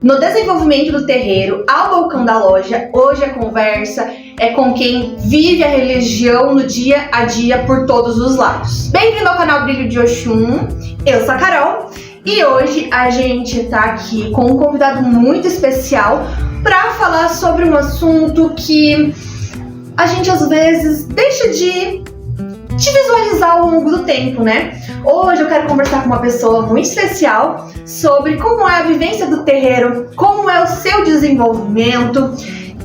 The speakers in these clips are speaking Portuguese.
No desenvolvimento do terreiro, ao balcão da loja, hoje a conversa é com quem vive a religião no dia a dia por todos os lados. Bem-vindo ao canal Brilho de Oxum, eu sou a Carol e hoje a gente tá aqui com um convidado muito especial para falar sobre um assunto que a gente às vezes deixa de visualizar ao longo do tempo, né? Hoje eu quero conversar com uma pessoa muito especial sobre como é a vivência do terreiro, como é o seu desenvolvimento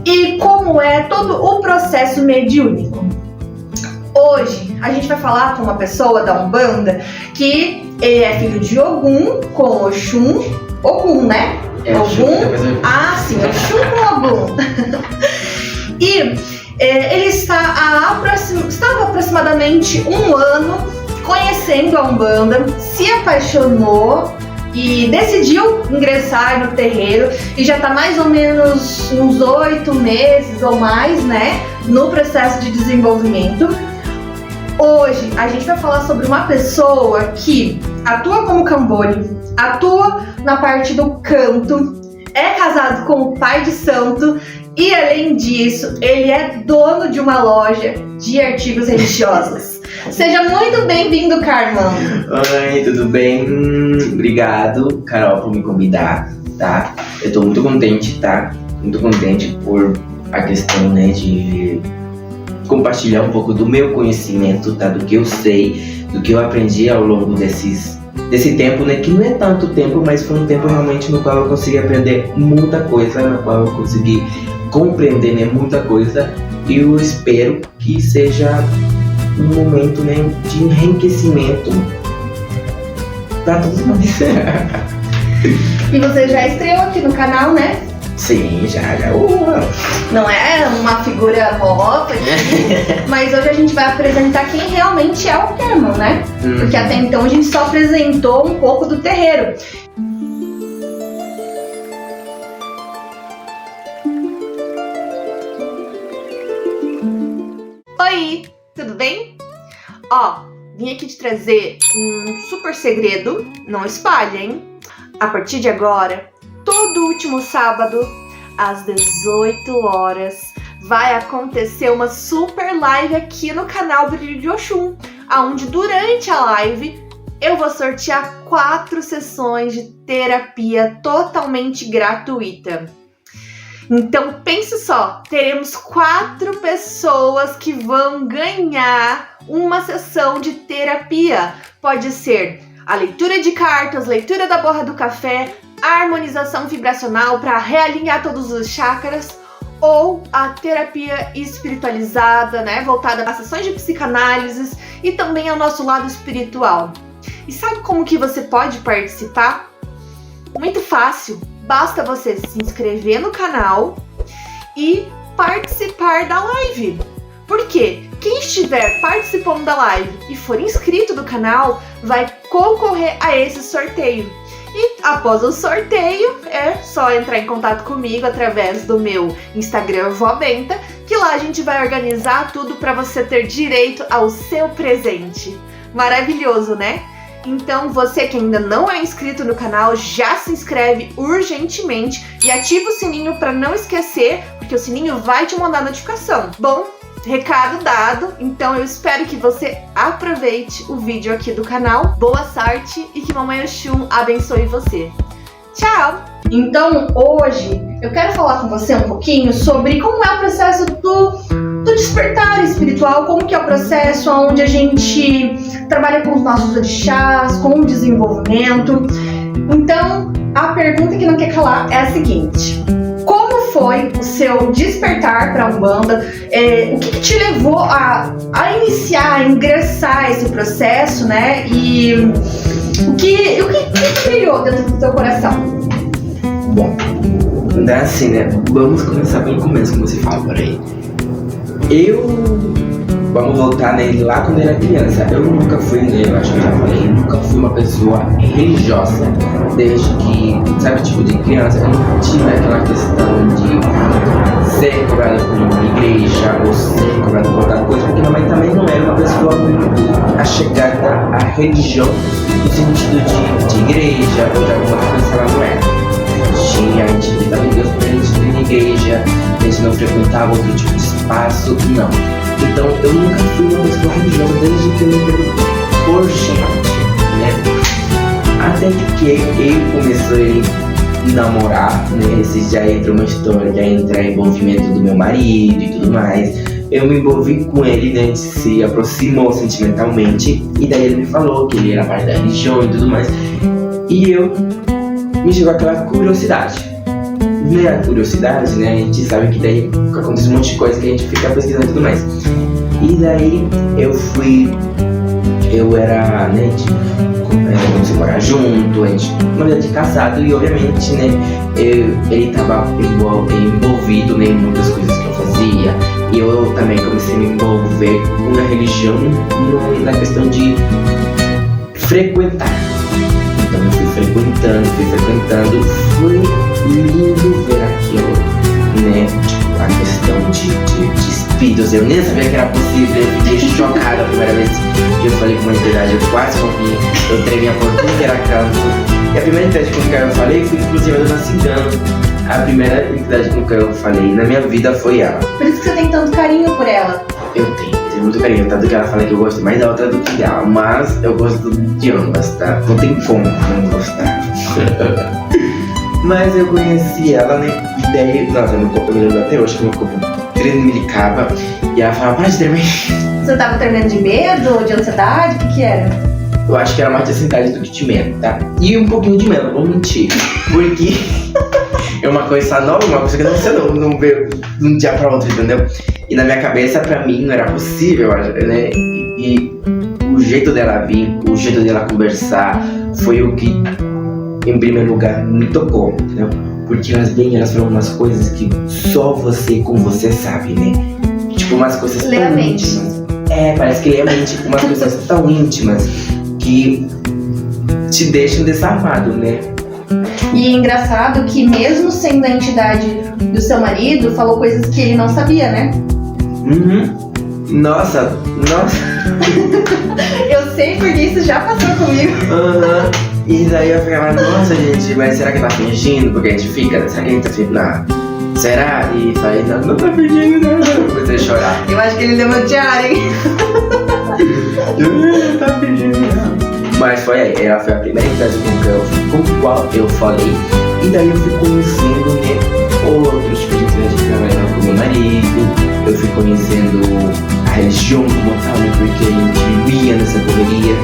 e como é todo o processo mediúnico. Hoje a gente vai falar com uma pessoa da Umbanda que ele é filho de Ogum com Oxum, Ogum, né? Ogum. Ah, sim, Oxum com Ogum. E ele estava aproximadamente um ano conhecendo a Umbanda, se apaixonou e decidiu ingressar no terreiro e já está mais ou menos uns 8 meses ou mais, né, no processo de desenvolvimento. Hoje a gente vai falar sobre uma pessoa que atua como cambone, atua na parte do canto, é casado com o pai de santo e, além disso, ele é dono de uma loja de artigos religiosos. Seja muito bem-vindo, Carman. Oi, tudo bem? Obrigado, Carol, por me convidar, tá? Eu tô muito contente, tá? Muito contente por a questão, né, de compartilhar um pouco do meu conhecimento, tá? Do que eu sei, do que eu aprendi ao longo desse tempo, né? Que não é tanto tempo, mas foi um tempo realmente no qual eu consegui aprender muita coisa, no qual eu consegui compreender, né, muita coisa, e eu espero que seja um momento, né, de enriquecimento para todos nós. E você já estreou aqui no canal, né? Sim, já. Não é uma figura nova aqui, mas hoje a gente vai apresentar quem realmente é o Carman, né? Porque até então a gente só apresentou um pouco do terreiro. Oi, tudo bem? Ó, vim aqui te trazer um super segredo, não espalha, hein? A partir de agora, todo último sábado, às 18 horas, vai acontecer uma super live aqui no canal Brilho de Oxum, onde durante a live eu vou sortear 4 sessões de terapia totalmente gratuita. Então pense só, teremos 4 pessoas que vão ganhar uma sessão de terapia. Pode ser a leitura de cartas, leitura da borra do café, a harmonização vibracional para realinhar todos os chakras, ou a terapia espiritualizada, né, voltada a sessões de psicanálise e também ao nosso lado espiritual. E sabe como que você pode participar? Muito fácil. Basta você se inscrever no canal e participar da live. Por quê? Quem estiver participando da live e for inscrito do canal vai concorrer a esse sorteio. E após o sorteio é só entrar em contato comigo através do meu Instagram Vó Benta, que lá a gente vai organizar tudo para você ter direito ao seu presente. Maravilhoso, né? Então você que ainda não é inscrito no canal, já se inscreve urgentemente e ativa o sininho para não esquecer, porque o sininho vai te mandar notificação. Bom, recado dado, então eu espero que você aproveite o vídeo aqui do canal. Boa sorte e que Mamãe Oxum abençoe você. Tchau! Então hoje eu quero falar com você um pouquinho sobre como é o processo do despertar espiritual, como que é o processo onde a gente trabalha com os nossos orixás, com o desenvolvimento. Então, a pergunta que não quer calar é a seguinte: como foi o seu despertar para a Umbanda? O que te levou a iniciar, a ingressar esse processo, né? E o que brilhou dentro do seu coração? Bom, então assim, né? Vamos começar pelo começo, como você fala por aí. Vamos voltar nele lá quando eu era criança. Eu nunca fui, eu acho que eu já falei, nunca fui uma pessoa religiosa. Desde que, sabe, tipo de criança, eu não tive aquela questão de ser cobrado por uma igreja ou ser cobrado por outra coisa, porque minha mãe também não era uma pessoa muito achegada à religião, no sentido de igreja ou de alguma coisa, ela não era. tinha, a gente acreditava em Deus, mas a gente não ia na igreja, a gente não frequentava outro tipo de espaço, não. Então eu nunca fui uma pessoa religiosa desde que eu me entendo por gente, né? Até que eu comecei a namorar, né? Esse já entra uma história, já entra envolvimento do meu marido e tudo mais. Eu me envolvi com ele, né? A gente se aproximou sentimentalmente. E daí ele me falou que ele era parte da religião e tudo mais. E me chegou aquela curiosidade. Né? A curiosidade, né? A gente sabe que daí acontece um monte de coisa que a gente fica pesquisando e tudo mais. E daí eu era, né? Vamos morar junto, a gente uma vida de casado e obviamente, né? Ele estava envolvido, né, em muitas coisas que eu fazia. E eu também comecei a me envolver com a religião na questão de frequentar. Então eu fui frequentando, foi lindo ver aquilo, né? Tipo, a questão de espíritos, eu nem sabia que era possível, eu fiquei chocada a primeira vez que eu falei com uma entidade, eu quase morri, eu tremia por tudo que era canto. E a primeira entidade com quem eu falei foi inclusive a Dona Cigano. A primeira entidade com quem eu falei na minha vida foi ela. Por isso que você tem tanto carinho por ela. Eu tenho muito carinho, tanto que ela fala que eu gosto mais da outra do que dela, mas eu gosto de ambas, tá? Não tem como não gostar. Mas eu conheci ela, né? E daí, nossa, meu corpo, eu me lembro até hoje que meu corpo tremilicava e ela falava, para de tremer. Você tava tremendo de medo, de ansiedade? O que era? Eu acho que era mais de ansiedade do que de medo, tá? E um pouquinho de medo, não vou mentir. Porque é uma coisa nova, uma coisa que não veio de um dia pra outro, entendeu? E na minha cabeça, pra mim, não era possível, né? E o jeito dela vir, o jeito dela conversar, foi o que, em primeiro lugar, me tocou, entendeu? Porque elas falam umas coisas que só você com você sabe, né? Tipo, umas coisas tão íntimas. Parece que lê a mente, umas coisas tão íntimas que te deixam desarmado, né? E é engraçado que mesmo sendo a entidade do seu marido, falou coisas que ele não sabia, né? Uhum. Nossa. Eu sei porque isso já passou comigo. Uhum. E daí eu ficava, nossa gente, mas será que tá fingindo? Porque a gente fica, será que a gente tá fingindo? Não. Será? E falei, não tá fingindo não. Comecei a chorar. Eu acho que ele deu meu diário, hein? Não tá fingindo não. Mas foi aí, ela foi a primeira entidade com qual eu falei. E daí eu fui conhecendo, né, outros tipos de entidade que trabalhavam com meu marido. Eu fui conhecendo a religião como tal, né, porque a gente vivia nessa correria.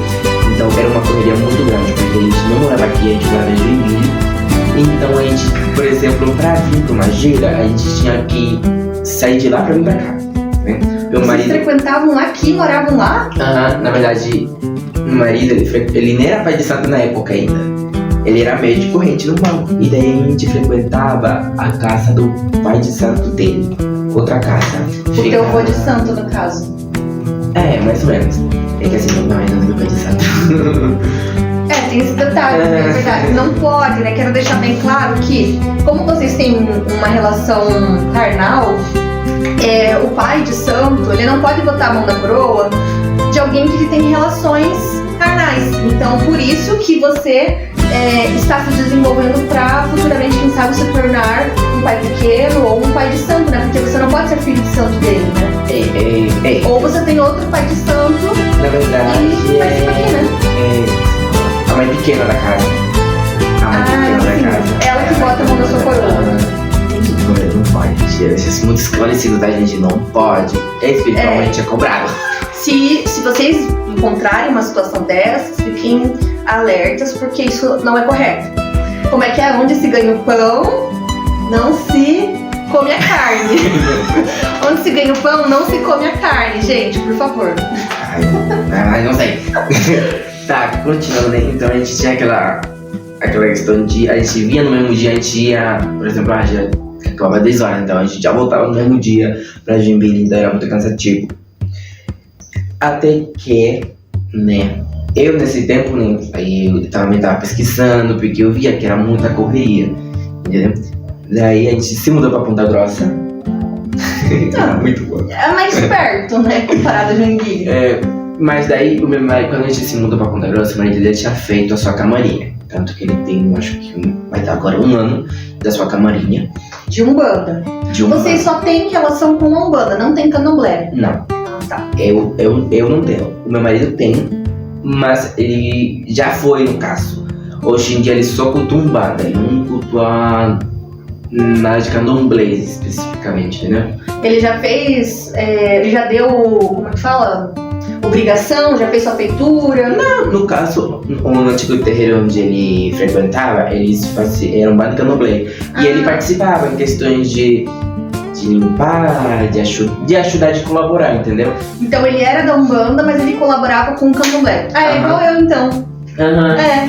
Então era uma correria muito grande, porque a gente não morava aqui, a gente morava em Joinville. Então a gente, por exemplo, pra vir pra uma gira, a gente tinha que sair de lá pra vir pra cá, né? Meu marido... Vocês frequentavam aqui, moravam lá? Na verdade, meu marido, ele nem era pai de santo na época ainda. Ele era meio de corrente normal. E daí a gente frequentava a casa do pai de santo dele. Outra casa. O teu avô de santo, no caso. Mais ou menos. É que assim, não é do pai de santo. Tem esse detalhe, né? É verdade. Não pode, né? Quero deixar bem claro que, como vocês têm uma relação carnal, o pai de santo, ele não pode botar a mão na coroa de alguém que tem relações carnais. Então, por isso que você está se desenvolvendo para futuramente, quem sabe, se tornar um pai pequeno ou um pai de santo, né? Porque você não pode ser filho de santo dele, né? Ou você tem outro pai de santo, na verdade, e vai ser aqui, né? A mãe pequena da casa. A mãe pequena da casa. Ela que bota a mão na sua coroa. Não pode, isso é muito esclarecido, tá, gente? Não pode. Espiritualmente é cobrado. Se vocês encontrarem uma situação dessas, fiquem alertas, porque isso não é correto. Como é que é? Onde se ganha o pão, não se come a carne. Onde se ganha o pão, não se come a carne, gente, por favor. Ai, não sei. Tá, continuando, né? Então a gente tinha aquela questão de... A gente via no mesmo dia, a gente ia... Por exemplo, já acabava 10 horas, então a gente já voltava no mesmo dia pra Joinville, então era muito cansativo. Até que, né, eu nesse tempo, né, aí eu também tava pesquisando, porque eu via que era muita correria, entendeu? Daí a gente se mudou pra Ponta Grossa. Muito bom. É mais perto, né, comparado a Joinville. Mas daí, o meu marido, quando a gente se mudou pra Ponta Grossa, o marido dele tinha feito a sua camarinha. Tanto que ele tem, eu acho que vai dar agora 1 ano da sua camarinha. De Umbanda. De Umbanda. Vocês só têm relação com a Umbanda, não tem candomblé? Não. Ah, tá. Eu não tenho. O meu marido tem, mas ele já foi, no caso. Hoje em dia ele só cultua Umbanda, ele não cultua nada de candomblé especificamente, entendeu? Ele já fez, ele já deu, como é que fala? Obrigação, já fez sua feitura? No caso, no antigo terreiro onde ele frequentava, eles eram banda de candomblé. E ele participava em questões de limpar, de ajudar, de colaborar, entendeu? Então ele era da Umbanda, mas ele colaborava com o candomblé. Ah, é igual eu então. É.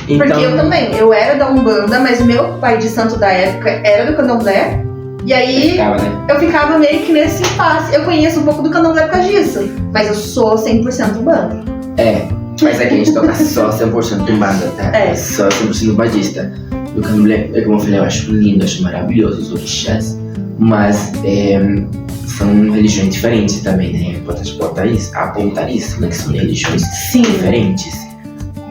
Então, Porque eu também, eu era da Umbanda, mas o meu pai de santo da época era do candomblé. E aí eu ficava meio que nesse impasse. Eu conheço um pouco do candomblé por causa disso, mas eu sou 100% Umbanda. Mas aqui a gente toca só 100% Umbanda, tá? Só 100% umbandista. O candomblé, como eu falei, eu acho lindo, acho maravilhoso os orixás. Mas são religiões importantes também, né? É importante apontar isso, né? Que são religiões diferentes.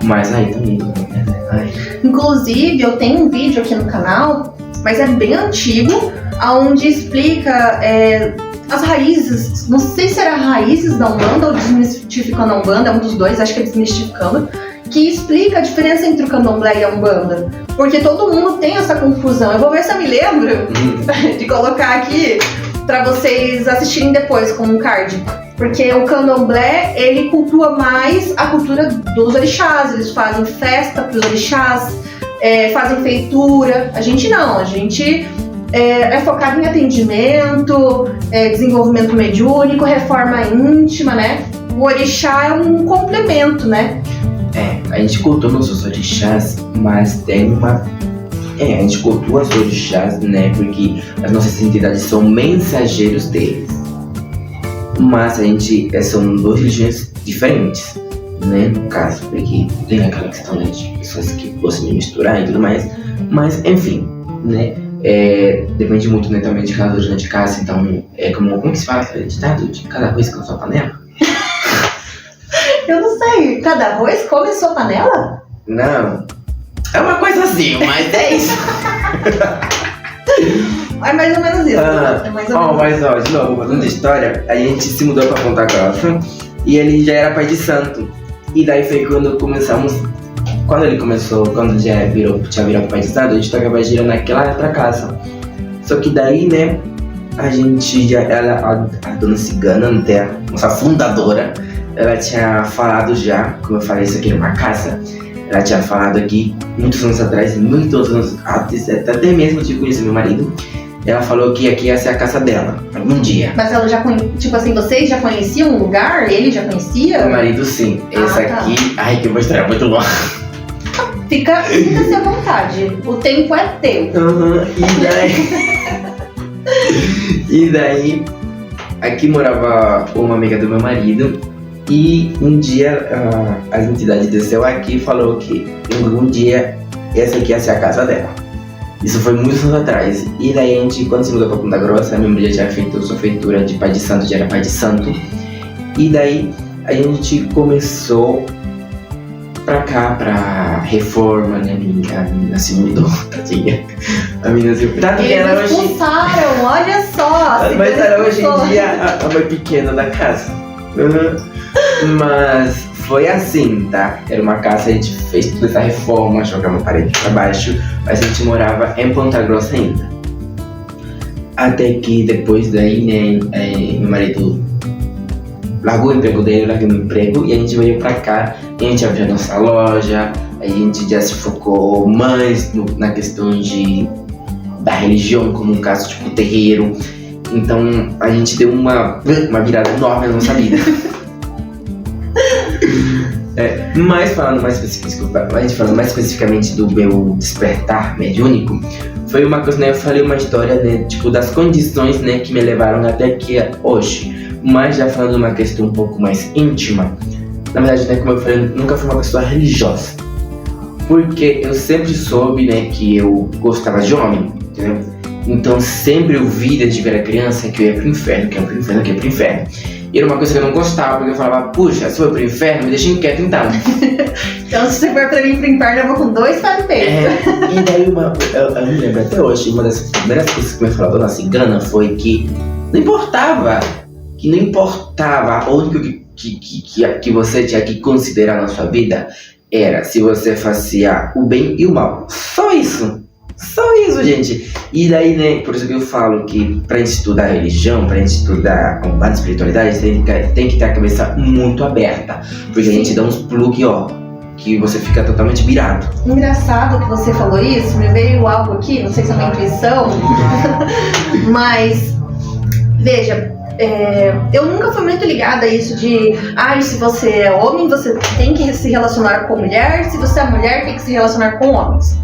Mas aí também, né? Inclusive, eu tenho um vídeo aqui no canal, mas é bem antigo, onde explica as raízes, não sei se era raízes da Umbanda ou desmistificando a Umbanda, é um dos dois, acho que é desmistificando, que explica a diferença entre o candomblé e a Umbanda. Porque todo mundo tem essa confusão. Eu vou ver se eu me lembro de colocar aqui pra vocês assistirem depois com um card. Porque o candomblé, ele cultua mais a cultura dos orixás, eles fazem festa pros orixás, fazem feitura. A gente não, a gente é focado em atendimento, desenvolvimento mediúnico, reforma íntima, né? O orixá é um complemento, né? A gente cultua nossos orixás, mas tem uma... a gente cultua os orixás, né? Porque as nossas entidades são mensageiros deles. Mas a gente... são duas religiões diferentes, né? No caso, porque tem aquela questão, né, de pessoas que gostam de misturar e tudo mais. Mas, enfim, né? Depende muito, né, também de cada origem de casa. Então, como que se fala aquele ditado? De cada arroz com a sua panela? Eu não sei, cada arroz come sua panela? Não, é uma coisa assim, mas é isso. É mais ou menos isso. É mais ou menos. Mas de novo, contando a história, a gente se mudou pra Ponta Grossa e ele já era pai de santo. E daí foi quando começamos, quando já tinha virado pai de santo, a gente tocava gira naquela outra casa. Só que daí, né, a gente a dona Cigana, né, nossa fundadora, ela tinha falado já, como eu falei, isso aqui era uma casa. Ela tinha falado aqui, muitos anos atrás, até mesmo de conhecer meu marido. Ela falou que aqui ia ser a casa dela, algum dia. Mas ela já conhecia, tipo assim, vocês já conheciam o lugar? Ele já conhecia? Meu marido sim, esse aqui, ai que eu vou estranhar, muito longe. Fica-se à vontade, o tempo é teu. E daí, aqui morava uma amiga do meu marido. E um dia as entidades desceu aqui e falou que um dia essa aqui ia ser a casa dela. Isso foi muitos anos atrás. E daí a gente, quando se mudou pra Ponta Grossa, a minha mulher já tinha feito sua feitura de pai de santo, já era pai de santo. E daí a gente começou pra cá, pra reforma, né? A menina se mudou, tadinha. A menina se mudou. Eles expulsaram, olha só. Mas era hoje em dia a mãe pequena da casa. Mas foi assim, tá? Era uma casa, a gente fez toda essa reforma, jogamos a parede pra baixo, mas a gente morava em Ponta Grossa ainda. Até que depois daí, né, meu marido largou o emprego dele, eu larguei meu emprego e a gente veio pra cá e a gente abriu a nossa loja, a gente já se focou mais na questão da religião, como um caso tipo terreiro. Então a gente deu uma virada enorme na nossa vida. Mas falando mais especificamente do meu despertar mediúnico, foi uma coisa, né? Eu falei uma história, né? Tipo, das condições, né? Que me levaram até aqui hoje. Mas já falando uma questão um pouco mais íntima, na verdade, né? Como eu falei, eu nunca fui uma pessoa religiosa. Porque eu sempre soube, né? Que eu gostava de homem, entendeu? Então sempre eu vi desde que eu era criança que eu ia pro inferno, que eu ia pro inferno, que eu ia pro inferno. E era uma coisa que eu não gostava, porque eu falava, puxa, se for pro inferno, me deixa inquieto então. Então, se você for pra mim pro inferno, eu vou com 2 pés no peito. E daí, eu me lembro até hoje, uma das primeiras coisas que me falou a dona cigana foi que não importava onde que você tinha que considerar na sua vida era se você fazia o bem e o mal. Só isso, gente. E daí, né, por isso que eu falo que pra gente estudar religião, pra gente estudar a espiritualidade, tem que ter a cabeça muito aberta. Porque a gente dá uns plug, que você fica totalmente virado. Engraçado que você falou isso, me veio algo aqui, não sei se é uma intuição, mas veja, eu nunca fui muito ligada a isso de se você é homem, você tem que se relacionar com mulher, se você é mulher, tem que se relacionar com homens.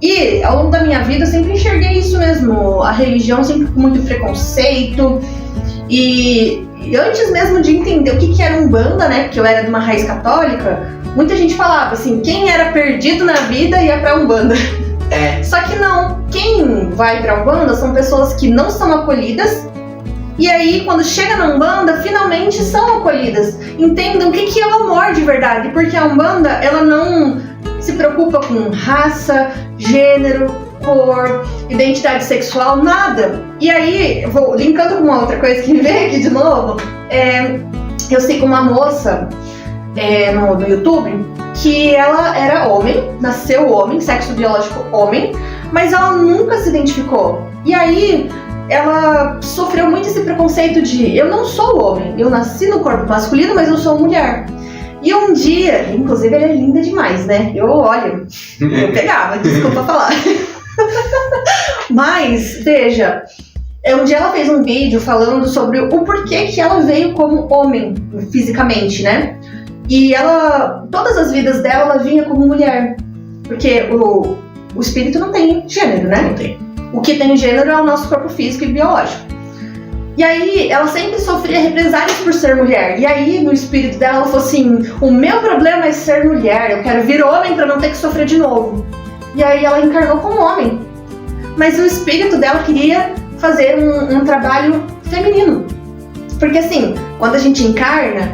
E ao longo da minha vida eu sempre enxerguei isso mesmo, a religião sempre com muito preconceito. E antes mesmo de entender o que era Umbanda, né, porque eu era de uma raiz católica, muita gente falava assim, quem era perdido na vida ia pra Umbanda. Só que não, quem vai pra Umbanda são pessoas que não são acolhidas. E aí, quando chega na Umbanda, finalmente são acolhidas. Entendam o que é o amor de verdade. Porque a Umbanda, ela não se preocupa com raça, gênero, cor, identidade sexual, nada. E aí, vou linkando com uma outra coisa que me veio aqui de novo. Eu sigo uma moça no YouTube que ela era homem, nasceu homem, sexo biológico homem, mas ela nunca se identificou. E aí, ela sofreu muito esse preconceito de eu não sou homem, eu nasci no corpo masculino, mas eu sou mulher. E um dia, inclusive ela é linda demais, né? Eu pegava, desculpa falar. Mas, veja, um dia ela fez um vídeo falando sobre o porquê que ela veio como homem, fisicamente, né? E todas as vidas dela, ela vinha como mulher. Porque o espírito não tem gênero, né? Não tem. O que tem gênero é o nosso corpo físico e biológico. E aí, ela sempre sofria represálias por ser mulher. E aí, no espírito dela, ela falou assim, o meu problema é ser mulher, eu quero vir homem pra não ter que sofrer de novo. E aí, ela encarnou como homem. Mas o espírito dela queria fazer um trabalho feminino. Porque assim, quando a gente encarna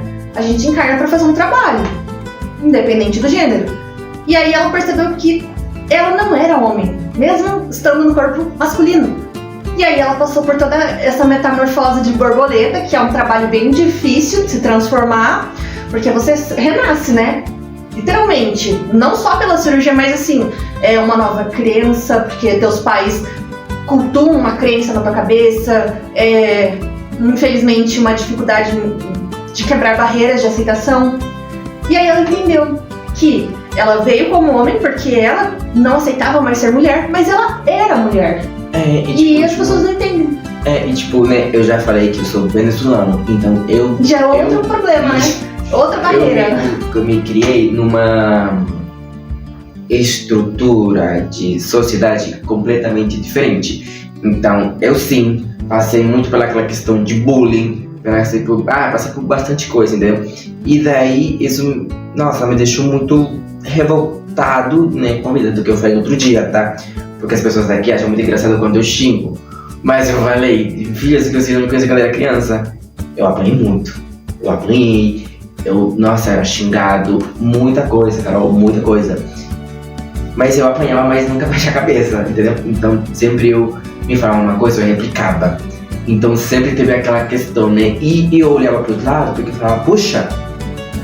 pra fazer um trabalho, independente do gênero. E aí, ela percebeu que ela não era homem, mesmo estando no corpo masculino. E aí ela passou por toda essa metamorfose de borboleta, que é um trabalho bem difícil de se transformar, porque você renasce, né? Literalmente, não só pela cirurgia, mas assim, é uma nova crença, porque teus pais cultuam uma crença na tua cabeça, infelizmente uma dificuldade de quebrar barreiras de aceitação. E aí ela entendeu que ela veio como homem porque ela não aceitava mais ser mulher, mas ela era mulher. E as pessoas não entendem. Né, eu já falei que eu sou venezuelano, então eu... Já é outro problema, né? Outra barreira. Eu me criei numa estrutura de sociedade completamente diferente. Então, eu sim, passei muito pelaquela questão de bullying, passei por bastante coisa, entendeu? E daí, isso, nossa, me deixou muito revoltado, né, com a vida do que eu falei no outro dia, tá? Porque as pessoas daqui acham muito engraçado quando eu xingo. Mas eu falei, filhas que eu não conhecia quando era criança. Eu apanhei muito. Nossa, era xingado, muita coisa, Carol, muita coisa. Mas eu apanhava, mas nunca baixei a cabeça, entendeu? Então, sempre eu me falava uma coisa, eu replicava. Então, sempre teve aquela questão, né? E eu olhava pro outro lado, porque eu falava, puxa,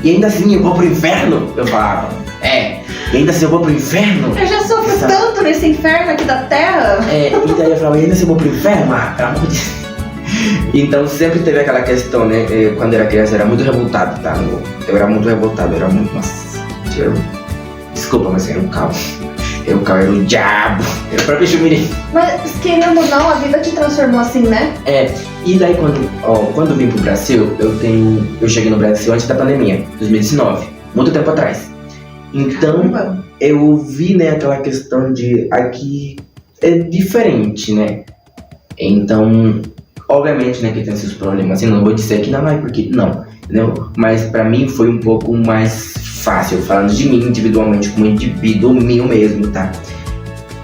e ainda assim eu vou pro inferno? Eu falava, e ainda assim eu vou pro inferno? Eu já sofro tanto nesse inferno aqui da Terra. E daí eu falava, e ainda assim eu vou pro inferno? Pelo amor de Deus. Então sempre teve aquela questão, né? Quando eu era criança eu era muito revoltado, tá? Eu era muito revoltado, nossa, desculpa, mas era um caos. Era o diabo, era o próprio Chumirim. Mas querendo ou não, a vida te transformou assim, né? E daí quando eu vim pro Brasil, eu cheguei no Brasil antes da pandemia, 2019, muito tempo atrás. Então, eu vi, né, aquela questão de aqui é diferente, né? Então, obviamente, né, que tem seus problemas, assim, não vou dizer que não é porque não, entendeu? Mas pra mim foi um pouco mais fácil, falando de mim individualmente, como indivíduo meu mesmo, tá?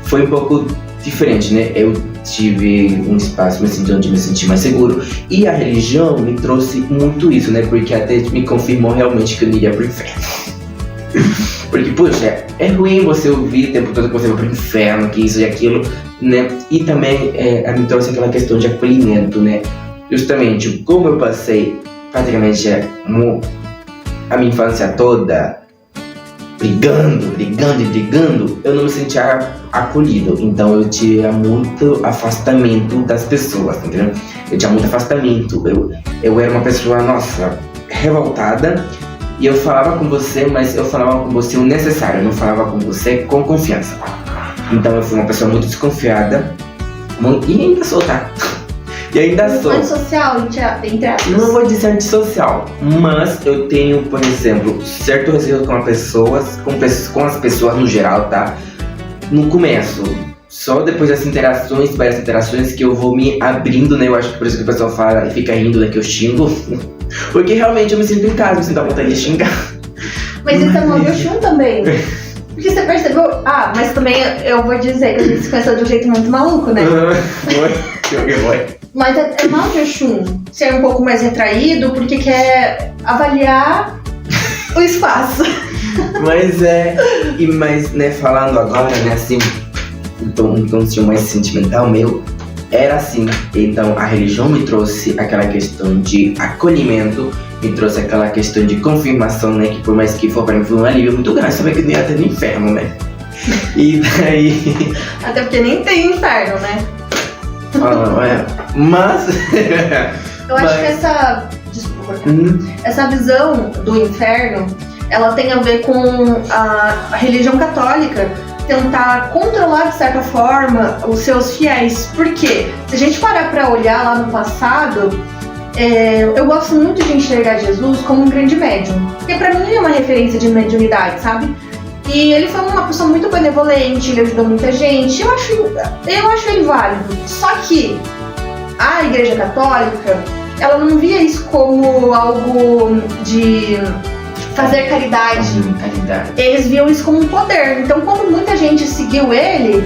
Foi um pouco diferente, né? Eu tive um espaço onde me senti mais seguro. E a religião me trouxe muito isso, né? Porque até me confirmou realmente que eu não iria pro inferno. Porque, poxa, é ruim você ouvir o tempo todo que você vai pro inferno, que isso e aquilo, né? E também me trouxe aquela questão de acolhimento, né? Justamente, como eu passei praticamente a minha infância toda brigando, eu não me sentia acolhido. Então eu tinha muito afastamento das pessoas, entendeu? Eu tinha muito afastamento. Eu era uma pessoa, nossa, revoltada. E eu falava com você, mas eu falava com você o necessário. Eu não falava com você com confiança. Então eu fui uma pessoa muito desconfiada. E ainda sou, tá? E ainda sou. Antissocial, entre aspas. Não vou dizer antissocial, mas eu tenho, por exemplo, certo receio com as pessoas no geral, tá? No começo. Só depois das interações, várias interações, que eu vou me abrindo, né? Eu acho que por isso que o pessoal fala e fica rindo, né? Que eu xingo. Porque realmente eu me sinto em casa, me sinto à vontade de xingar. Mas isso é mal de Oxum também. Porque você percebeu? Ah, mas também eu vou dizer que a gente se conheceu de um jeito muito maluco, né? Foi. Mas é mal de Oxum ser um pouco mais retraído porque quer avaliar o espaço. Mas né, falando agora, né, assim, um tom mais sentimental meu, era assim. Então a religião me trouxe aquela questão de acolhimento, me trouxe aquela questão de confirmação, né, que por mais que for pra mim foi um alívio muito grande saber que eu não ia ter no inferno, né? E daí... Até porque nem tem inferno, né? Mas... Eu acho que essa... Desculpa. Essa visão do inferno, ela tem a ver com a religião católica tentar controlar, de certa forma, os seus fiéis. Por quê? Se a gente parar pra olhar lá no passado, eu gosto muito de enxergar Jesus como um grande médium. Porque pra mim é uma referência de mediunidade, sabe? E ele foi uma pessoa muito benevolente, ele ajudou muita gente. Eu acho ele válido. Só que a Igreja Católica, ela não via isso como algo de fazer caridade. Eles viam isso como um poder. Então, quando muita gente seguiu ele,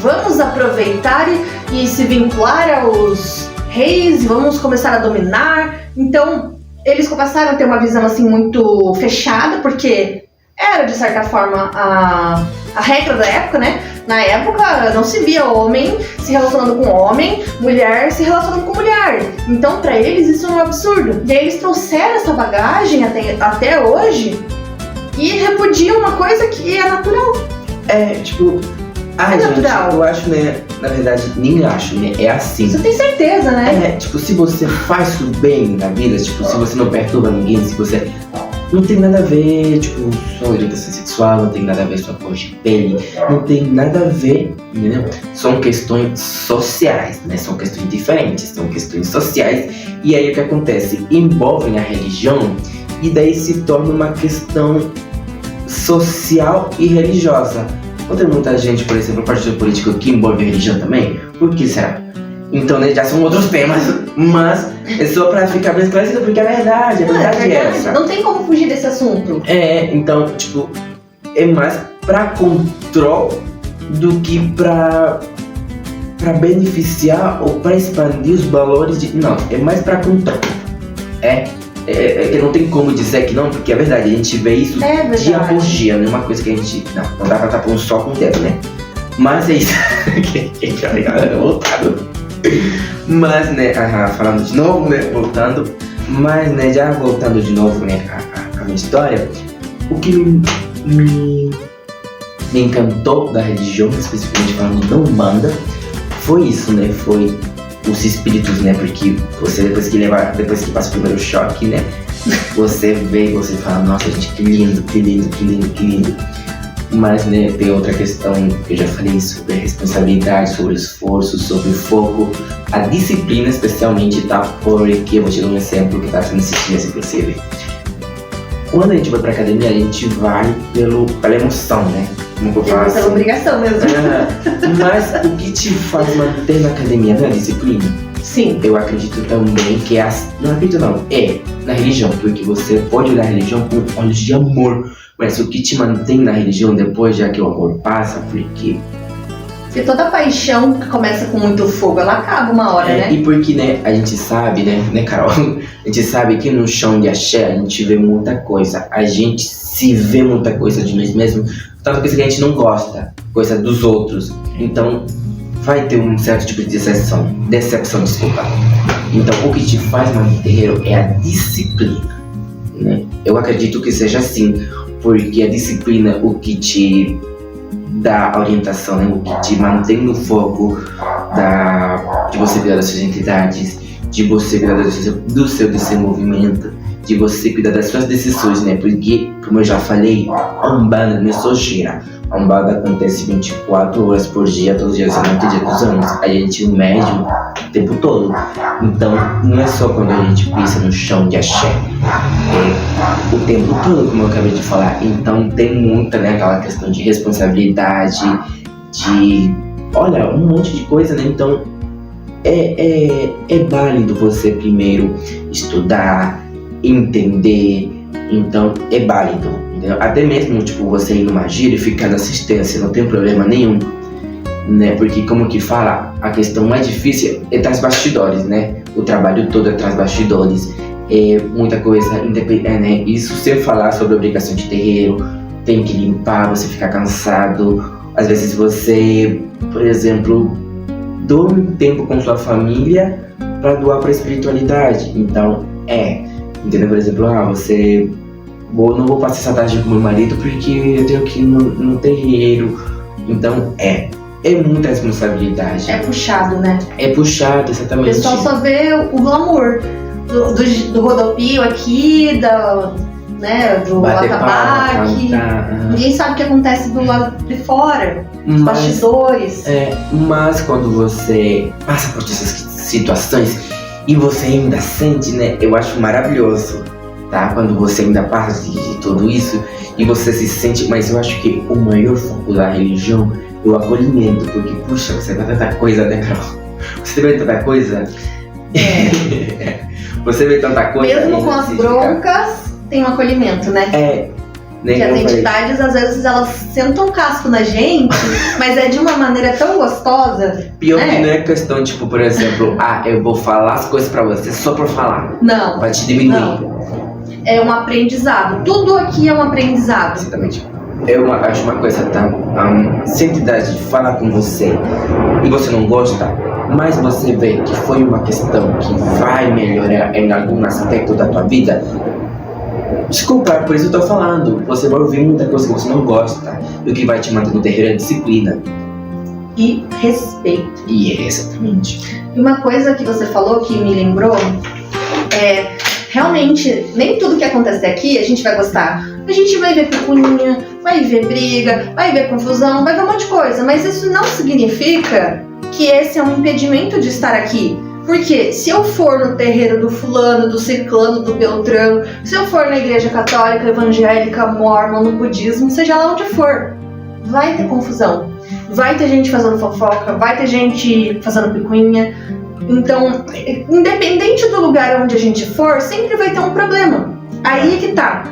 vamos aproveitar e se vincular aos reis, vamos começar a dominar. Então, eles passaram a ter uma visão assim muito fechada, porque era, de certa forma, a regra da época, né? Na época não se via homem se relacionando com homem, mulher se relacionando com mulher. Então, pra eles, isso é um absurdo. E aí eles trouxeram essa bagagem até hoje e repudiam uma coisa que é natural. Natural. Eu acho, né? Na verdade, nem acho, né? É assim. Você tem certeza, né? Se você faz o bem na vida, se você não perturba ninguém, se você... Não tem nada a ver, sua orientação sexual, não tem nada a ver sua cor de pele, não tem nada a ver, entendeu? São questões sociais, né? São questões diferentes, são questões sociais. E aí o que acontece? Envolvem a religião e daí se torna uma questão social e religiosa. Não tem muita gente, por exemplo, no partido político que envolve a religião também? Por que será? Então, né, já são outros temas, mas é só pra ficar bem esclarecido, porque é verdade, é essa. Não tem como fugir desse assunto. Então, é mais pra controle do que pra beneficiar ou pra expandir os valores de... Não, é mais pra controle. Não tem como dizer que não, porque é verdade, a gente vê isso dia por dia, não é uma coisa que a gente... Não dá pra estar pondo só com o dedo, né? Mas é isso. Que já ligado, voltado. Mas, né, falando de novo, né, voltando. Mas, né, já voltando de novo, né, a minha história. O que me encantou da religião, especificamente falando da Umbanda, foi isso, né, foi os espíritos, né, porque você depois que passa o primeiro choque, né, você vê e você fala, nossa gente, que lindo. Mas, né, tem outra questão que eu já falei sobre a responsabilidade, sobre o esforço, sobre o foco, a disciplina especialmente, tá? Porque eu vou te dar um exemplo que tá sendo esses dias, inclusive. Quando a gente vai pra academia, a gente vai pela emoção, né? Como eu falo assim. Pela obrigação mesmo. Mas o que te faz manter na academia não é a disciplina? Sim. Eu acredito também que não acredito não, na religião, porque você pode olhar a religião com olhos de amor. Mas o que te mantém na religião depois, já que o amor passa, porque Porque toda paixão que começa com muito fogo, ela acaba uma hora, né? E porque, né, a gente sabe, né, Carol? A gente sabe que no chão de axé a gente vê muita coisa. A gente se vê muita coisa de nós mesmos. Tanta coisa que a gente não gosta, coisa dos outros. Então, vai ter um certo tipo de decepção, desculpa. Então, o que te faz mais terreiro é a disciplina, né? Eu acredito que seja assim, porque a disciplina, o que te dá a orientação, né? O que te mantém no foco de você cuidar das suas entidades, de você cuidar do seu desenvolvimento, de você cuidar das suas decisões, né? Porque, como eu já falei, a Umbanda não é só gira. A Umbanda acontece 24 horas por dia, todos os dias, durante dia dos anos. A gente é um médium o tempo todo. Então, não é só quando a gente pisa no chão de axé. É o tempo todo, como eu acabei de falar. Então, tem muita, né, aquela questão de responsabilidade, olha, um monte de coisa, né? Então, é válido você primeiro estudar, entender. Então, é válido. Entendeu? Até mesmo, tipo, você ir numa gira e ficar na assistência, não tem problema nenhum, né? Porque, como que fala, a questão mais difícil é tras bastidores, né? O trabalho todo é tras bastidores. É muita coisa, né? Isso sem falar sobre obrigação de terreiro, tem que limpar, você fica cansado. Às vezes você, por exemplo, doa um tempo com sua família para doar para a espiritualidade. Então, entendeu? Por exemplo, você... não vou passar essa tarde com meu marido porque eu tenho que ir no terreiro. Então, é muita responsabilidade. É puxado, né? É puxado, exatamente. O pessoal só vê o glamour do rodopio aqui, do atabaque. Ninguém sabe o que acontece do lado de fora, os bastidores. Mas quando você passa por essas situações e você ainda sente, né? Eu acho maravilhoso. Tá? Quando você ainda passa de tudo isso e você se sente, mas eu acho que o maior foco da religião é o acolhimento, porque, puxa, você vê tanta coisa, né, Carol? Você vê tanta coisa. Você vê tanta coisa. Mesmo com as broncas, tem um acolhimento, né? Né, que as entidades, às vezes, elas sentam um casco na gente, mas é de uma maneira tão gostosa. Pior que não é questão, tipo, por exemplo, eu vou falar as coisas pra você só por falar. Não. Pra te diminuir. Não. É um aprendizado. Tudo aqui é um aprendizado. Exatamente. Eu acho uma coisa, tá? Se a entidade falar com você e você não gosta, mas você vê que foi uma questão que vai melhorar em algum aspecto da tua vida, desculpa, por isso eu tô falando. Você vai ouvir muita coisa que você não gosta. E o que vai te manter no terreiro é disciplina. E respeito. Exatamente. E uma coisa que você falou que me lembrou realmente, nem tudo que acontecer aqui a gente vai gostar. A gente vai ver picuinha, vai ver briga, vai ver confusão, vai ver um monte de coisa. Mas isso não significa que esse é um impedimento de estar aqui. Porque se eu for no terreiro do fulano, do ciclano, do beltrano, se eu for na igreja católica, evangélica, mormon, no budismo, seja lá onde for, vai ter confusão. Vai ter gente fazendo fofoca, vai ter gente fazendo picuinha. Então, independente do lugar onde a gente for, sempre vai ter um problema. Aí é que tá.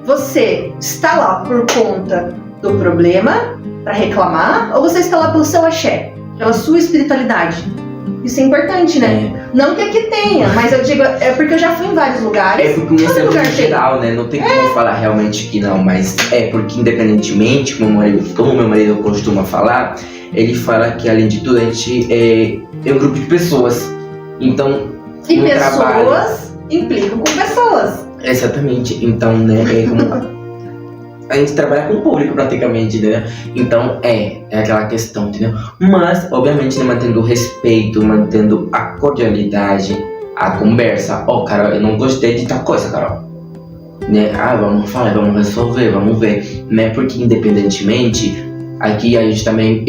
Você está lá por conta do problema, pra reclamar, ou você está lá pelo seu axé, pela sua espiritualidade? Isso é importante, né? Não que aqui tenha, mas eu digo, é porque eu já fui em vários lugares. Porque um exemplo geral, né? Não tem como falar realmente que não, mas porque independentemente, como meu marido costuma falar, ele fala que além de tudo a gente é um grupo de pessoas. Então, e pessoas implicam com pessoas. Exatamente. Então, né, a gente trabalha com o público praticamente, né? Então é aquela questão, entendeu? Mas, obviamente, né, mantendo o respeito, mantendo a cordialidade, a conversa. Carol, eu não gostei de tal coisa, Carol. Né? Vamos falar, vamos resolver, vamos ver. Né? Porque independentemente, aqui a gente também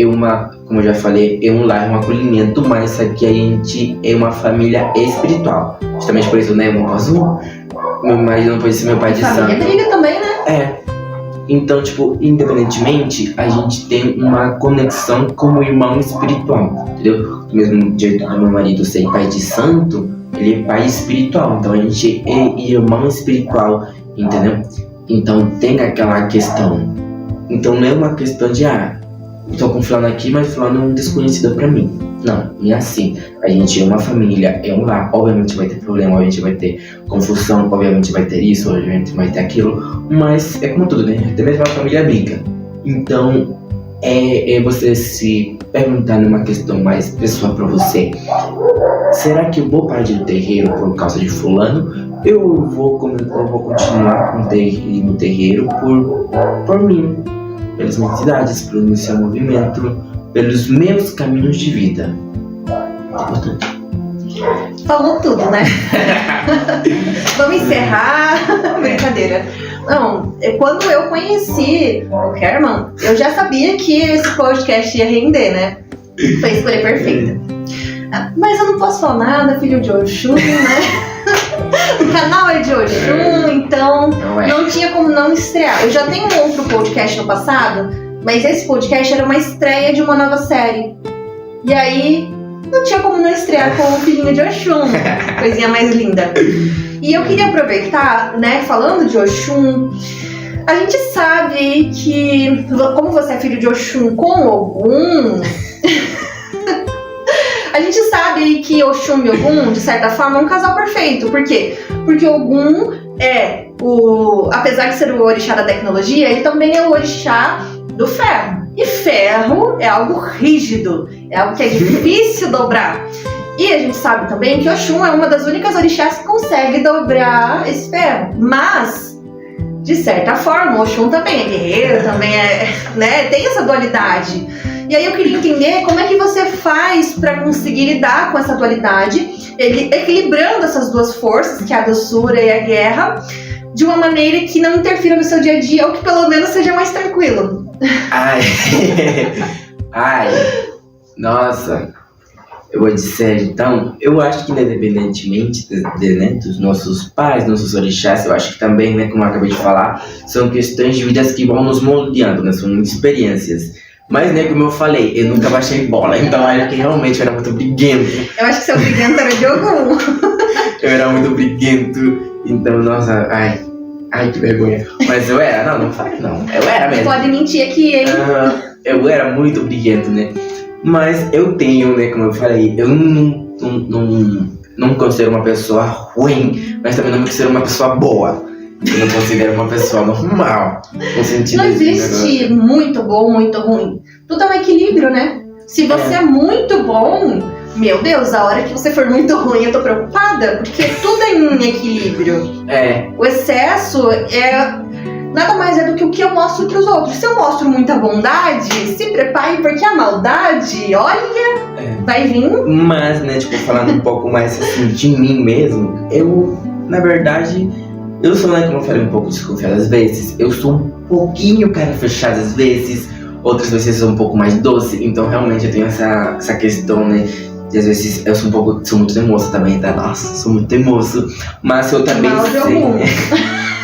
como eu já falei, é um lar, um acolhimento, mas aqui a gente é uma família espiritual. Justamente por isso, né, meu marido não pode ser meu pai de santo. Família briga também, né? Então, tipo, independentemente, a gente tem uma conexão como irmão espiritual, entendeu? Do mesmo jeito que meu marido ser pai de santo, ele é pai espiritual, então a gente é irmão espiritual, entendeu? Então tem aquela questão. Então não é uma questão de tô com fulano aqui, mas fulano é um desconhecido pra mim. Não é assim. A gente é uma família, é um lar. Obviamente vai ter problema, obviamente vai ter confusão, obviamente vai ter isso, obviamente vai ter aquilo. Mas é como tudo, né? Até mesmo a família brinca. Então, é você se perguntar numa questão mais pessoal pra você. Será que eu vou parar de ir no terreiro por causa de fulano? Eu vou continuar no terreiro por mim, pelas minhas idades, pelo meu seu movimento, pelos meus caminhos de vida. É importante. Falou tudo, né? Vamos encerrar. Brincadeira. Não, quando eu conheci o Kerman, eu já sabia que esse podcast ia render, né? Foi a escolha perfeita. Mas eu não posso falar nada, filho de Oxum, né? O canal é de Oxum, então não tinha como não estrear. Eu já tenho um outro podcast no passado, mas esse podcast era uma estreia de uma nova série. E aí, não tinha como não estrear com o filhinho de Oxum, coisinha mais linda. E eu queria aproveitar, né, falando de Oxum, a gente sabe que, como você é filho de Oxum com Ogum, a gente sabe que Oxum e Ogum, de certa forma, é um casal perfeito. Por quê? Porque Ogum é apesar de ser o orixá da tecnologia, ele também é o orixá do ferro. E ferro é algo rígido, é algo que é difícil dobrar. E a gente sabe também que Oxum é uma das únicas orixás que consegue dobrar esse ferro. Mas, de certa forma, Oxum também é guerreiro, também né, tem essa dualidade. E aí eu queria entender como é que você faz para conseguir lidar com essa dualidade, equilibrando essas duas forças, que é a doçura e a guerra, de uma maneira que não interfira no seu dia a dia, ou que pelo menos seja mais tranquilo. Ai, nossa, eu vou dizer, então, eu acho que independentemente né, dos nossos pais, nossos orixás, eu acho que também, né, como eu acabei de falar, são questões de vidas que vão nos moldeando, né, são experiências. Mas, né, como eu falei, eu nunca baixei bola, então acho que realmente eu era muito briguento. Eu acho que seu briguento era de Ogum. Eu era muito briguento, então, nossa, ai, que vergonha. Mas eu era, não falei não, eu era mesmo. Pode mentir aqui, hein? Eu era muito briguento, né? Mas eu tenho, né, como eu falei, eu não considero uma pessoa ruim, mas também não me considero uma pessoa boa. Eu não considero uma pessoa normal, no sentido. Não existe muito bom, muito ruim. Tudo é um equilíbrio, né? Se você é muito bom, meu Deus, a hora que você for muito ruim, eu tô preocupada, porque tudo é em equilíbrio. É. O excesso nada mais é do que o que eu mostro pros outros. Se eu mostro muita bondade, se prepare, porque a maldade, olha, vai vir. Mas, né, tipo, falando um pouco mais assim de mim mesmo, eu, na verdade, eu sou, né, como eu falei, um pouco desconfiado às vezes. Eu sou um pouquinho cara fechado às vezes, outras vezes eu sou um pouco mais doce. Então, realmente, eu tenho essa questão, né, de às vezes eu sou muito teimoso também, tá? Nossa, sou muito teimoso. Mas eu também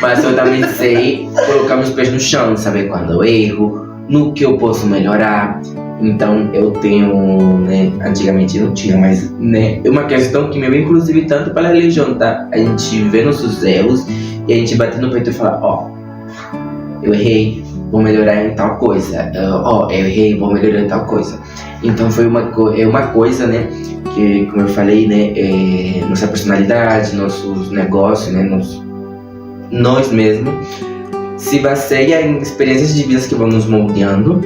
Mas eu também sei colocar meus pés no chão, saber quando eu erro, no que eu posso melhorar. Então eu tenho, né, antigamente não tinha, mas, né, é uma questão que me veio inclusive tanto para a religião, tá? A gente vê nossos erros e a gente bate no peito e fala, eu errei, vou melhorar em tal coisa. Eu errei, vou melhorar em tal coisa. Então foi uma coisa, né, que, como eu falei, né, nossa personalidade, nossos negócios, né, nós mesmos se baseia em experiências de vida que vão nos moldeando,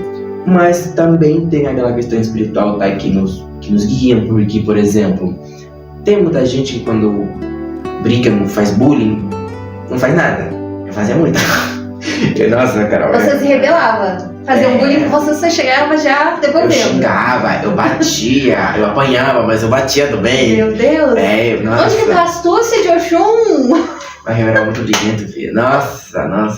mas também tem aquela questão espiritual, tá, que nos guia, porque, por exemplo, tem muita gente que quando briga, não faz bullying, não faz nada. Eu fazia muito. Nossa, Carol. Você se rebelava. Fazia um bullying com você chegava já devolvendo. Eu xingava, eu batia, eu apanhava, mas eu batia também. Meu Deus. Nossa. Onde que tá a astúcia de Oxum? Mas eu era muito briguento, filho. Nossa.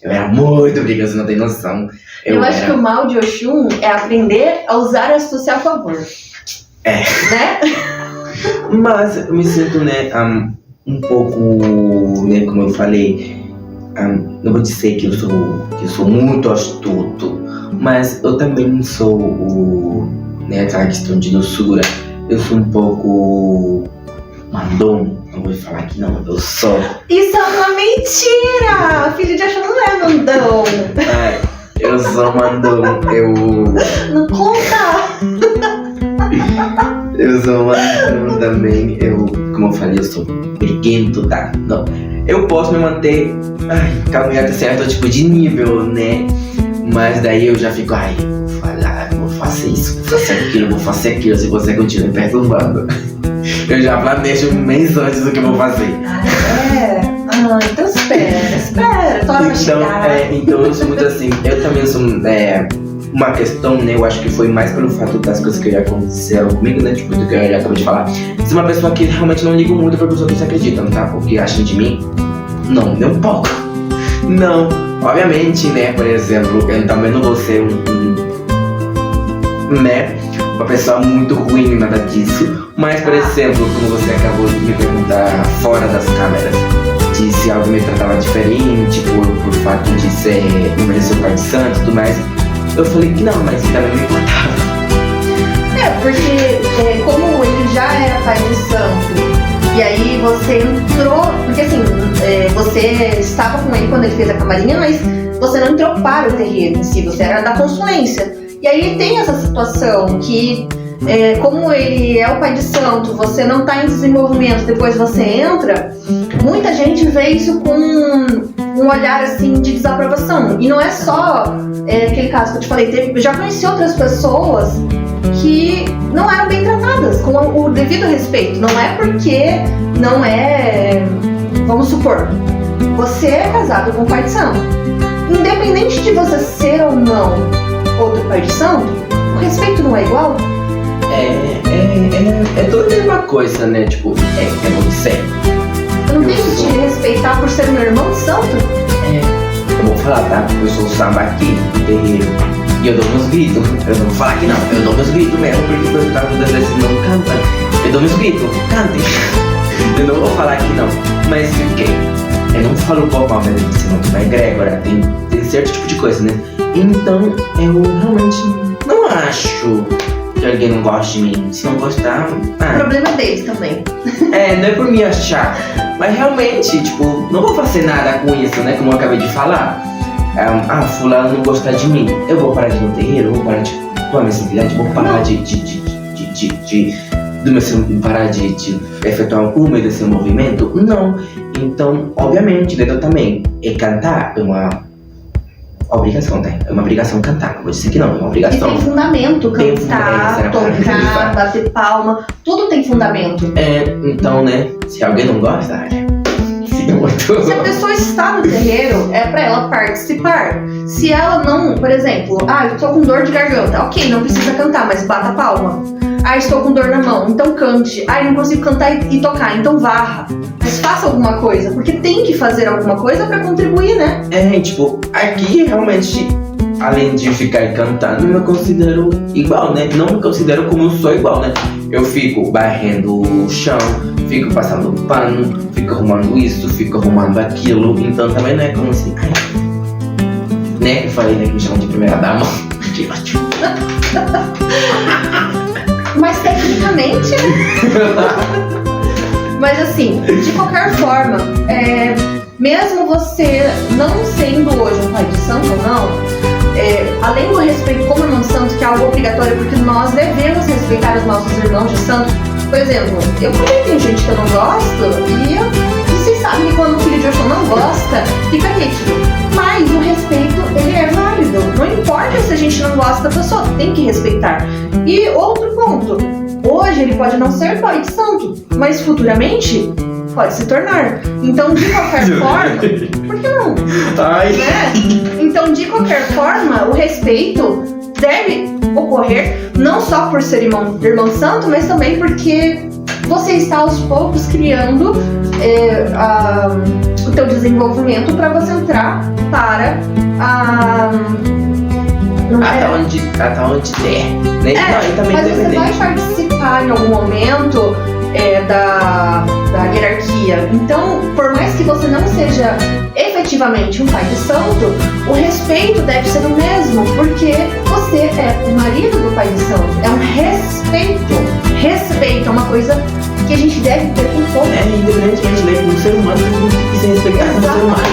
Eu era muito briguento, você não tem noção. Eu acho que o mal de Oxum é aprender a usar a astúcia a favor. Né? Mas eu me sinto, né, um pouco, né, como eu falei, não vou dizer que eu sou muito astuto, mas eu também sou né, aquela questão de doçura. Eu sou um pouco mandão. Não vou falar que não, eu sou. Isso é uma mentira! Filho de Oxum não é mandão. Eu sou mandão, Não conta! eu sou mandão também, como eu falei, eu sou briguento, tá? Não, eu posso me manter, caminhar até certo tipo de nível, né? Mas daí eu já fico, vou falar, vou fazer isso, vou fazer aquilo, se você continuar me perturbando. Eu já planejo um mês antes do que eu vou fazer. Então espera, tua hora vai chegar. Então eu sou muito assim, eu também sou uma questão, né, eu acho que foi mais pelo fato das coisas que já aconteceram comigo, né, tipo, do que eu já acabei de falar. Sou uma pessoa que realmente não ligo muito pra pessoas que se acreditam, tá, porque acham de mim, não, nem um pouco. Não, obviamente, né, por exemplo, eu também não vou ser uma pessoa muito ruim, nada disso. Mas, por exemplo, como você acabou de me perguntar fora das câmeras, de se algo me tratava diferente por fato de ser o pai de santo e tudo mais, eu falei que não, mas que também me importava. Porque como ele já era pai de santo, e aí você entrou, porque assim, você estava com ele quando ele fez a camarinha, mas você não entrou para o terreiro em si, você era da consulência. E aí tem essa situação que, como ele é o pai de santo, você não está em desenvolvimento, depois você entra, muita gente vê isso com um olhar assim de desaprovação. E não é só aquele caso que eu te falei, eu já conheci outras pessoas que não eram bem tratadas, com o devido respeito. Não é porque não é, vamos supor, você é casado com o pai de santo. Independente de você ser ou não outro pai de santo, o respeito não é igual? É toda a mesma coisa, né? Tipo, é muito sério. Eu não tenho que te respeitar por ser meu irmão de santo? Eu vou falar, tá? Eu sou o samba aqui do terreiro e eu dou meus gritos. Eu não vou falar que não, eu dou meus gritos mesmo, porque quando eu tava muitas vezes não canta. Eu dou meus gritos, cantem. Eu não vou falar que não, mas eu não falo mal, mas você não é egrégora, tem certo tipo de coisa, né? Então, eu realmente não acho que alguém não goste de mim. Se não gostar, O problema é deles também. não é por me achar. Mas realmente, tipo, não vou fazer nada com isso, né? Como eu acabei de falar. Fulano não gosta de mim. Eu vou parar de ir no terreiro, vou parar de tomar minha simplicidade, vou parar parar de efetuar um desse movimento? Não. Então, obviamente, eu também. Cantar é uma obrigação, né? É uma obrigação cantar. Não vou dizer que não, é uma obrigação. E tem fundamento, cantar, tocar, bater palma, tudo tem fundamento. Então, né? Se alguém não gosta, se a pessoa está no terreiro, é pra ela participar. Se ela não, por exemplo, eu estou com dor de garganta, ok, não precisa cantar, mas bata palma. Estou com dor na mão, então cante. Não consigo cantar e tocar, então varra. Mas faça alguma coisa, porque tem que fazer alguma coisa pra contribuir, né? Tipo, aqui realmente, além de ficar cantando, eu considero igual, né? Não me considero como eu sou igual, né? Eu fico varrendo o chão, fico passando pano, fico arrumando isso, fico arrumando aquilo. Então também não é como assim, né? Eu falei, né, que me chamam de primeira dama. Que ótimo. Mas tecnicamente, mas assim, de qualquer forma, mesmo você não sendo hoje um pai de santo ou não, além do respeito como irmão de santo, que é algo obrigatório, porque nós devemos respeitar os nossos irmãos de santo. Por exemplo, eu também tenho gente que eu não gosto, e vocês sabem que quando o filho de Oxum não gosta, fica nítido. Mas o respeito, ele é válido. Não importa se a gente não gosta da pessoa, tem que respeitar. E outro ponto, hoje ele pode não ser pai de santo, mas futuramente pode se tornar. Então, de qualquer forma, por que não? Né? Então, de qualquer forma, o respeito deve ocorrer, não só por ser irmão santo, mas também porque você está aos poucos criando o teu desenvolvimento para você entrar para até onde der, né? Mas você vai participar em algum momento da hierarquia. Então, por mais que você não seja efetivamente um pai de santo, o respeito deve ser o mesmo, porque você é o marido do pai de santo. É um respeito. Respeito é uma coisa que a gente deve ter com todos. Independentemente, né? Como ser humano, todo mundo tem que ser respeitado como ser humano.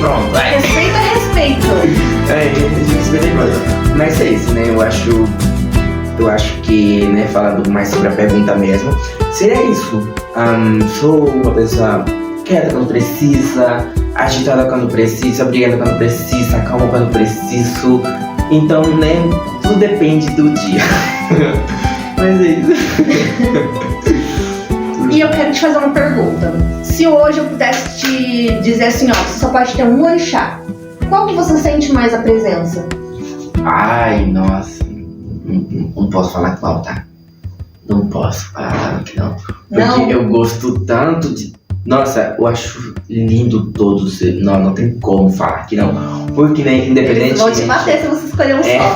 Pronto, vai. Respeito é respeito. A gente respeita igual. Mas é isso, né? Eu acho que, né, falando mais sobre a pergunta mesmo, seria isso. Sou uma pessoa quieta quando precisa, agitada quando precisa, brigada quando precisa, calma quando preciso. Então, né, tudo depende do dia. Mas é isso. E eu quero te fazer uma pergunta. Se hoje eu pudesse te dizer assim, ó, você só pode ter um orixá, qual que você sente mais a presença? Ai, nossa. Não posso falar qual, tá? Não posso falar que não. Porque eu gosto tanto de... Nossa, eu acho lindo todos. Não tem como falar que não. Porque, né, independentemente... Vou te bater se você escolher um só.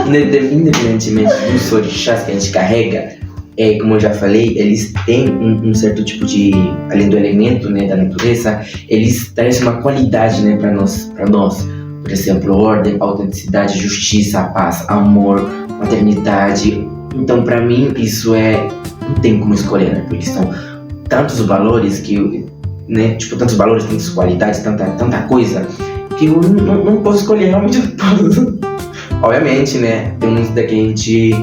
Independentemente dos orixás que a gente carrega, como eu já falei, eles têm um certo tipo de... Além do elemento, né, da natureza, eles trazem uma qualidade, né, pra nós. Por exemplo, ordem, autenticidade, justiça, paz, amor, maternidade. Então, pra mim, isso não tem como escolher, né? Porque são tantos valores que, né? Tipo, tantos valores, tantas qualidades, tanta coisa, que eu não posso escolher realmente todos. Obviamente, né? Tem uns que a gente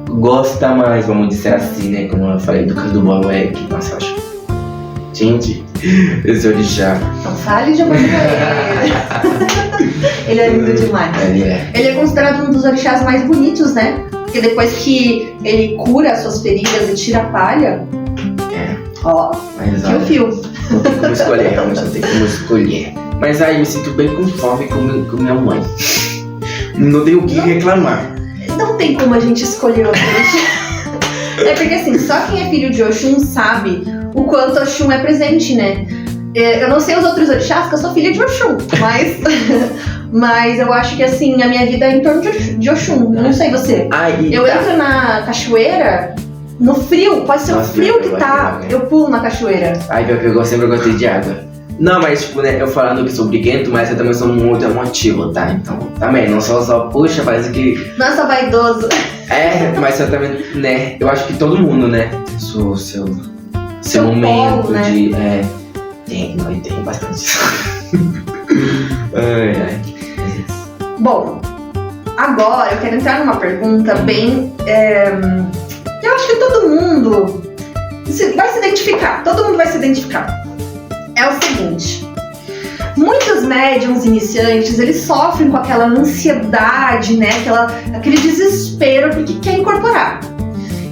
gosta mais, vamos dizer assim, né? Como eu falei do canto do bolo, que, nossa, eu acho... Gente, esse orixá... Não fale de Manuel. Ele é lindo demais. Ele é considerado um dos orixás mais bonitos, né? Porque depois que ele cura as suas feridas e tira a palha, ó, que o fio. Não tem como escolher, realmente não tem como escolher. Mas aí eu me sinto bem conforme com minha mãe. Não tenho o que reclamar. Não tem como a gente escolher outro orixá. É porque assim, só quem é filho de Oxum sabe o quanto Oxum é presente, né? Eu não sei os outros orixás, porque eu sou filha de Oxum, mas eu acho que assim, a minha vida é em torno de Oxum. Eu não sei você. Eu entro na cachoeira, no frio, pode ser o frio que tá, eu pulo na cachoeira. Eu sempre gostei de água. Não, mas tipo, né, eu falando que sou briguento, mas eu também sou muito emotivo, tá? Então, também, não só puxa, parece que... Não é só vaidoso. Mas eu também, né, eu acho que todo mundo, né, seu momento polo, né? De... Tem bastante. Bom, agora eu quero entrar numa pergunta bem... eu acho que todo mundo vai se identificar. Todo mundo vai se identificar. É o seguinte. Muitos médiums iniciantes, eles sofrem com aquela ansiedade, né? Aquele desespero porque quer incorporar.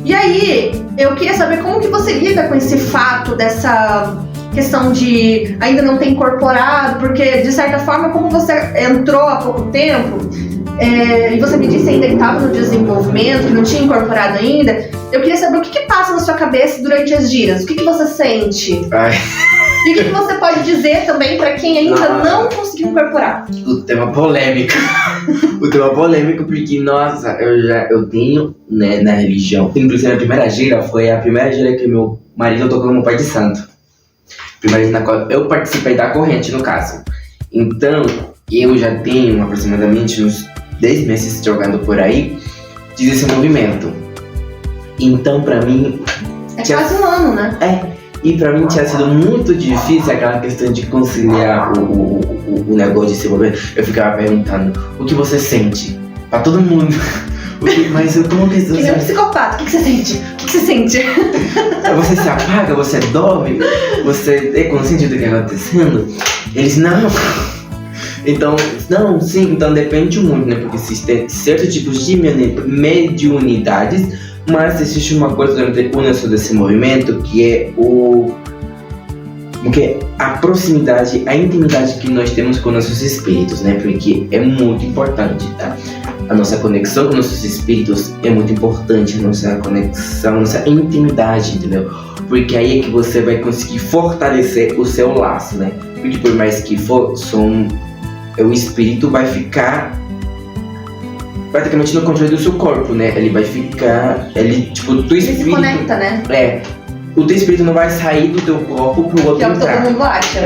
E aí, eu queria saber como que você lida com esse fato dessa... questão de ainda não ter incorporado, porque de certa forma, como você entrou há pouco tempo, e você me disse ainda que estava no desenvolvimento, que não tinha incorporado ainda, eu queria saber o que passa na sua cabeça durante as giras, o que você sente? E o que você pode dizer também para quem ainda não conseguiu incorporar? O tema polêmico. Porque, nossa, eu tenho, né, na religião, inclusive a primeira gira foi a primeira gira que meu marido tocou como pai de santo. Primeiro na qual eu participei da corrente, no caso. Então, eu já tenho aproximadamente uns 10 meses jogando por aí, fiz esse movimento. Então, pra mim... quase um ano, né? E pra mim tinha sido muito difícil aquela questão de conciliar o negócio de se mover. Eu ficava perguntando, o que você sente? Pra todo mundo. Mas eu como que... Que nem um psicopata, o que você sente? O que você sente? Você se apaga, você dorme, você é consciente do que está acontecendo? Eles, não. Então, não, sim, então depende muito, né? Porque existem certos tipos de mediunidades, mas existe uma coisa durante o início desse movimento que é a proximidade, a intimidade que nós temos com nossos espíritos, né? Porque é muito importante, tá? A nossa conexão com nossos espíritos é muito importante, a nossa conexão, a nossa intimidade, entendeu? Porque aí é que você vai conseguir fortalecer o seu laço, né? Porque por mais que for, o espírito vai ficar praticamente no controle do seu corpo, né? Ele vai ficar... Ele se conecta, né? O teu espírito não vai sair do teu corpo pro outro entrar. Que é o que todo mundo acha.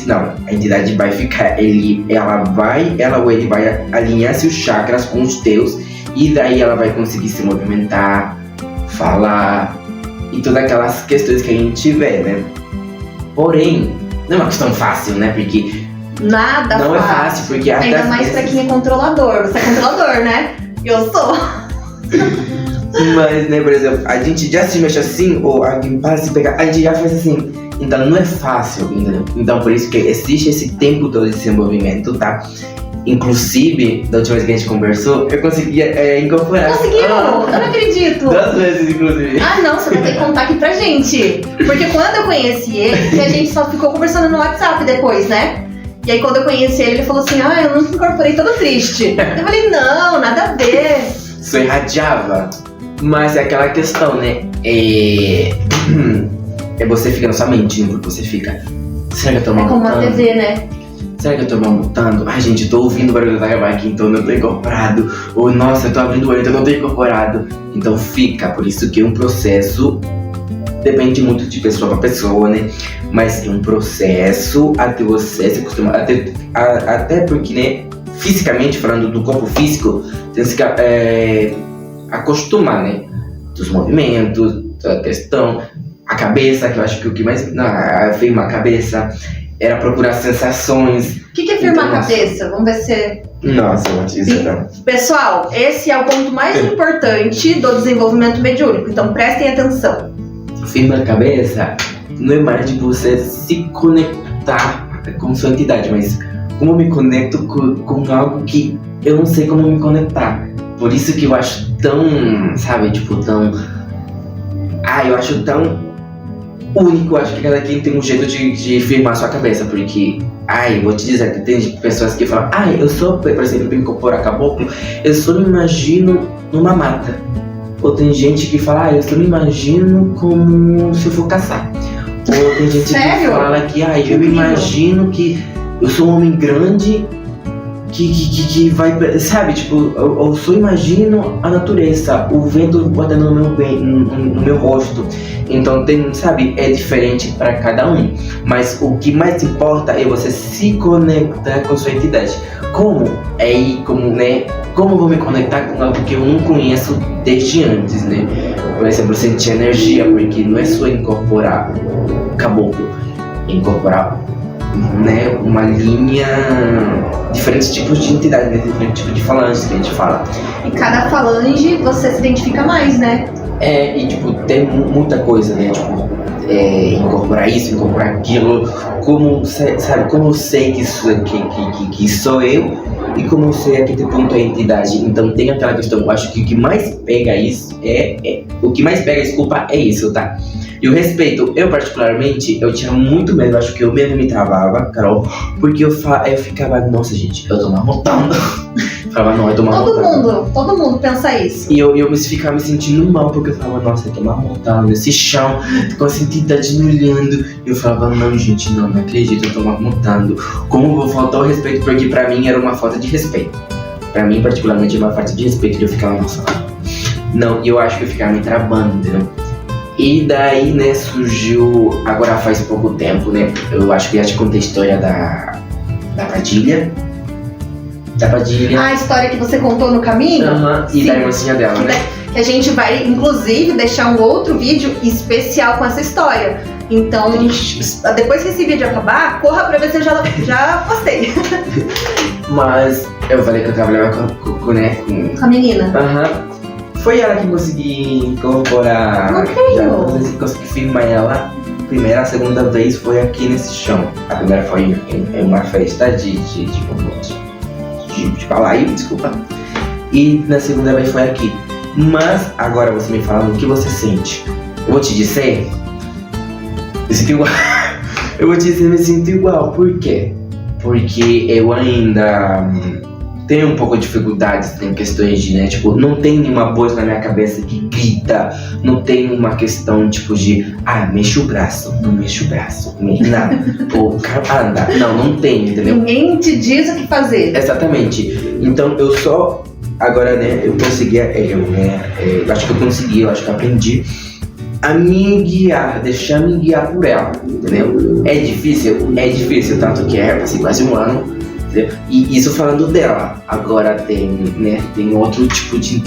Não, a entidade vai ficar, ela ou ele vai alinhar seus chakras com os teus, e daí ela vai conseguir se movimentar, falar, e todas aquelas questões que a gente tiver, né? Porém, não é uma questão fácil, né? Porque Nada não fácil. é fácil, porque Ainda mais pra quem é controlador. Você é controlador, né? Eu sou. Mas, né, por exemplo, a gente já se mexe assim, ou alguém para se pegar, a gente já faz assim. Então não é fácil, entendeu? Então por isso que existe esse tempo todo de desenvolvimento, tá? Inclusive, da última vez que a gente conversou, eu conseguia incorporar. Conseguiu? Eu não acredito. 2 vezes, inclusive. Ah, não, você vai ter que contar aqui pra gente. Porque quando eu conheci ele, que a gente só ficou conversando no WhatsApp depois, né? E aí quando eu conheci ele, ele falou assim, eu não me incorporei todo triste. Eu falei, não, nada a ver. Isso irradiava. Mas é aquela questão, né? Você fica na sua mente, porque você fica. Será que eu tô É como uma mamutando? TV, né? Será que eu tô mamutando? Ai, gente, tô ouvindo o barulho da gravação, então eu não tô incorporado. Ou, nossa, eu tô abrindo o olho, então eu não tô incorporado. Então fica, por isso que um processo depende muito de pessoa pra pessoa, né? Mas é um processo até você se acostumar. Até porque, né? Fisicamente, falando do corpo físico, tem que se acostumar, né? Dos movimentos, da questão. A cabeça, que eu acho que o que mais firma a cabeça era procurar sensações. O que é firmar a cabeça? Vamos ver se... Nossa, eu vou te dizer, não. Pessoal, esse é o ponto mais importante do desenvolvimento mediúnico, então prestem atenção. Firma a cabeça não é mais de você se conectar com sua entidade, mas como eu me conecto com algo que eu não sei como me conectar. Por isso que eu acho tão, sabe, tipo, tão... eu acho tão único, acho que cada quem tem um jeito de firmar sua cabeça, porque, eu vou te dizer que tem pessoas que falam, eu sou, por exemplo, pra incorporar caboclo, eu só me imagino numa mata. Ou tem gente que fala, eu só me imagino como se eu for caçar. Ou tem gente que fala que, eu me imagino que eu sou um homem grande que vai, sabe, tipo, eu só imagino a natureza, o vento batendo no meu rosto. Então tem, sabe, é diferente para cada um. Mas o que mais importa é você se conectar com sua entidade. Como? Né? Como eu vou me conectar com algo que eu não conheço desde antes, né? Por exemplo, sentir energia, porque não é só incorporar caboclo, incorporar, né, uma linha, diferentes tipos de entidade, né, diferentes tipos de falanges que a gente fala. E cada falange você se identifica mais, né? E tipo, tem muita coisa, né, tipo, incorporar isso, incorporar aquilo, como, sabe, como eu sei que isso que sou eu e como eu sei a que ponto é a entidade. Então tem aquela questão, eu acho que o que mais pega isso o que mais pega, desculpa, é isso, tá? E o respeito, eu particularmente, eu tinha muito medo, acho que eu mesmo me travava, Carol, porque eu ficava, nossa gente, eu tô mamutando. Falava, não, eu tô mamutando. Todo mundo pensa isso. E eu ficava me sentindo mal, porque eu falava, nossa, eu tô mamutando nesse chão, com essa entidade me olhando. E eu falava, não, gente, não acredito, eu tô mamutando. Como eu vou faltar o respeito? Porque pra mim era uma falta de respeito. Pra mim, particularmente, era uma falta de respeito. E eu ficava, nossa, não, e eu acho que eu ficava me travando, entendeu? E daí, né, surgiu, agora faz pouco tempo, né, eu acho que já te contei a história da Padilha. A história que você contou no caminho? E da irmãzinha dela, né? Que a gente vai, inclusive, deixar um outro vídeo especial com essa história. Então, depois que esse vídeo acabar, corra pra ver se eu já postei. Mas eu falei que eu trabalhava com a menina. Foi ela que consegui incorporar. Não creio. Já consegui filmar ela. A segunda vez foi aqui nesse chão. A primeira foi em uma festa de balaio, desculpa. E na segunda vez foi aqui. Mas agora você me falando o que você sente. Eu vou te dizer. Me sinto igual. Eu vou te dizer, me sinto igual. Por quê? Porque eu ainda tenho um pouco de dificuldades em questões de, né, tipo, não tem nenhuma voz na minha cabeça que grita, não tem uma questão, tipo, de, mexe o braço, não mexe o braço, ou anda, não tem, entendeu? Ninguém te diz o que fazer. Exatamente, então eu só, agora, né, eu conseguia, eu acho que eu consegui, eu acho que eu aprendi a me guiar, deixar me guiar por ela, entendeu? É difícil, tanto que passei quase um ano. E isso falando dela. Agora tem outro tipo de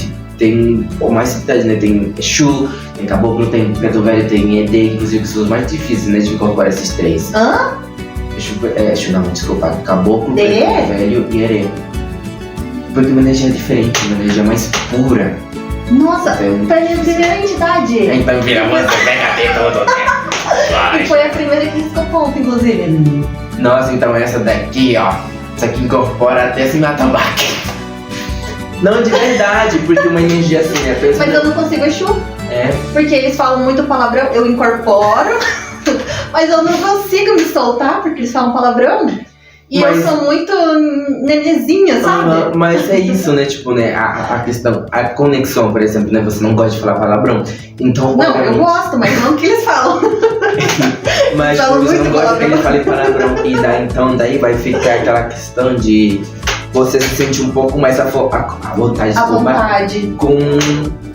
tem mais entidades, né? Tem Exu, tem Caboclo, tem Preto Velho, tem Ede, inclusive que são os mais difíceis, né, de incorporar esses três. Hã? Exu não, desculpa. Caboclo, De? Preto Velho e Ere. Porque uma energia diferente, uma energia mais pura. Nossa, Então, pra minha primeira entidade. então vira você, pega todo, né? E foi a primeira que riscou ponto, inclusive. Nossa, então essa daqui, ó. Essa aqui incorpora até se matabaque. Não, de verdade, porque uma energia assim, né? Mas eu não consigo Exu, É, porque eles falam muito palavrão, eu incorporo, mas eu não consigo me soltar, porque eles falam palavrão. E Mas- eu sou muito nenezinha, sabe? mas é isso, né? Tipo, né? A questão, a conexão, por exemplo, né? Você não gosta de falar palavrão. Então, Não, eu obviamente- gosto, mas não o que eles falam. Mas Fala tipo, você muito não gosta que ele palavrão. fale palavrão. E daí, então, daí vai ficar aquela questão de você se sentir um pouco mais à vontade, À desculpa, vontade. com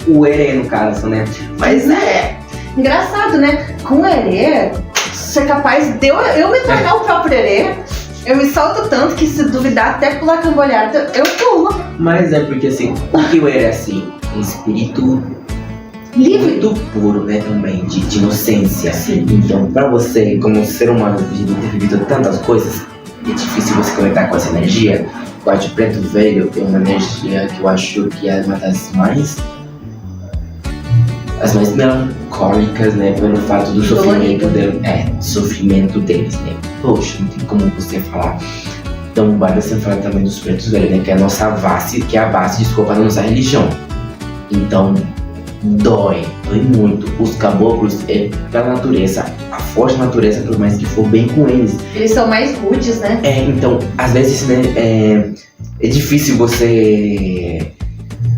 o Ere, no caso, né? Mas Engraçado, né? Com o Herê, ser capaz de eu me tornar o próprio Herê. Eu me solto tanto que se duvidar até pular cambolhada, eu pulo. Mas é porque assim, o que o Ere é assim? Um espírito Livre. muito puro, né? Também, de inocência. Sim. Então, pra você, como ser humano, de ter vivido tantas coisas, é difícil você conectar com essa energia. Eu acho que o Preto Velho tem uma energia que eu acho que é uma das mais melancólicas, né? Pelo fato do sofrimento dele. Sofrimento deles, né? Poxa, não tem como você falar. Então, vale você falar também dos Pretos Velhos, né? Que é a nossa base, que é a base, desculpa, da nossa religião. Então, dói muito. Os caboclos é pela natureza, a forte natureza, por mais que for bem com eles. Eles são mais rudes, né? Então, às vezes, né, é difícil você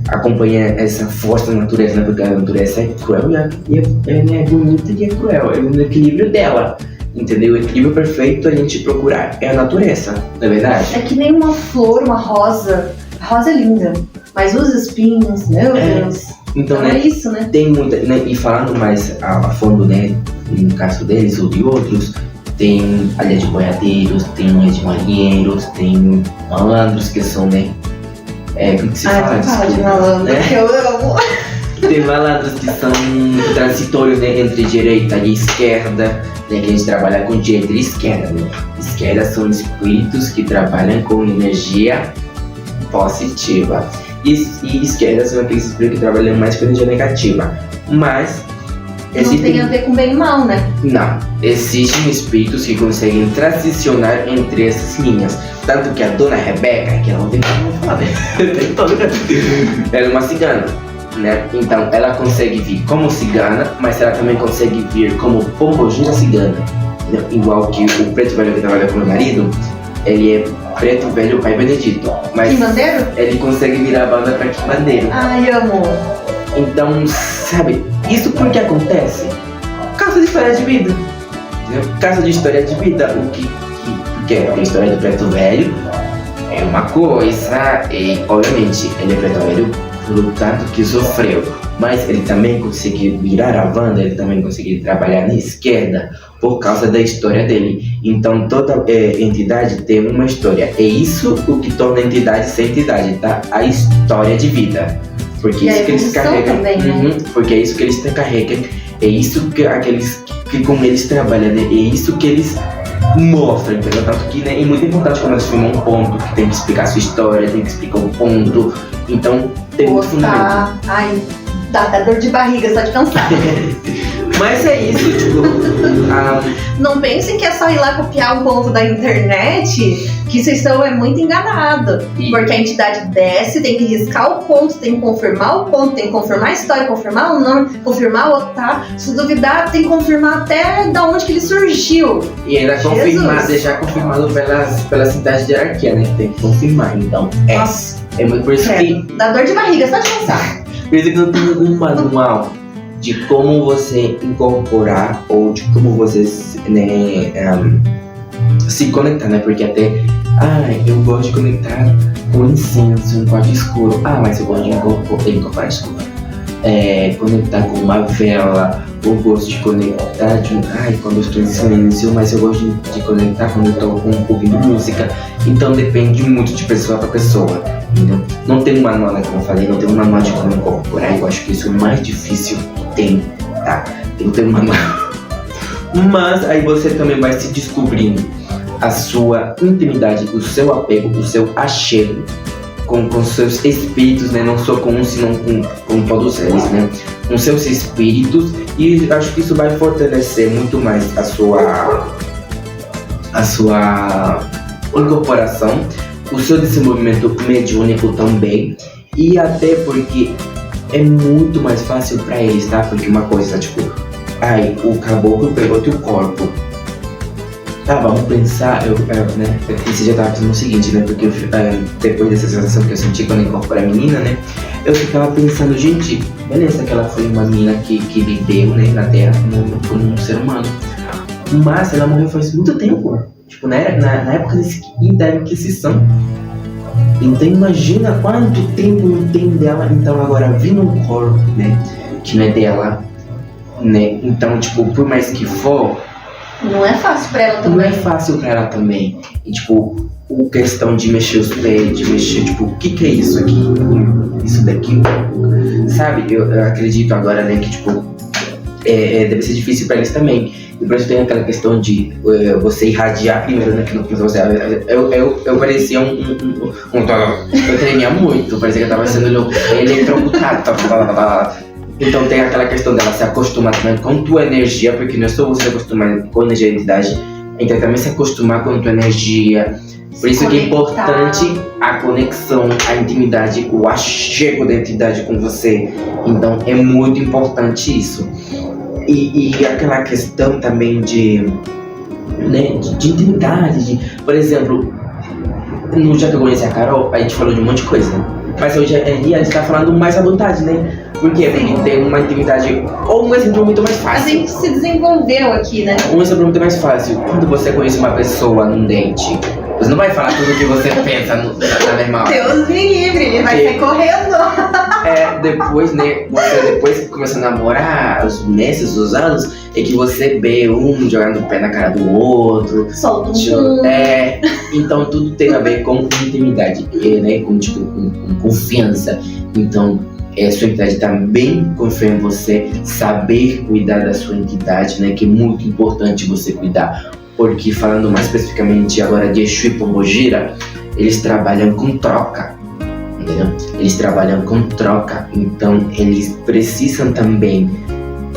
acompanhar essa força da natureza, né? Porque a natureza é cruel e é bonita e é cruel. É o equilíbrio dela, entendeu? O equilíbrio perfeito a gente procurar é a natureza, não é verdade? É que nem uma flor, uma rosa. A rosa é linda, mas os espinhos, meu Deus. Então, Então é né, isso, né? tem muita, né, e falando mais a fundo, né, no caso deles ou de outros, tem a linha de boiadeiros, tem linha de marinheiros, tem malandros que são, né, como que se fala? não fala de Desculpa, malandro, né? que eu amo. Tem malandros que são transitórios, né, entre direita e esquerda, né, que a gente trabalha com direita e esquerda, né. Esquerda são espíritos que trabalham com energia positiva. E esquerda são aqueles espíritos que trabalham mais com energia negativa. Mas Não tem a ver com bem e mal, né? não, existem espíritos que conseguem transicionar entre essas linhas. Tanto que a dona Rebeca, que ela não tem como falar, né? Ela é uma cigana, né? Então ela consegue vir como cigana, mas ela também consegue vir como pombogira cigana. Né? Igual que o Preto Velho que trabalha com o meu marido, ele é Preto Velho Pai Benedito. Mas Quimbandeiro? ele consegue virar a banda pra Quimbandeiro. Ai, amo. Então, sabe, isso porque acontece? Caso de história de vida. Entendeu? Caso de história de vida, porque a história do Preto Velho é uma coisa, e obviamente ele é Preto Velho pelo tanto que sofreu, mas ele também conseguiu virar a banda, ele também conseguiu trabalhar na esquerda por causa da história dele. Então toda entidade tem uma história, é isso o que torna a entidade ser entidade, tá? A história de vida. Porque E é a isso que eles evolução carregam. também, né? Porque é isso que eles carregam. É isso que aqueles que com eles trabalham, né? É isso que eles mostram, entendeu? Tanto que, né, é muito importante quando eles filmam um ponto, que tem que explicar a sua história, tem que explicar o ponto. Então, tem muito fundamento. Tá. Ai, dá dor de barriga só de pensar. Mas é isso, tipo. Não pensem que é só ir lá copiar um ponto da internet, que vocês estão muito enganados. E- Porque a entidade desce, tem que riscar o ponto, tem que confirmar o ponto, tem que confirmar a história, confirmar o nome, confirmar o otá. Se duvidar, tem que confirmar até da onde que ele surgiu. E ainda confirmar, deixar confirmado pelas cidades de hierarquia, né? Tem que confirmar. Então, Nossa, é muito por isso que. dá dor de barriga só de pensar. Por isso que não tem um manual de como você incorporar ou de como você né, se conectar, né? Porque até, eu gosto de conectar com incenso, um quarto escuro. Mas eu gosto de incorporar, desculpa. Conectar com uma vela, ou gosto de conectar quando eu estou em silêncio, mas eu gosto de conectar quando eu estou ouvindo música. Então depende muito de pessoa para pessoa. entendeu? Não tem um manual, né, como eu falei, não tem um manual de como incorporar. Eu acho que isso é o mais difícil que tem, tá? Tem que ter um manual. Mas aí você também vai se descobrindo a sua intimidade, o seu apego, o seu achego com seus espíritos, né? Não só com um, senão com todos eles, né? Com seus espíritos, e acho que isso vai fortalecer muito mais a sua incorporação, o seu desenvolvimento mediúnico também, e até porque é muito mais fácil para eles, tá? Porque uma coisa, tipo, ai, o caboclo pegou teu corpo. Tá, vamos pensar, né? Esse dia tava pensando o seguinte, né? Porque depois dessa sensação que eu senti quando eu incorporei a menina, né? Eu ficava pensando, gente, beleza que ela foi uma menina que viveu, né, na Terra como um ser humano. Mas ela morreu faz muito tempo. Tipo, na época da Inquisição. Então imagina quanto tempo não tem dela. Então agora vindo um corpo, né? Que não é dela, né? Então, tipo, por mais que for, não é fácil pra ela também. Não é fácil pra ela também. E, tipo, a questão de mexer os pés, de mexer, tipo, o que é isso aqui? Isso daqui? Sabe? Eu acredito agora, né, que, tipo, deve ser difícil pra eles também. E por isso tem aquela questão de você irradiar primeiro, né, que no você... Eu parecia eu tremia muito, parecia que eu tava sendo eletrocutado. Então tem aquela questão dela se acostumar também com tua energia, porque não é só você se acostumar com a energia da entidade, então também se acostumar com tua energia. Por isso que é importante a conexão, a intimidade, o achego da entidade com você. Então é muito importante isso. E aquela questão também de intimidade, por exemplo, no dia que eu conheci a Carol, a gente falou de um monte de coisa, né? Mas hoje em dia a gente tá falando mais à vontade, né? Por quê? Porque tem uma intimidade, ou um exemplo muito mais fácil. A gente se desenvolveu aqui, né? Um exemplo muito mais fácil. Quando você conhece uma pessoa num date, você não vai falar tudo o que você pensa na mesma hora. Deus me livre, ele vai sair correndo. Depois, né? Depois que começa a namorar, os meses, os anos, é que você vê um jogando o pé na cara do outro. Solta então tudo tem a ver com intimidade, né? Com confiança. Então, sua entidade também confia em você, saber cuidar da sua entidade, né? Que é muito importante você cuidar. Porque falando mais especificamente agora de Exu e Pombogira, eles trabalham com troca, entendeu? Eles trabalham com troca, então eles precisam também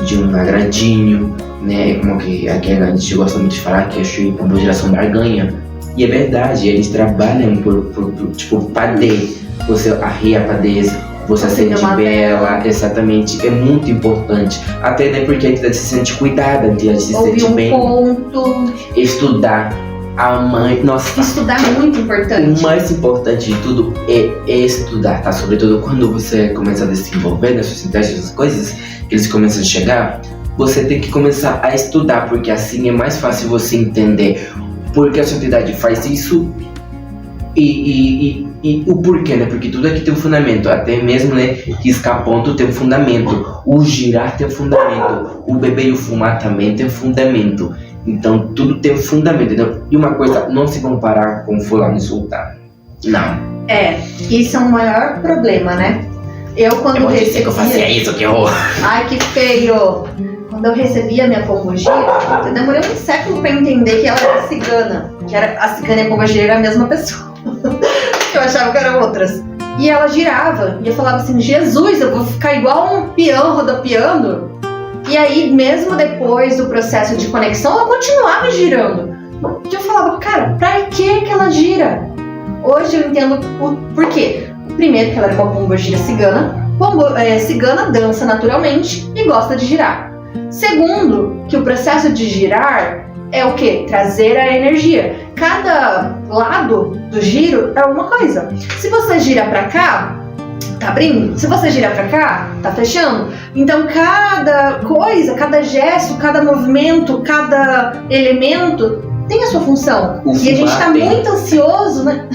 de um agradinho, né? Como que aqui a gente gosta muito de falar que Exu e Pombogira são barganha. E é verdade, eles trabalham por tipo, padê. Você arria a padez, você acende vela, exatamente, é muito importante. Até, né, porque a entidade se sente cuidada, a entidade se sente bem. Ponto. Estudar. A mãe, nossa. Estudar é muito importante. O mais importante de tudo é estudar, tá? Sobretudo quando você começa a desenvolver nas suas ideias, essas coisas, que eles começam a chegar, você tem que começar a estudar, porque assim é mais fácil você entender por que a sua entidade faz isso e o porquê, né? Porque tudo aqui tem um fundamento, até mesmo, né, riscar-ponto tem um fundamento, o girar tem um fundamento, o beber e o fumar também tem um fundamento. Então tudo tem um fundamento, entendeu? E uma coisa, não se comparar com fulano e sultano. Não. Isso é o maior problema, né? Eu quando recebi... que eu fazia isso, que horror. Ai, que feio! Quando eu recebi a minha pombogira, eu demorei um século pra entender que ela era cigana. Que a cigana e a pombogira eram a mesma pessoa. Eu achava que eram outras. E ela girava, e eu falava assim, Jesus, eu vou ficar igual um peão rodopiando. E aí, mesmo depois do processo de conexão, ela continuava girando. E eu falava, cara, pra que ela gira? Hoje eu entendo o porquê. Primeiro, que ela era uma pombogira cigana. Cigana dança naturalmente e gosta de girar. Segundo, que o processo de girar é o quê? Trazer a energia. Cada lado do giro é uma coisa. Se você gira pra cá, tá abrindo. Se você girar pra cá, tá fechando. Então cada coisa, cada gesto, cada movimento, cada elemento tem a sua função. E a gente tá muito ansioso, né?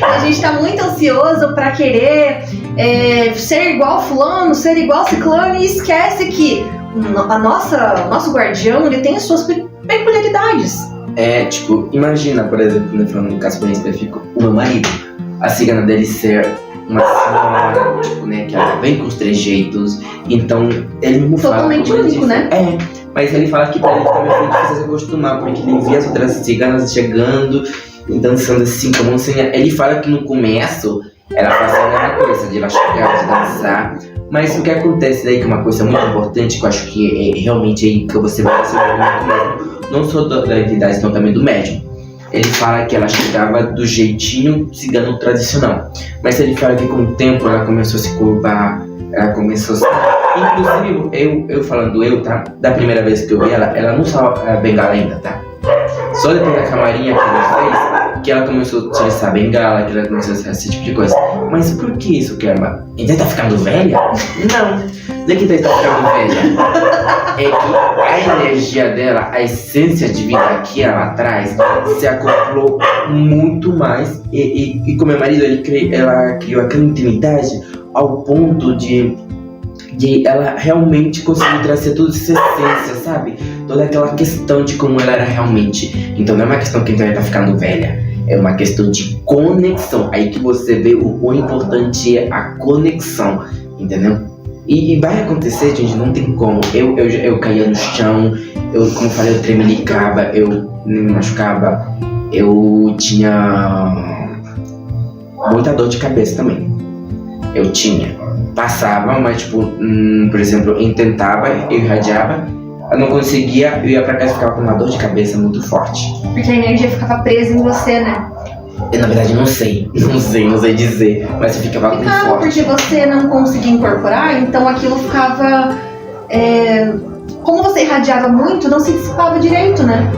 A gente tá muito ansioso pra querer ser igual fulano, ser igual ciclano, e esquece que o nosso guardião, ele tem as suas peculiaridades. Tipo, imagina, por exemplo, falando no caso bem específico, o meu marido. a cigana dele ser uma senhora, tipo, né, que ela vem com os trejeitos, então ele não fala. Totalmente único, né? Mas ele fala que pra ele também foi difícil se acostumar, porque ele via as outras ciganas chegando e dançando assim, com a mãozinha. Ele fala que no começo ela fazia a mesma coisa, de ela chegar, de dançar. Mas o que acontece daí, que é uma coisa muito importante, que eu acho que é realmente aí que você vai perceber muito mesmo, não só da entidade, não também do médium. Ele fala que ela chegava do jeitinho cigano tradicional. Mas ele fala que com o tempo ela começou a se curvar, ela começou a se... Inclusive, eu falando tá? Da primeira vez que eu vi ela não usava a bengala ainda, tá? Só depois da camarinha que ela fez, que ela começou a utilizar a bengala, que ela começou a fazer esse tipo de coisa. Mas por que isso, Kerma? Ainda tá ficando velha? Não, não é que tá ficando velha. É que a energia dela, a essência de vida que ela traz, se acoplou muito mais. E com meu marido, ela criou aquela intimidade ao ponto de ela realmente conseguiu trazer toda essa essência, sabe? Toda aquela questão de como ela era realmente. Então não é uma questão que ela tá ficando velha, é uma questão de conexão. Aí que você vê o quão importante é a conexão, entendeu? E vai acontecer, gente, não tem como. Eu caía no chão, como eu falei, eu tremelicava, eu me machucava, eu tinha muita dor de cabeça também. Eu tinha. Passava, mas tipo, por exemplo, eu tentava, eu irradiava, eu não conseguia, eu ia pra casa e ficava com uma dor de cabeça muito forte. Porque a energia ficava presa em você, né? Eu na verdade não sei dizer, mas eu ficava muito forte. Porque você não conseguia incorporar, então aquilo ficava... Como você irradiava muito, não se dissipava direito, né?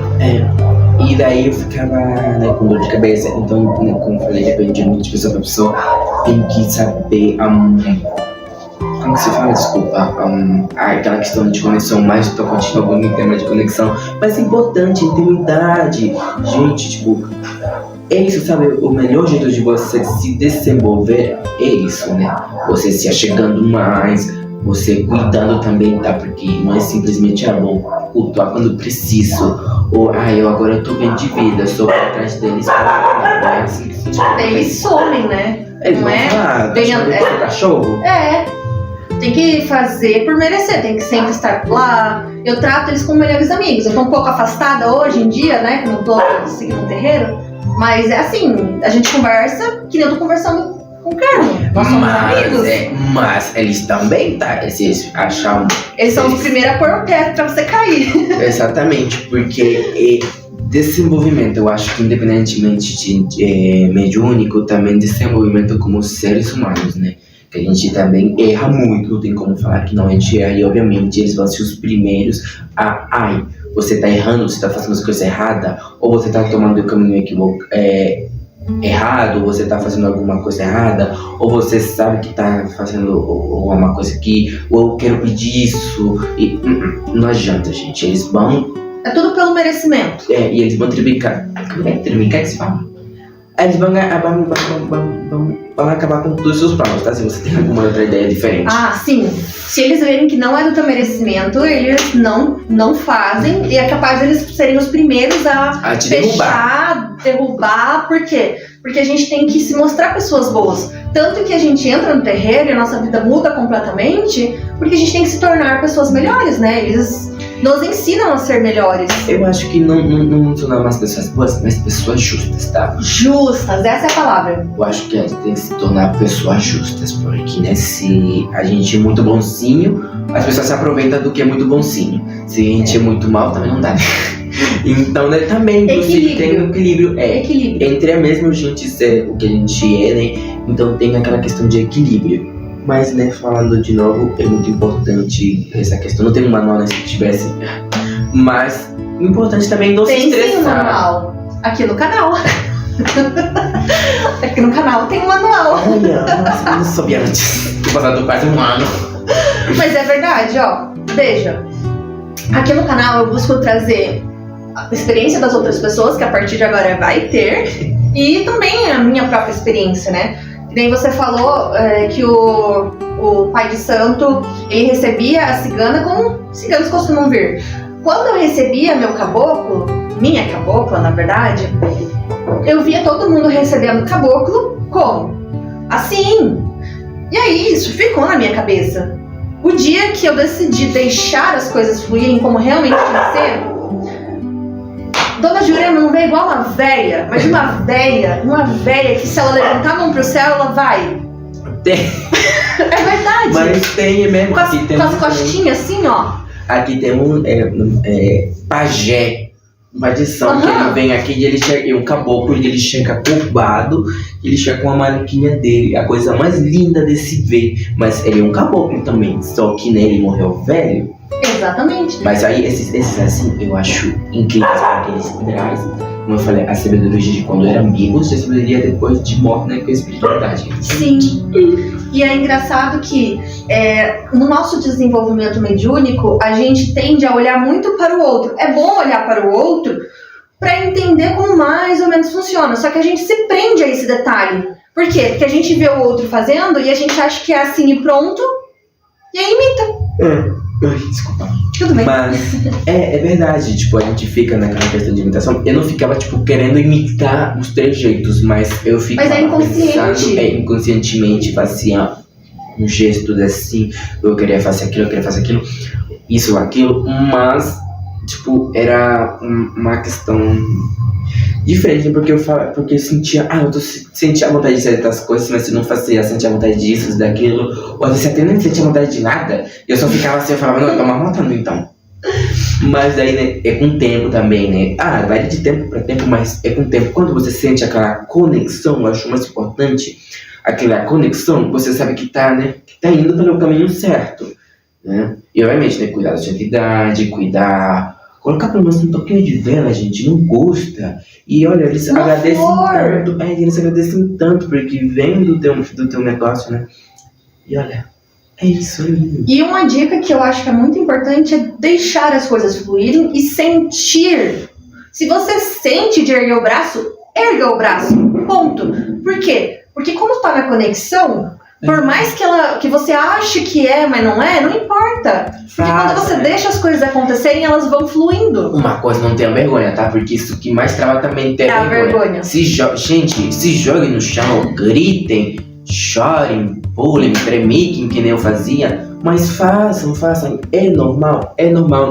E daí eu ficava, né, com dor de cabeça. Então, como eu falei, depende muito de pessoa pra pessoa. Tem que saber como se fala, desculpa, aquela questão de conexão, mais tô continuando no tema de conexão, mas é importante, intimidade, gente, tipo, é isso, sabe, o melhor jeito de você se desenvolver é isso, né, você se achegando mais, você cuidando também, tá, porque não é simplesmente, bom, cultuar quando preciso, ou, eu agora tô bem de vida, sou pra trás deles, não é assim que funciona. Eles somem, né? Eles não falam, cachorro? Tem que fazer por merecer, tem que sempre estar lá. Eu trato eles como melhores amigos. Eu tô um pouco afastada hoje em dia, né? Que não tô seguindo um terreiro. Mas é assim, a gente conversa que nem eu tô conversando com o Carlos. Nós somos amigos. Mas eles também, tá? Eles acham... Eles são os primeiros a pôr o pé pra você cair. Exatamente, porque desenvolvimento, eu acho que independentemente de mediúnico, também desenvolvimento como seres humanos, né? Que a gente também erra muito, não tem como falar que não, a gente erra, e obviamente eles vão ser os primeiros a, você tá errando, você tá fazendo as coisas erradas, ou você tá tomando o caminho errado, ou você tá fazendo alguma coisa errada, ou você sabe que tá fazendo alguma coisa aqui, ou eu quero pedir isso, e não adianta, gente, eles vão... É tudo pelo merecimento. E eles vão triplicar, triplicar que se fala? Eles vão acabar com todos os seus planos, tá? Se você tem alguma outra ideia diferente. Sim. Se eles verem que não é do teu merecimento, eles não fazem. E é capaz de eles serem os primeiros a te derrubar. Por quê? Porque a gente tem que se mostrar pessoas boas. Tanto que a gente entra no terreiro e a nossa vida muda completamente, porque a gente tem que se tornar pessoas melhores, né? Eles nos ensinam a ser melhores. Eu acho que não tornar mais pessoas boas, mas pessoas justas, tá? Justas, essa é a palavra. Eu acho que a gente tem que se tornar pessoas justas, porque, né, se a gente é muito bonzinho, as pessoas se aproveitam do que é muito bonzinho. Se a gente é muito mal, também não dá, né? Então, né, também, inclusive, tem um equilíbrio. Entre a mesma gente ser o que a gente é, né? Então tem aquela questão de equilíbrio. Mas, né, falando de novo, é muito importante essa questão. Não tem um manual, né, se tivesse. Mas, importante também não se estressar. Tem um manual aqui no canal. Aqui no canal tem um manual. Nossa, eu não sabia antes. Tô passando quase um ano. Mas é verdade, ó. Veja. Aqui no canal eu busco trazer a experiência das outras pessoas, que a partir de agora vai ter. E também a minha própria experiência, né? Que nem você falou que o pai de santo, ele recebia a cigana como ciganos costumam vir. Quando eu recebia meu caboclo, minha cabocla, na verdade, eu via todo mundo recebendo caboclo Como? Assim. E aí, isso ficou na minha cabeça. O dia que eu decidi deixar as coisas fluírem como realmente tinha que ser, Dona Jurema não veio igual uma véia, mas uma véia que se ela levantar a mão pro céu, ela vai. Tem. É verdade. Mas tem mesmo. Com as costinhas assim, ó. Aqui tem um pajé. Uma adição que ele vem aqui e ele chega, um caboclo, e ele chega curvado, ele chega com a manequinha dele, a coisa mais linda de se ver. Mas ele é um caboclo também, só que nele morreu velho. Exatamente. Mas aí, esses assim, eu acho incríveis, porque eles trazem, como eu falei, a sabedoria de quando eram vivos e a sabedoria depois de morte, né, com a espiritualidade. Sim. E é engraçado que no nosso desenvolvimento mediúnico, a gente tende a olhar muito para o outro. É bom olhar para o outro para entender como mais ou menos funciona. Só que a gente se prende a esse detalhe. Por quê? Porque a gente vê o outro fazendo e a gente acha que é assim e pronto, e aí imita. Desculpa. Tudo bem. Mas é verdade, tipo, a gente fica naquela questão de imitação. Eu não ficava, tipo, querendo imitar os trejeitos, mas eu ficava pensando inconscientemente, fazia um gesto assim, eu queria fazer aquilo, isso, aquilo, mas, tipo, era uma questão diferente, porque eu sentia, sentia a vontade de certas coisas, mas se não fazia, sentia a vontade disso, daquilo, ou às vezes até nem sentia vontade de nada, eu só ficava assim, eu falava, não, eu tô marmotando então. Mas daí, né, é com o tempo também, né, vai de tempo pra tempo, mas é com o tempo, quando você sente aquela conexão, eu acho mais importante, aquela conexão, você sabe que tá, né, que tá indo pelo caminho certo, né, e obviamente, né, cuidar da sua entidade, colocar pelo menos um toquinho de vela, gente, não custa. E olha, eles agradecem tanto. Eles agradecem tanto, porque vem do teu negócio, né? E olha, é isso aí. E uma dica que eu acho que é muito importante é deixar as coisas fluírem e sentir. Se você sente de erguer o braço, erga o braço. Ponto. Por quê? Porque como tá na conexão, por mais que você ache que é, mas não é, não importa. Porque quando você deixa as coisas acontecerem, elas vão fluindo. Uma coisa, não tenha vergonha, tá? Porque isso que mais trava também tem a vergonha. Gente, se joguem no chão, gritem, chorem, pulem, tremiquem, que nem eu fazia. Mas façam. É normal.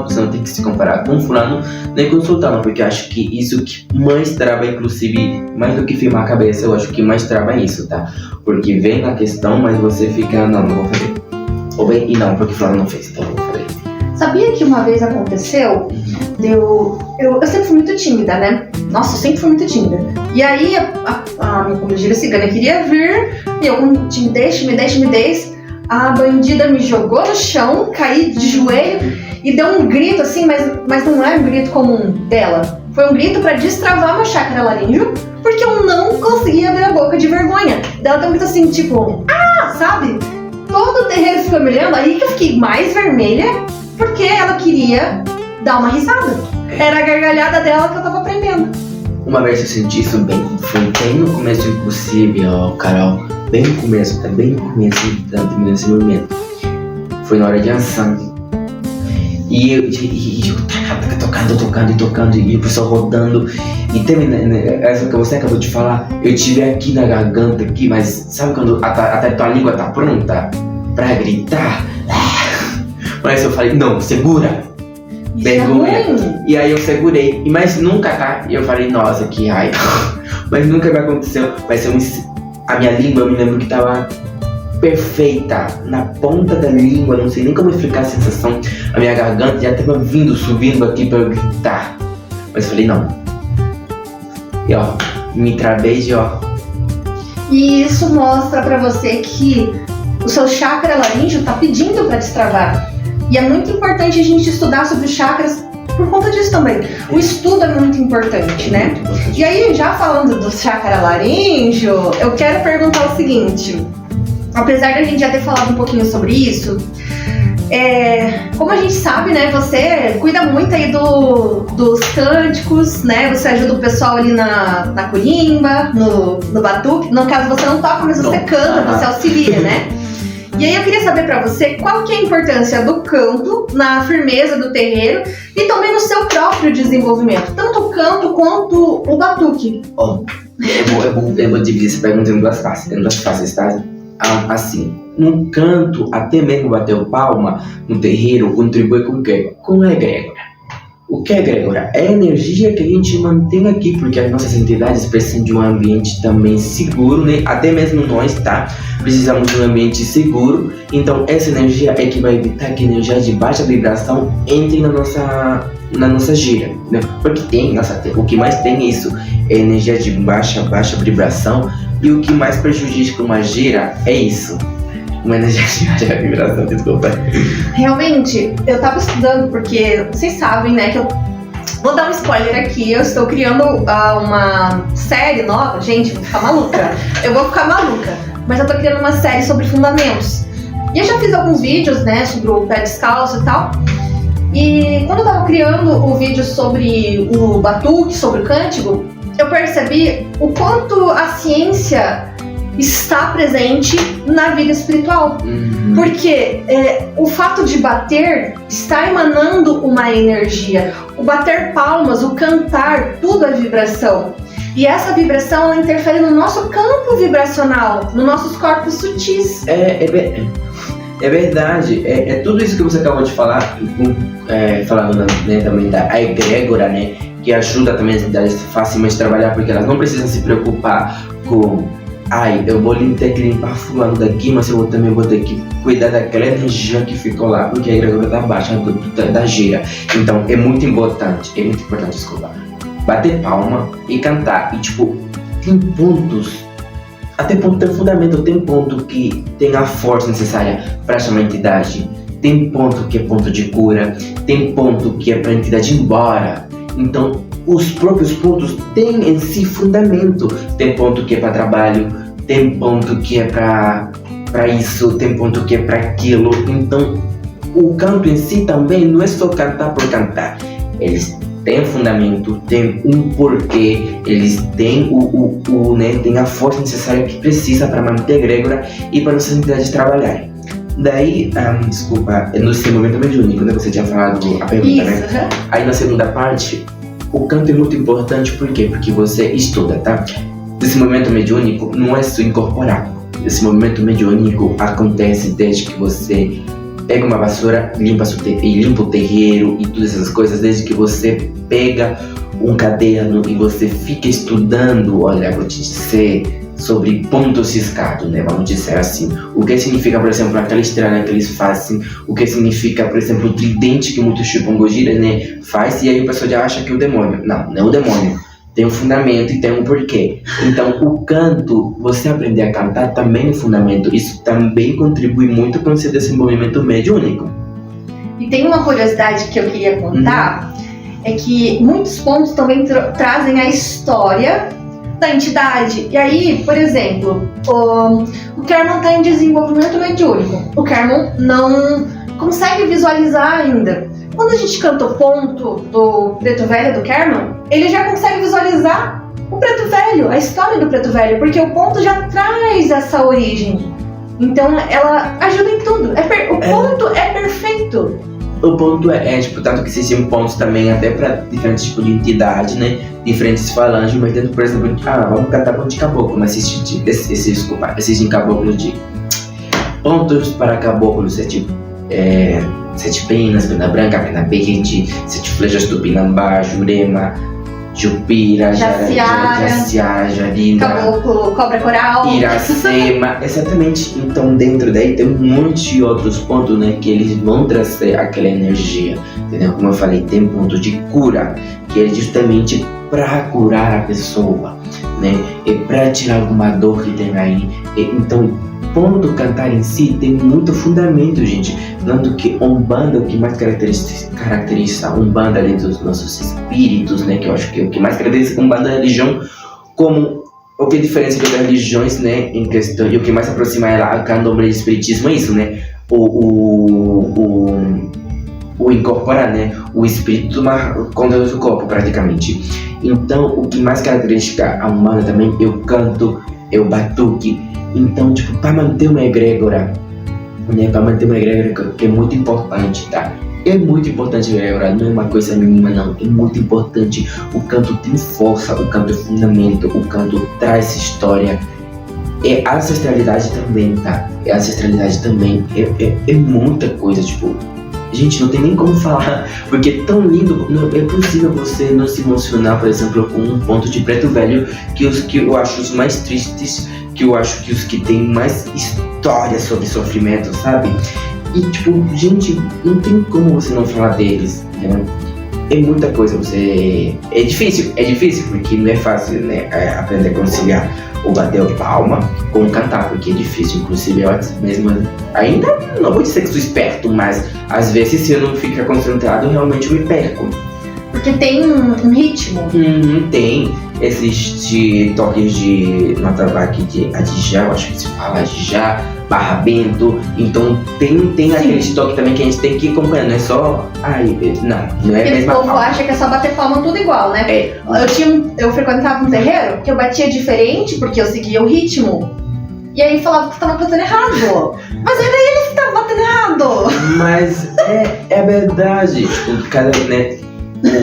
Você não tem que se comparar com fulano, nem com sultano. Porque eu acho que isso que mais trava, inclusive, mais do que firmar a cabeça, eu acho que mais trava é isso, tá? Porque vem na questão, mas você fica, não vou fazer. Ou bem, e não, porque fulano não fez, então eu vou fazer. Sabia que uma vez aconteceu, eu sempre fui muito tímida, né? Nossa, eu sempre fui muito tímida. E aí, a minha companheira cigana queria vir, e eu com timidez, a bandida me jogou no chão, caí de joelho e deu um grito assim, mas não é um grito comum dela. Foi um grito pra destravar meu chakra laríngeo, porque eu não conseguia abrir a boca de vergonha. Ela deu um grito assim, tipo, sabe? Todo o terreiro ficou me olhando, aí que eu fiquei mais vermelha, porque ela queria dar uma risada. Era a gargalhada dela que eu tava aprendendo. Uma vez eu senti isso foi bem no começo impossível, Carol. Bem no começo, nesse momento. Foi na hora de ação. E eu tocando, e o pessoal rodando. E teve, essa que você acabou de falar, eu tive aqui na garganta, aqui, mas sabe quando até tua língua tá pronta pra gritar? Mas eu falei, não, segura! Vergonha. E aí eu segurei, mas nunca tá. E eu falei, nossa, que raiva. Mas nunca me aconteceu. Mas a minha língua, eu me lembro que tava perfeita, na ponta da língua, não sei nem como explicar a sensação. A minha garganta já tava subindo aqui pra eu gritar. Mas eu falei, não. E ó, me travei de ó. E isso mostra pra você que o seu chakra laríngeo tá pedindo pra destravar. E é muito importante a gente estudar sobre os chakras por conta disso também. O estudo é muito importante, né? E aí, já falando do chakra laríngeo, eu quero perguntar o seguinte. Apesar da gente já ter falado um pouquinho sobre isso, como a gente sabe, né? Você cuida muito aí dos cânticos, né? Você ajuda o pessoal ali na curimba, no batuque. No caso, você não toca, mas você canta, você auxilia, né? E aí eu queria saber pra você qual que é a importância do canto na firmeza do terreiro e também no seu próprio desenvolvimento, tanto o canto quanto o batuque. Eu vou dividir essa pergunta em duas faces, tá? Assim, no canto, até mesmo bater palma no terreiro contribui com o quê? Com a egrégora. O que é egrégora? É a energia que a gente mantém aqui, porque as nossas entidades precisam de um ambiente também seguro, né? Até mesmo nós, tá? Precisamos de um ambiente seguro. Então, essa energia é que vai evitar que a energia de baixa vibração entre na nossa gira, né? Porque o que mais tem é isso, é energia de baixa vibração, e o que mais prejudica uma gira é isso. Uma energia de baixa vibração, desculpa. Realmente, eu tava estudando, porque vocês sabem, né, que eu vou dar um spoiler aqui, eu estou criando uma série nova, gente, vou ficar maluca, mas eu tô criando uma série sobre fundamentos. E eu já fiz alguns vídeos, né, sobre o pé descalço e tal, e quando eu tava criando o vídeo sobre o batuque, sobre o cântico, eu percebi o quanto a ciência está presente na vida espiritual. Porque o fato de bater está emanando uma energia. O bater palmas, o cantar, tudo é vibração. E essa vibração ela interfere no nosso campo vibracional, nos nossos corpos sutis. É verdade, é tudo isso que você acabou de falar, falando, né, também da egrégora, né, que ajuda também as entidades facilmente trabalhar, porque elas não precisam se preocupar com eu vou ter que limpar fulano daqui, mas eu também vou ter que cuidar daquela energia que ficou lá, porque a egrégora tá baixa da gira. Então é muito importante, desculpa, bater palma e cantar. E tipo, tem pontos, até ponto tem fundamento, tem ponto que tem a força necessária para chamar a entidade, tem ponto que é ponto de cura, tem ponto que é para a entidade ir embora. Então, os próprios pontos têm em si fundamento. Tem ponto que é para trabalho, tem ponto que é para isso, tem ponto que é para aquilo. Então, o canto em si também não é só cantar por cantar. Eles têm fundamento, têm um porquê, eles têm têm a força necessária que precisa para manter a egrégora e para nossas entidades trabalharem. Daí, desculpa, nesse momento mediúnico, né? Você tinha falado a pergunta, isso, né? Aí na segunda parte, o canto é muito importante, por quê? Porque você estuda, tá? Esse momento mediúnico não é só incorporar. Esse momento mediúnico acontece desde que você pega uma vassoura, limpa o terreiro e todas essas coisas, desde que você pega um caderno e você fica estudando, olha, vou te dizer, sobre pontos ciscados, né? Vamos dizer assim. O que significa, por exemplo, aquela estrela que eles fazem, o que significa, por exemplo, o tridente que muitos chupongogiras, né, faz, e aí o pessoal já acha que é o demônio. Não é o demônio. Tem um fundamento e tem um porquê. Então, o canto, você aprender a cantar também é um fundamento. Isso também contribui muito com esse desenvolvimento mediúnico. E tem uma curiosidade que eu queria contar, é que muitos pontos também trazem a história da entidade. E aí, por exemplo, o Kerman está em desenvolvimento mediúnico. O Kerman não consegue visualizar ainda. Quando a gente canta o ponto do Preto Velho do Kerman, ele já consegue visualizar o Preto Velho, a história do Preto Velho, porque o ponto já traz essa origem. Então ela ajuda em tudo. O ponto é perfeito. O ponto tipo, tanto que existem pontos também até para diferentes tipos de entidade, né? Diferentes falanges, mas dentro, por exemplo, vamos cantar ponto de caboclo, mas existem caboclos de pontos para caboclos, tipo, 7 penas, pena branca, pena verde, 7 flechas do Pinambá, Jurema, Jupira, Jaciara, Jarina, caboclo, cobra coral, Iracema, exatamente. Então dentro daí tem um monte de outros pontos, né, que eles vão trazer aquela energia, entendeu? Como eu falei, tem ponto de cura, que é justamente para curar a pessoa, né, é para tirar alguma dor que tem aí. Então, ponto cantar em si tem muito fundamento, gente. Tanto que Umbanda, o que mais caracteriza Umbanda dentro dos nossos espíritos, né? Que eu acho que o que mais caracteriza Umbanda é a religião, como o que diferencia das religiões, né? Em questão, e o que mais aproxima ela a candomblé e espiritismo é isso, né? O incorporar, né? O espírito toma conta do corpo, praticamente. Então, o que mais caracteriza a Umbanda também é o canto, é o batuque. Então, tipo, para manter uma egrégora, né, para manter uma egrégora que é muito importante, tá? É muito importante, galera, não é uma coisa mínima não, é muito importante. O canto tem força, o canto é fundamento, o canto traz história. É ancestralidade também, tá? É ancestralidade também, é muita coisa, tipo... Gente, não tem nem como falar, porque é tão lindo, não é possível você não se emocionar, por exemplo, com um ponto de Preto Velho, que eu acho os mais tristes, que eu acho que os que tem mais história sobre sofrimento, sabe? E tipo, gente, não tem como você não falar deles, né? É muita coisa, é difícil, porque não é fácil, né, aprender a conciliar ou bater a palma com cantar, porque é difícil, inclusive eu mesmo, ainda não vou dizer que sou esperto, mas às vezes se eu não ficar concentrado, realmente eu me perco. Porque tem um ritmo. Tem esses toques de nota baque de adijá, eu acho que se fala adijá, barra bento, então tem aquele toque também que a gente tem que ir acompanhando, não é só, não é a mesma palma. O povo palma. acha que é só bater palma tudo igual, né? Eu frequentava um terreiro que eu batia diferente porque eu seguia o ritmo. E aí falava que estava batendo errado. Mas era ele que estava batendo errado. Mas é verdade, tipo, cada, né,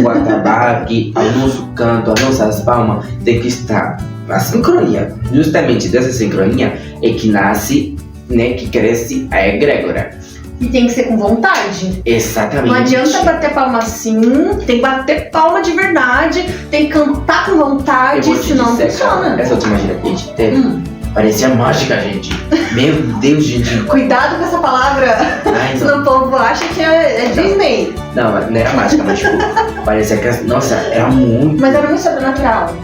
o atabaque, o nosso canto, as nossas palmas tem que estar na sincronia. Justamente dessa sincronia é que nasce, né, que cresce a egrégora. E tem que ser com vontade. Exatamente. Não adianta bater palma assim, tem que bater palma de verdade, tem que cantar com vontade, senão não funciona. Essa última gira que a gente teve, parecia mágica, gente. Meu Deus, gente. Cuidado com essa palavra. Senão o povo acha que é Disney. Não era mágica, mas tipo, parecia que, nossa, era muito... Mas era muito sobrenatural.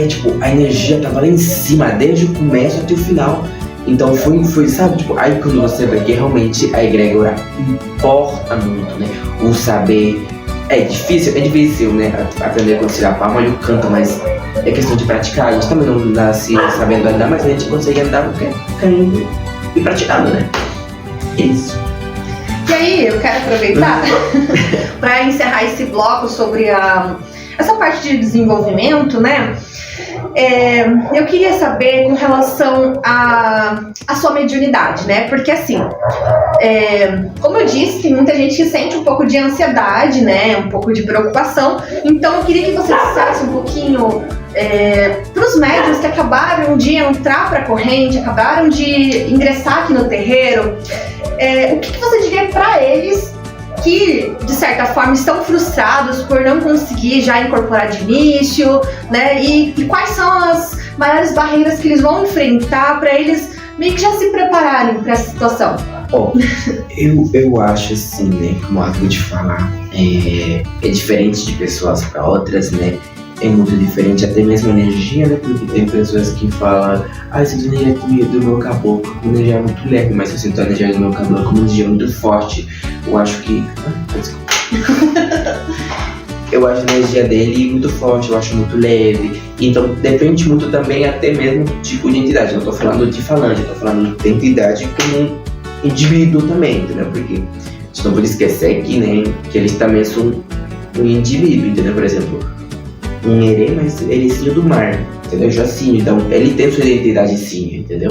Tipo, a energia tava lá em cima, desde o começo até o final. Então foi, sabe, tipo, aí quando você vê que realmente a egrégora importa muito, né? O saber é difícil, né? Aprender a conciliar a palma e o canto, mas é questão de praticar. A gente também não nasce sabendo andar, mas a gente consegue andar porque caindo e praticando, né? Isso. E aí, eu quero aproveitar para encerrar esse bloco sobre essa parte de desenvolvimento, né? Eu queria saber com relação à sua mediunidade, né? Porque assim, como eu disse, tem muita gente que sente um pouco de ansiedade, né? Um pouco de preocupação. Então eu queria que você dissesse um pouquinho para os médiuns que acabaram de entrar para a corrente, acabaram de ingressar aqui no terreiro, o que você diria para eles que, de certa forma, estão frustrados por não conseguir já incorporar de início, né? E quais são as maiores barreiras que eles vão enfrentar para eles meio que já se prepararem para essa situação? Eu acho assim, né? Como eu acabei de falar, é diferente de pessoas para outras, né? É muito diferente, até mesmo a energia, né? Porque tem pessoas que falam, eu sinto a energia do meu caboclo, uma energia muito leve, mas eu sinto a energia do meu caboclo como uma energia muito forte. Eu acho que... eu acho a energia dele muito forte, eu acho muito leve. Então depende muito também até mesmo do tipo de entidade. Eu não tô falando de falante, eu tô falando de entidade como um indivíduo também, entendeu? Porque a gente não pode esquecer que, né, que eles também são um indivíduo, entendeu? Por exemplo, um herê, mas herezinho do mar, entendeu? Jacinho, então ele tem sua identidade sim, entendeu?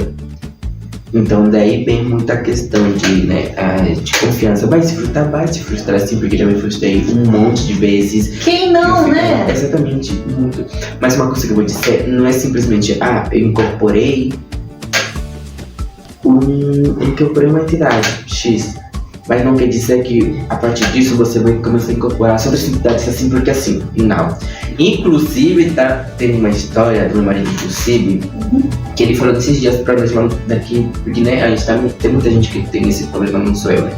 Então daí vem muita questão de, né, de confiança. Vai se frustrar sim, porque já me frustrei um monte de vezes. Quem não, né? Exatamente, muito. Mas uma coisa que eu vou dizer, não é simplesmente, eu incorporei uma entidade X. Mas não quer dizer que a partir disso você vai começar a incorporar as outras entidades assim porque assim. Não. Inclusive, tem uma história do meu marido do Cibi, que ele falou desses dias pra nós daqui, porque, né, a gente tem muita gente que tem esse problema, não sou eu, né?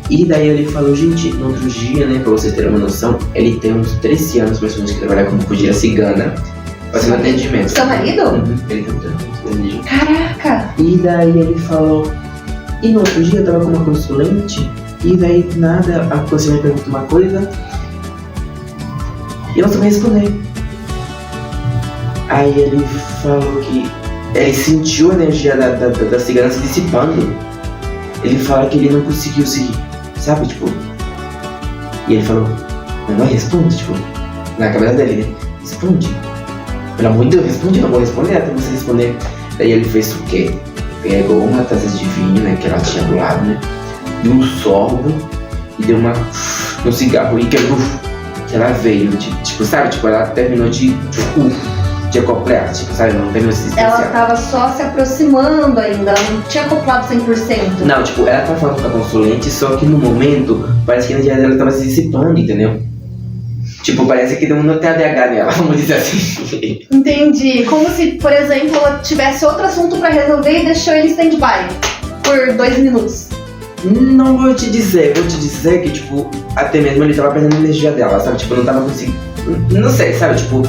E daí ele falou, gente, no outro dia, né, pra vocês terem uma noção, ele tem uns 13 anos, mais ou menos, que trabalha como pugira cigana, fazendo atendimento. Seu marido? Ele tem atendimento. Caraca! E daí ele falou, e no outro dia eu tava com uma consulente, e daí do nada a consulente pergunta uma coisa, e ela só vai responder. Aí ele falou que ele sentiu a energia da cigana se dissipando. Ele fala que ele não conseguiu seguir, sabe, tipo. E ele falou, não responde, tipo, na cabeça dele, né? Responde. Pelo amor de Deus, responde, não vou responder até você responder. Daí ele fez o quê? Pegou uma taça de vinho, né, que ela tinha do lado, né? Deu um sorbo e deu uma no cigarro e que ela veio, tipo, sabe? Tipo, ela terminou de acoplar, tipo, sabe? Não terminou de se distanciar. Ela tava só se aproximando ainda, ela não tinha acoplado 100%. Não, tipo, ela tava falando com a consulente, só que no momento, parece que a energia dela tava se dissipando, entendeu? Tipo, parece que deu um TDAH nela, vamos dizer assim. Entendi. Como se, por exemplo, ela tivesse outro assunto pra resolver e deixou ele stand-by por 2 minutos. Não vou te dizer que, tipo, até mesmo ele tava perdendo a energia dela, sabe? Tipo, não tava conseguindo. Não sei, sabe? Tipo,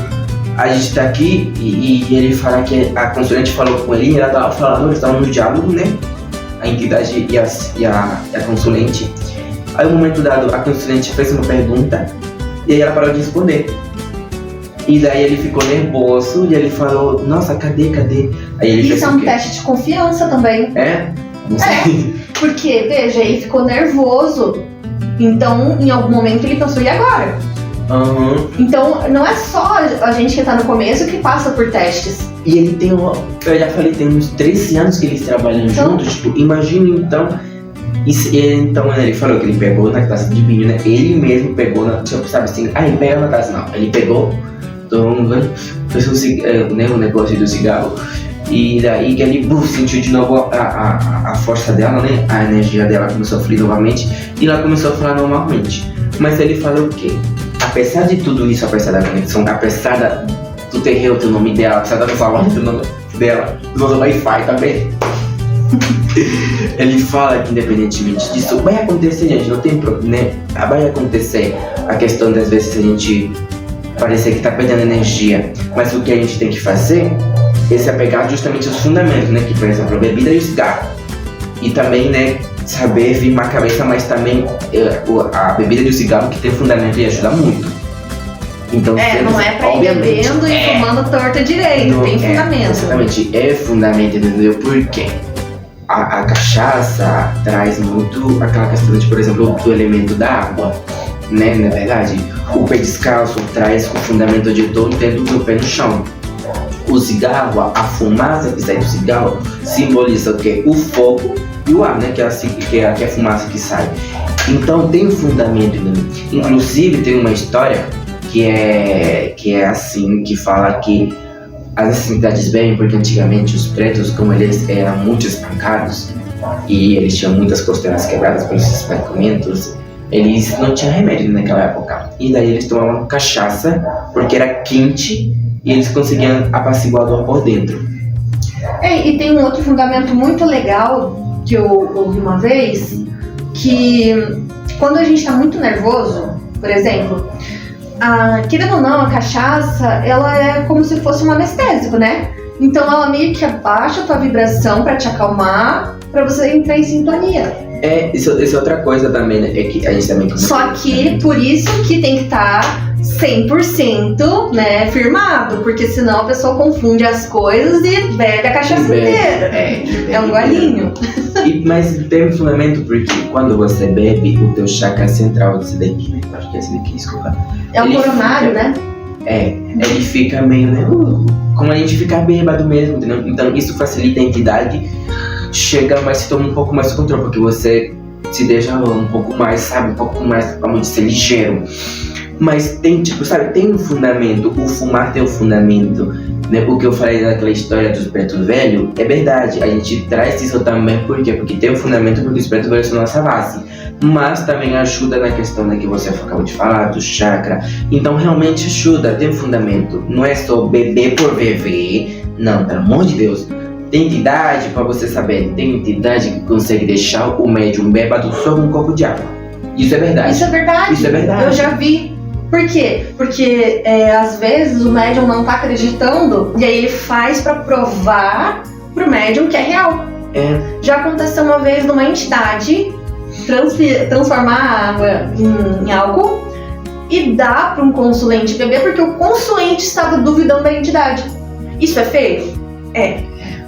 a gente tá aqui e ele fala que a consulente falou com ele e ela tava falando, eles estavam no diálogo, né? A entidade e a consulente. Aí, no momento dado, a consulente fez uma pergunta e aí ela parou de responder. E daí ele ficou nervoso e ele falou, nossa, cadê? Aí ele Isso é um teste de confiança também. É? Não sei. Porque, veja, ele ficou nervoso. Então, em algum momento ele pensou, e agora? Uhum. Então, não é só a gente que tá no começo que passa por testes. E ele tem, eu já falei, tem uns 13 anos que eles trabalham juntos. Tipo, imagina então. Então ele falou que ele pegou na taça de vinho, né? Ele mesmo pegou na. Tipo, sabe assim, ele pega na taça, não. Ele pegou, fez um negócio do cigarro. E daí que ele sentiu de novo a força dela, né? A energia dela começou a fluir novamente e ela começou a falar normalmente. Mas ele falou o quê? Apesar de tudo isso, apesar da conexão, apesar do terreno, o nome dela, apesar da salão, o nome dela, do nosso Wi-Fi também. Ele fala que independentemente disso, vai acontecer, gente, não tem problema, né? Vai acontecer a questão das vezes a gente parecer que tá perdendo energia, mas o que a gente tem que fazer é se apegar justamente aos fundamentos, né? Que, por exemplo, a bebida e o cigarro. E também, né, saber firmar a cabeça, mas também a bebida e o cigarro que tem fundamento e ajuda muito. Então, não é pra ir bebendo e fumando torta direito, tem fundamento. Exatamente, é fundamento, entendeu? Por quê? A cachaça traz muito aquela questão de, por exemplo, do elemento da água, né? Na verdade, o pé descalço traz o fundamento de todo tendo o pé no chão. O cigarro, a fumaça que sai do cigarro simboliza o quê? O fogo e o ar, né? Que é a fumaça que sai. Então tem um fundamento, né? Inclusive tem uma história que é assim, que fala que as necessidades vêm porque antigamente os pretos, como eles eram muito espancados e eles tinham muitas costelas quebradas pelos espancamentos, eles não tinham remédio naquela época. E daí eles tomavam cachaça porque era quente e eles conseguiam apaciguar a dor por dentro. E tem um outro fundamento muito legal que eu ouvi uma vez, que quando a gente está muito nervoso, por exemplo, querendo ou não, a cachaça, ela é como se fosse um anestésico, né? Então ela meio que abaixa a tua vibração para te acalmar, para você entrar em sintonia. Isso é outra coisa também, né? É que a gente também... Só que por isso que tem que estar 100%, né, firmado, porque senão a pessoa confunde as coisas e bebe a cachaça inteira. É um golinho. Mas tem um fundamento porque quando você bebe, o teu chakra central desse daqui, né? Acho que é esse daqui, desculpa. É o coronário, né? Ele fica meio, né? Como a gente fica bêbado mesmo, entendeu? Então isso facilita a entidade chegar mais, se toma um pouco mais de controle, porque você se deixa um pouco mais, sabe? Um pouco mais, vamos dizer, ligeiro. Mas tem, tipo, sabe, tem um fundamento, o fumar tem um fundamento, né? O que eu falei daquela história dos pretos velhos, é verdade, a gente traz isso também, por quê? Porque tem um fundamento, porque os pretos velhos são nossa base, mas também ajuda na questão, né, que você acabou de falar, do chakra, então realmente ajuda, tem um fundamento, não é só beber por beber, não, pelo amor de Deus. Tem entidade, pra você saber, tem entidade que consegue deixar o médium bêbado só com um copo de água. Isso é verdade. Isso é verdade. Eu já vi. Por quê? Porque às vezes o médium não tá acreditando e aí ele faz pra provar pro médium que é real. Já aconteceu uma vez numa entidade transformar a água em álcool e dar para um consulente beber porque o consulente estava duvidando da entidade. Isso é feio?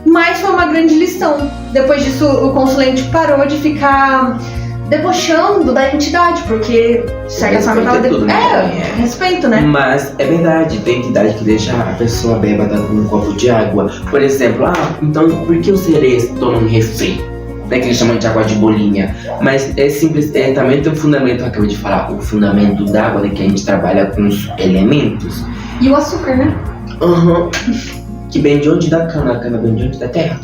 Mas foi uma grande lição. Depois disso o consulente parou de ficar debochando da entidade, porque de certa forma ela respeito, né? Mas é verdade, tem entidade que deixa a pessoa bêbada com um copo de água. Por exemplo, então por que os sereias tomam refri? Não é que eles chamam de água de bolinha, mas é simples, também tem um fundamento, eu acabei de falar, o fundamento d'água, né, que a gente trabalha com os elementos. E o açúcar, né? Uhum. Que vem de onde? Da cana, a cana vem de onde? Da terra.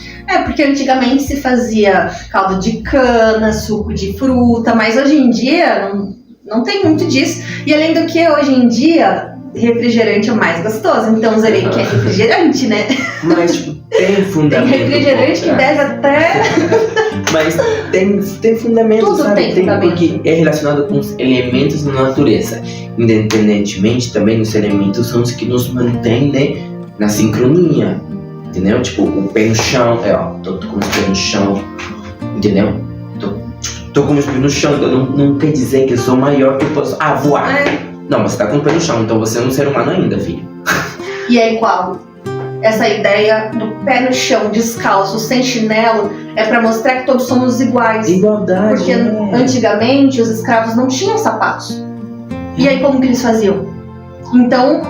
Porque antigamente se fazia caldo de cana, suco de fruta, mas hoje em dia não tem muito disso. E além do que, hoje em dia, refrigerante é o mais gostoso. Então usarei que é refrigerante, né? Mas, tipo, tem fundamento. Tem refrigerante que deve até... Mas tem fundamento, Tudo sabe? tem fundamento. Porque é relacionado com os elementos da natureza. Independentemente, também os elementos são os que nos mantêm, né, na sincronia. Entendeu? Tipo, o pé no chão, tô com os pés no chão, entendeu? Tô com os pés no chão, então não quer dizer que eu sou maior, que eu posso voar. Não, você tá com o pé no chão, então você é um ser humano ainda, filho. E é igual. Essa ideia do pé no chão, descalço, sem chinelo, é pra mostrar que todos somos iguais. Igualdade. Porque antigamente os escravos não tinham sapatos. E aí como que eles faziam? Então,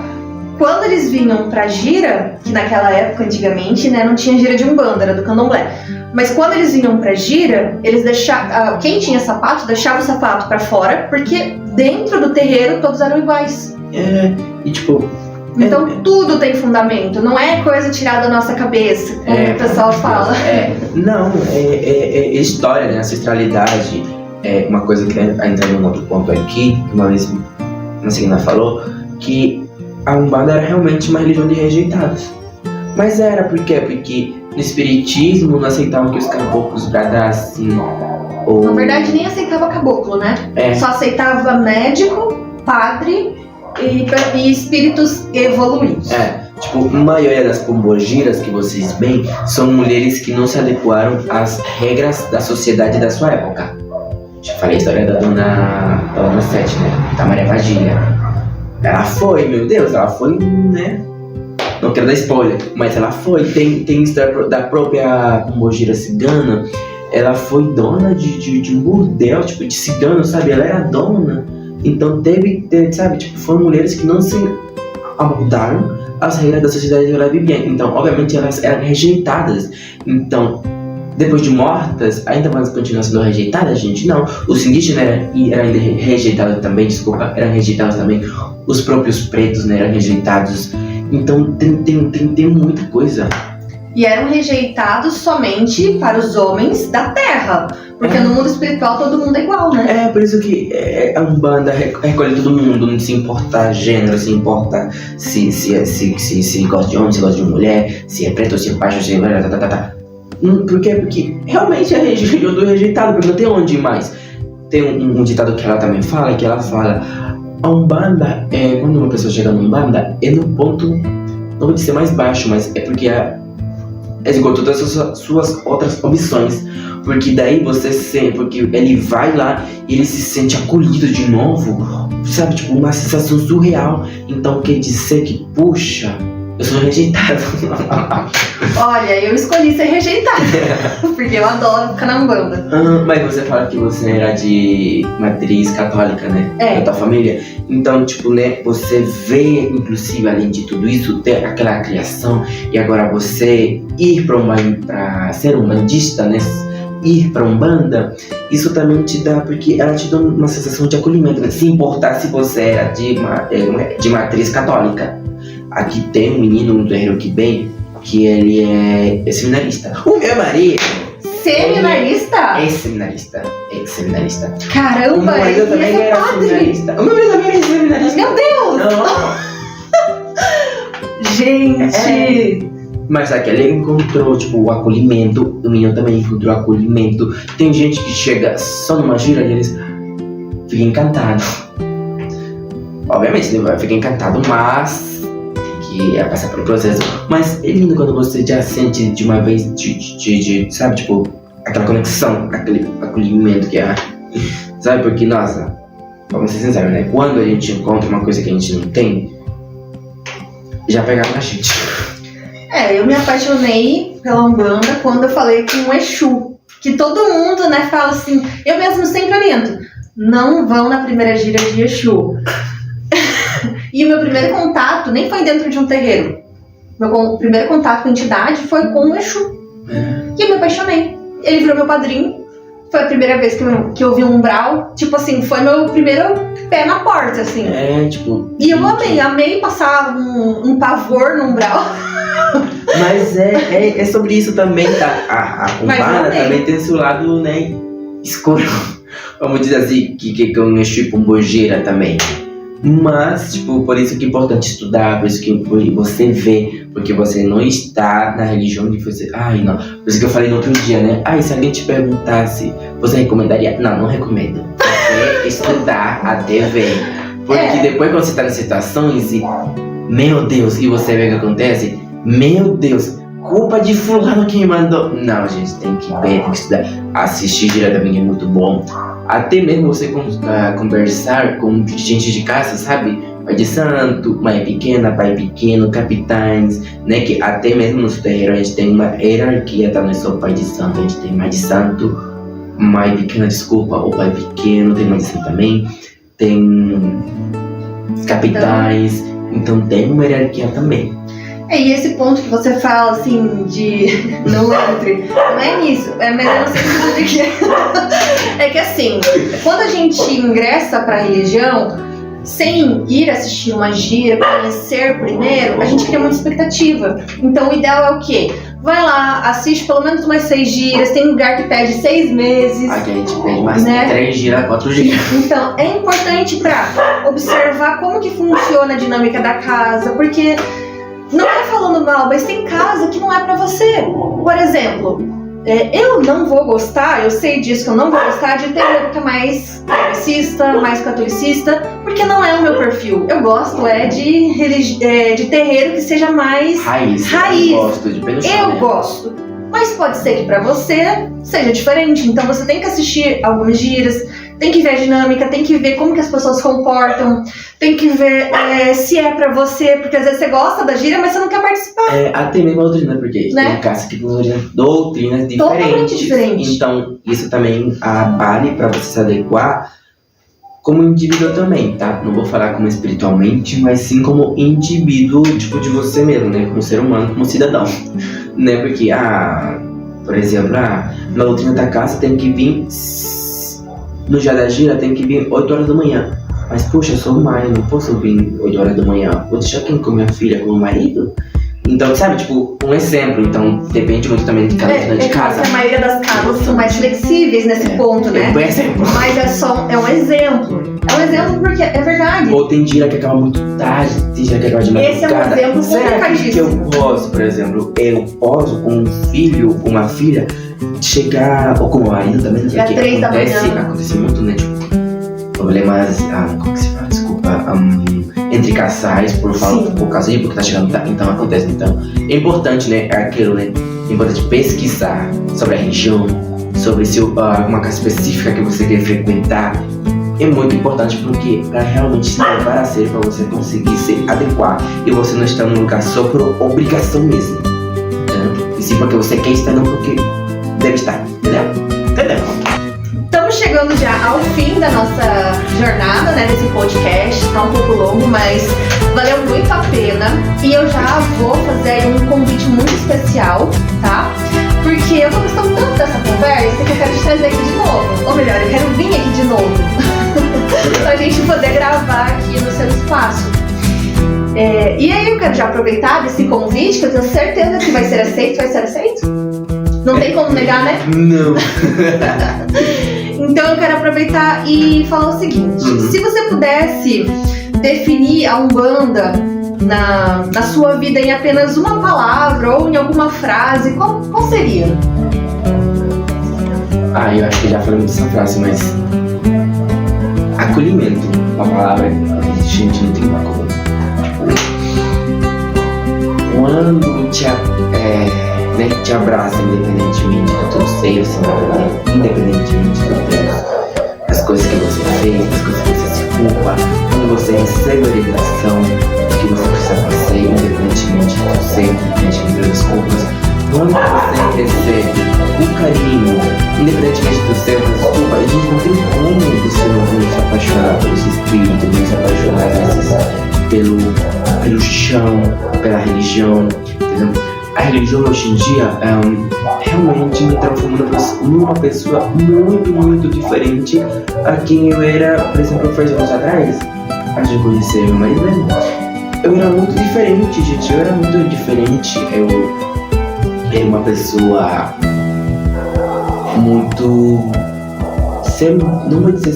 quando eles vinham pra gira, que naquela época, antigamente, né, não tinha gira de Umbanda, era do Candomblé. Mas quando eles vinham pra gira, eles deixavam, quem tinha sapato deixava o sapato pra fora, porque dentro do terreiro todos eram iguais. E tipo... Então tudo tem fundamento, não é coisa tirada da nossa cabeça, como o pessoal fala. Não, é história, né? Ancestralidade. É uma coisa que entra num outro ponto aqui, que uma vez uma seguida falou, que a Umbanda era realmente uma religião de rejeitados. Mas era por quê? Porque no espiritismo não aceitavam que os caboclos bradassem. Na verdade nem aceitava caboclo, né? Só aceitava médico, padre e espíritos evoluídos. Tipo, a maioria das pombogiras que vocês veem são mulheres que não se adequaram às regras da sociedade da sua época. Já falei a história da dona Sete, né? Da Maria Padilha. Ela foi, meu Deus, ela foi, né? Não quero dar spoiler, mas ela foi. Tem história da própria pombogira cigana. Ela foi dona de um bordel, tipo, de cigano, sabe? Ela era dona. Então teve, sabe? Tipo, foram mulheres que não se amoldaram às regras da sociedade que ela vivia. Então, obviamente, elas eram rejeitadas. Então, depois de mortas, ainda mais continuam sendo rejeitadas, gente? Não. Os indígenas eram rejeitados também, eram rejeitados também. Os próprios pretos, né, eram rejeitados. Então, tem muita coisa. E eram rejeitados somente para os homens da terra. Porque no mundo espiritual todo mundo é igual, né? Por isso que a Umbanda recolhe todo mundo, não se importa gênero, se importa se gosta de homem, se gosta de mulher, se é preto, se é baixo, se é... Por quê? Porque realmente é a religião do rejeitado, porque não tem onde ir mais. Tem um ditado que ela também fala, que ela fala: a Umbanda, quando uma pessoa chega na Umbanda, é no ponto, não vou dizer mais baixo, mas é porque esgotou todas as suas outras opções. Porque daí porque ele vai lá e ele se sente acolhido de novo, sabe? Tipo, uma sensação surreal. Então quer dizer que, puxa, eu sou rejeitado. Olha, eu escolhi ser rejeitada, porque eu adoro ficar na Umbanda. Mas você fala que você era de matriz católica, né? Da tua família. Então, tipo, né, você vê, inclusive, além de tudo isso, ter aquela criação, e agora você ir pra ser umbandista, né? Ir pra Umbanda, isso também te dá, porque ela te dá uma sensação de acolhimento, né? Se importar se você era de matriz católica. Aqui tem um menino no terreiro que vem, que ele é seminarista. O meu marido... Seminarista? É seminarista. Caramba, o meu marido também era seminarista. O meu marido também era seminarista. Meu Deus! Não. Gente! Mas aquele encontrou, tipo, o acolhimento. O menino também encontrou acolhimento. Tem gente que chega só numa gira e eles ficam encantados. Obviamente, ele fica encantado, mas... que é passar pelo processo. Mas é lindo quando você já sente de uma vez, sabe, tipo, aquela conexão, aquele acolhimento que é, sabe, porque, nossa, vamos ser sinceros, né, quando a gente encontra uma coisa que a gente não tem, já pegaram a gente. Eu me apaixonei pela Umbanda quando eu falei com o Exu, que todo mundo, né, fala assim, eu mesmo sempre oriento, não vão na primeira gira de Exu. E o meu primeiro contato nem foi dentro de um terreiro. Meu primeiro contato com a entidade foi com o Exu. E eu me apaixonei. ele virou meu padrinho. Foi a primeira vez que eu vi um umbral. Tipo assim, foi meu primeiro pé na porta, assim. Tipo... E eu amei passar um pavor no umbral. Mas é sobre isso também, tá? A Umbanda também tem seu lado, né, escuro. Vamos dizer assim, que é um tipo pombogira também. Mas, tipo, por isso que é importante estudar, por isso que você vê, porque você não está na religião de você... Ai, não. Por isso que eu falei no outro dia, né? Ai, se alguém te perguntasse, você recomendaria? Não recomendo. Você estudar até ver. Porque depois quando você tá nessas situações e... Meu Deus, e você vê o que acontece? Meu Deus, culpa de fulano que me mandou. Não, gente, tem que ver, tem que estudar. Assistir diretamente é muito bom. Até mesmo você conversar com gente de casa, sabe? Pai de santo, mãe pequena, pai pequeno, capitães, né? Que até mesmo no terreiro a gente tem uma hierarquia, tá? Não é só pai de santo, a gente tem mãe de santo, mãe pequena, desculpa, ou pai pequeno, tem mãe de santo também, tem capitães, então tem uma hierarquia também. E esse ponto que você fala, assim, de não entre, não é nisso, mas eu não sei o que é. É que assim, quando a gente ingressa pra religião, sem ir assistir uma gira, conhecer primeiro, a gente cria muita expectativa. Então o ideal é o quê? Vai lá, assiste pelo menos umas 6 giras, tem lugar que pede 6 meses. Aqui a gente pede mais 3 giras, 4 giras. Então, é importante pra observar como que funciona a dinâmica da casa, porque... Não é falando mal, mas tem casa que não é pra você. Por exemplo, eu não vou gostar, eu sei disso, que eu não vou gostar de terreiro que é mais progressista, mais catolicista, porque não é o meu perfil. Eu gosto de terreiro que seja mais raiz. Eu gosto de pé no chão, Eu gosto. Mas pode ser que pra você seja diferente. Então você tem que assistir algumas giras, tem que ver a dinâmica, tem que ver como que as pessoas se comportam, tem que ver se é pra você, porque às vezes você gosta da gira, mas você não quer participar. Até mesmo a doutrina, porque tem casa que tem doutrinas diferentes. Totalmente diferentes. Então, isso também vale pra você se adequar como indivíduo também, tá? Não vou falar como espiritualmente, mas sim como indivíduo, tipo, de você mesmo, né? Como ser humano, como cidadão, né? Porque, por exemplo, na doutrina da casa tem que vir... No dia da gira tem que vir 8 horas da manhã. Mas, poxa, eu sou mãe, não posso vir 8 horas da manhã. Vou deixar quem com minha filha, com meu marido? Então, sabe, tipo, um exemplo. Então, depende muito também de cada de casa. A maioria das casas são mais flexíveis nesse ponto, né? Um exemplo. Mas é um exemplo. É um exemplo porque é verdade. Ou tem gira que acaba muito tarde, tem gira que acaba de madrugada. Esse é um exemplo complicadíssimo. Que eu posso, por exemplo, com um filho, com uma filha, chegar, ou com o marido também, não sei o que acontece muito, né, tipo, problemas, como que se fala, desculpa, entre casais, por causa de porque tá chegando, então acontece, então, é importante, né, aquilo, né, é importante pesquisar sobre a religião, sobre uma casa específica que você quer frequentar, é muito importante porque para realmente se levar a sério, para você conseguir se adequar e você não estar num lugar só por obrigação mesmo, entendeu? E sim porque você quer estar, não porque deve estar, entendeu? Estamos chegando já ao fim da nossa jornada, né, nesse podcast. Tá um pouco longo, mas valeu muito a pena. E eu já vou fazer aí um convite muito especial, tá? Porque eu tô gostando tanto dessa conversa que eu quero te trazer aqui de novo. Ou melhor, eu quero vir aqui de novo. Pra gente poder gravar aqui no seu espaço. E aí eu quero já aproveitar desse convite, que eu tenho certeza que vai ser aceito. Vai ser aceito? Não tem como negar, né? Não. Então eu quero aproveitar e falar o seguinte. Se você pudesse definir a Umbanda na sua vida em apenas uma palavra ou em alguma frase, qual seria? Eu acho que já falei muito essa frase, mas... Acolhimento, uma palavra que a gente não tem como. Quando te abraça independentemente do teu ser, independentemente das coisas que você fez, das coisas que você se culpa, quando você recebe a orientação do que você precisa fazer, independentemente do teu ser, independentemente das culpas, quando você recebe o carinho, independentemente do seu, das culpas, a gente não tem como você não se apaixonar pelos espíritos, não se apaixonar às vezes pelo chão, pela religião, entendeu? a religião hoje em dia realmente me transformou numa pessoa muito, muito diferente a quem eu era, por exemplo, 3 anos atrás, antes de conhecer meu marido, né? Eu era muito diferente, gente, eu era muito diferente. Eu era uma pessoa muito não vou dizer,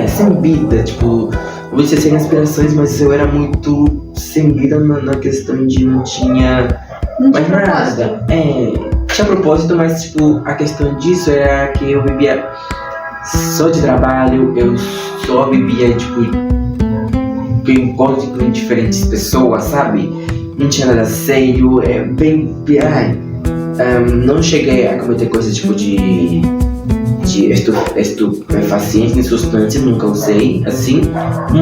sem vida, tipo, vou dizer sem aspirações, mas eu era muito sem vida na questão de não tinha mais nada. Tinha propósito, mas tipo, a questão disso era que eu vivia só de trabalho, eu só vivia, tipo, eu encontro com diferentes pessoas, sabe? Não tinha nada sério, não cheguei a cometer coisas tipo de estupefacientes nem substâncias, nunca usei assim,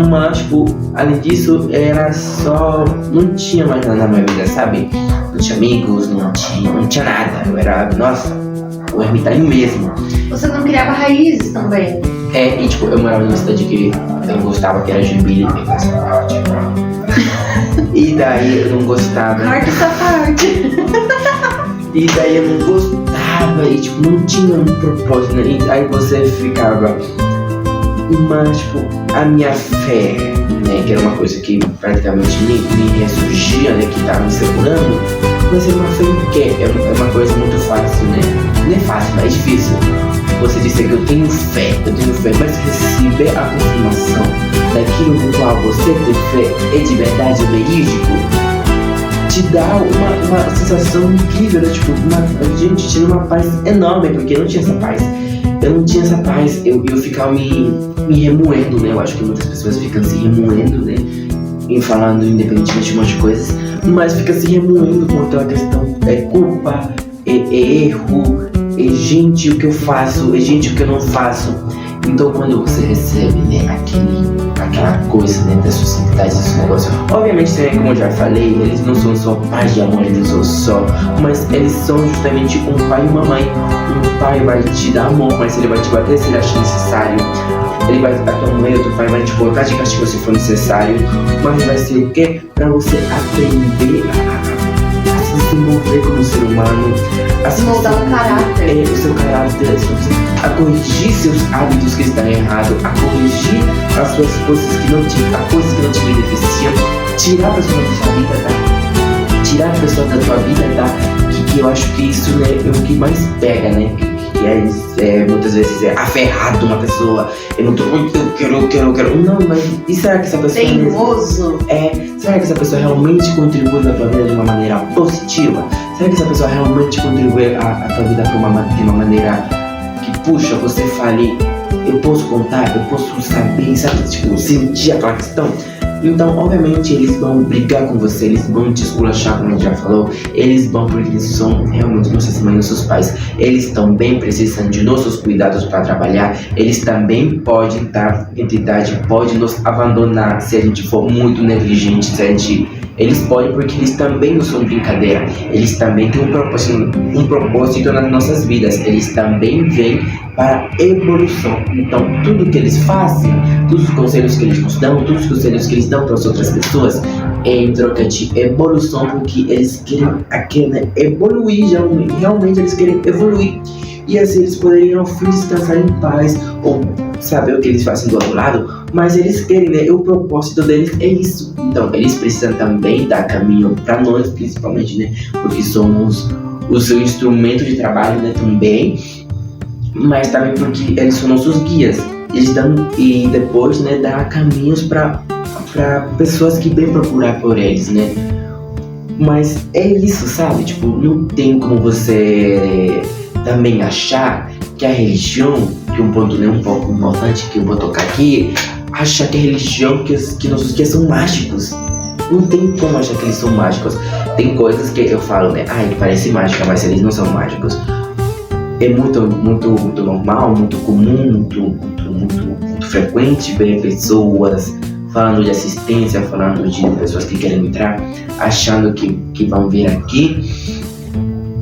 mas tipo, além disso era só, não tinha mais nada na minha vida, sabe? Não tinha amigos, não tinha nada, eu era, nossa, o ermitário mesmo. Você não criava raízes também? E tipo, eu morava numa cidade que eu não gostava, que era Joinville, essa parte. E daí eu não gostava. Corta essa parte. E daí eu não gostava e tipo, não tinha um propósito, né? E aí você ficava. Mas tipo, a minha fé, né? Que era uma coisa que praticamente me ressurgia, né? Que tava me segurando. Mas é uma fé que é uma coisa muito fácil, né? Não é fácil, mas é difícil. Você dizer que eu tenho fé, mas receber a confirmação daquilo no qual você tem fé é de verdade, é verídico, te dá uma sensação incrível, né? Tipo, gente, tinha uma paz enorme, porque eu não tinha essa paz. Eu não tinha essa paz, eu ficava me remoendo, né? Eu acho que muitas pessoas ficam se remoendo, né? E falando independentemente de um monte de coisas, mas fica se remoendo com aquela questão, culpa, erro, gente, o que eu faço, gente, o que eu não faço. Então, quando você recebe, né, aquela coisa, né, da sua sanidade, desse negócio, obviamente, né, como eu já falei, eles não são só pais de amor, eles não são só, mas eles são justamente um pai e uma mãe. Um pai vai te dar amor, mas ele vai te bater se ele achar necessário. Ele vai, a tua mãe ou teu pai vai te botar de castigo se for necessário, mas vai ser o quê? Pra você aprender a se desenvolver como ser humano, a se moldar o caráter. O seu caráter, a corrigir seus hábitos que estão errados, a corrigir as suas coisas que não te beneficiam, tirar a pessoa da sua vida, tá? Tirar a pessoa da tua vida, tá? Que eu acho que isso, né, é o que mais pega, né? Muitas vezes é aferrado uma pessoa. Eu não tô muito, eu quero. Não, mas e será que essa pessoa teimoso? Será que essa pessoa realmente contribui na tua vida de uma maneira positiva? Será que essa pessoa realmente contribui a tua vida de uma maneira que, puxa, você fale, eu posso contar, eu posso saber, sabe? Tipo, sentir aquela questão. Então, obviamente, eles vão brigar com você, eles vão te esculachar, como a gente já falou, eles vão porque eles são realmente nossas mães, nossos pais. Eles também precisam de nossos cuidados para trabalhar, eles também podem estar, entidade pode nos abandonar se a gente for muito negligente, eles podem porque eles também não são brincadeira, eles também têm um propósito nas nossas vidas, eles também vêm para evolução. Então, tudo que eles fazem, todos os conselhos que eles nos dão, todos os conselhos que eles dão para as outras pessoas é em troca de evolução, porque eles querem né, evoluir, realmente eles querem evoluir. E assim eles poderiam ao fim descansar em paz, ou saber o que eles fazem do outro lado, mas eles querem, né? O propósito deles é isso. Então, eles precisam também dar caminho para nós, principalmente, né? Porque somos o seu instrumento de trabalho, né? Também, mas também porque eles são nossos guias. Eles dão, e depois, né? Dá caminhos para pessoas que vêm procurar por eles, né? Mas é isso, sabe? Tipo, não tem como você também achar que a religião, que um ponto né, um pouco importante que eu vou tocar aqui, achar que a religião, que nossos guias são mágicos. Não tem como achar que eles são mágicos. Tem coisas que eu falo, né? Que parece mágica, mas eles não são mágicos. É muito normal, muito comum, muito frequente ver pessoas falando de assistência, falando de pessoas que querem entrar, achando que vão vir aqui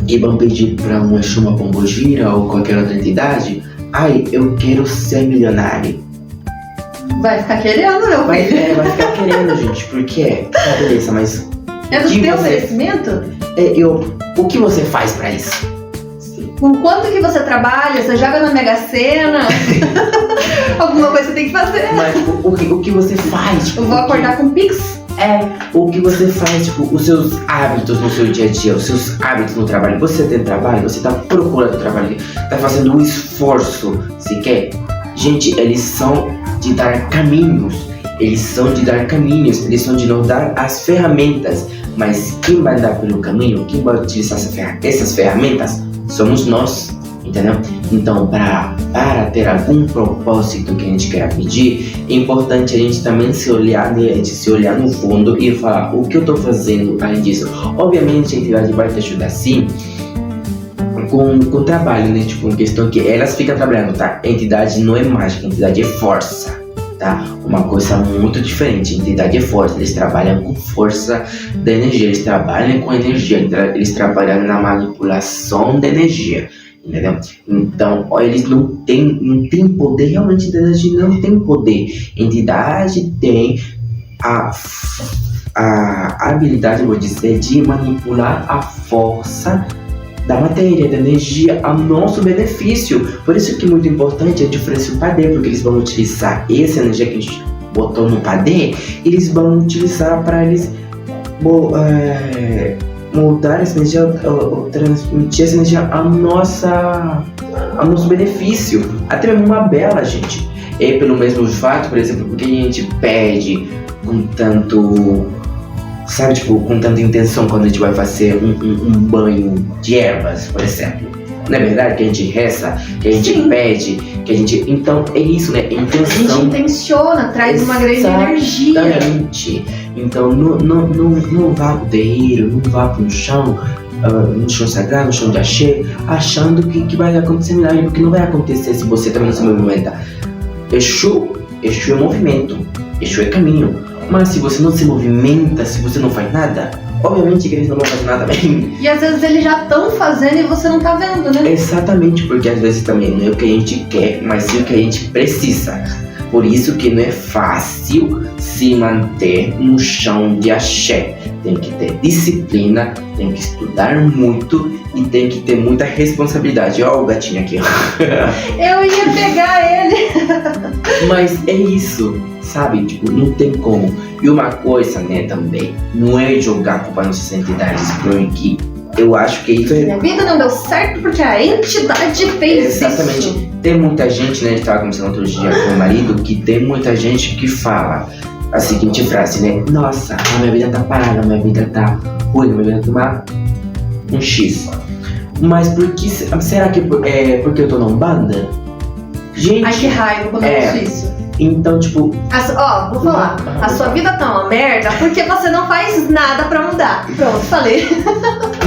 e vão pedir para uma Exu Pombogira ou qualquer outra entidade. Eu quero ser milionário. Vai ficar querendo, meu filho. Vai ficar querendo, gente, porque beleza, mas É do que teu você- merecimento? O que você faz pra isso? Com quanto que você trabalha? Você joga na Mega Sena? Alguma coisa você tem que fazer. Mas tipo, o que você faz? Tipo, Eu vou acordar com Pix? o que você faz, tipo, os seus hábitos no seu dia a dia, os seus hábitos no trabalho. Você tem trabalho, você tá procurando trabalho, tá fazendo um esforço, se quer. Gente, eles são de dar caminhos, eles são de nos dar as ferramentas. Mas quem vai dar pelo caminho, quem vai utilizar essas ferramentas, somos nós, entendeu? Então, para ter algum propósito que a gente quer pedir, é importante a gente também se olhar no fundo e falar o que eu estou fazendo além disso. Obviamente, a entidade vai te ajudar sim com o trabalho, né? Tipo, uma questão que elas ficam trabalhando, tá? A entidade não é mágica, a entidade é força, tá? Uma coisa muito diferente. A entidade é força, eles trabalham com força da energia, eles trabalham com energia, eles trabalham na manipulação da energia. Entendeu? Então, eles não têm poder, realmente a entidade não tem poder. A entidade tem a habilidade, vou dizer, de manipular a força da matéria, da energia a nosso benefício. Por isso que é muito importante a gente oferecer o padê, porque eles vão utilizar essa energia que a gente botou no padê, eles vão utilizar para eles mudar essa energia, ou transmitir essa energia ao nosso benefício. Até mesmo uma bela, gente. E pelo mesmo fato, por exemplo, porque a gente pede com tanto, sabe, tipo, com tanta intenção quando a gente vai fazer um banho de ervas, por exemplo. Não é verdade que a gente reza, que a gente Sim. pede, que a gente... Então, é isso, né? A gente Intenção. intenciona, traz uma grande energia. Exatamente. Então, não vá pro terreiro, não vá pro chão, no chão sagrado, no chão de axé, achando que vai acontecer milagre, porque não vai acontecer se você também não se movimenta. Exu é movimento, Exu é caminho. Mas se você não se movimenta, se você não faz nada, obviamente que eles não vão fazer nada bem. E às vezes eles já estão fazendo e você não tá vendo, né? Exatamente, porque às vezes também não é o que a gente quer, mas sim o que a gente precisa. Por isso que não é fácil se manter no chão de axé. Tem que ter disciplina, tem que estudar muito e tem que ter muita responsabilidade. Olha o gatinho aqui. Eu ia pegar ele. Mas é isso, sabe? Tipo, não tem como. E uma coisa, né, também, não é jogar a culpa nessas entidades, porque eu acho que isso é... Minha vida não deu certo porque a entidade fez Exatamente. isso. Tem muita gente, né, a gente estava conversando outro dia com o marido, que tem muita gente que fala a seguinte frase, né? Nossa, a minha vida tá parada, a minha vida tá ruim, a minha vida tá um X. Mas será que é porque eu tô na Umbanda? Gente, Ai, que raiva quando eu faço isso. então, tipo... Vou falar. A sua vida tá uma merda porque você não faz nada pra mudar. Pronto, falei.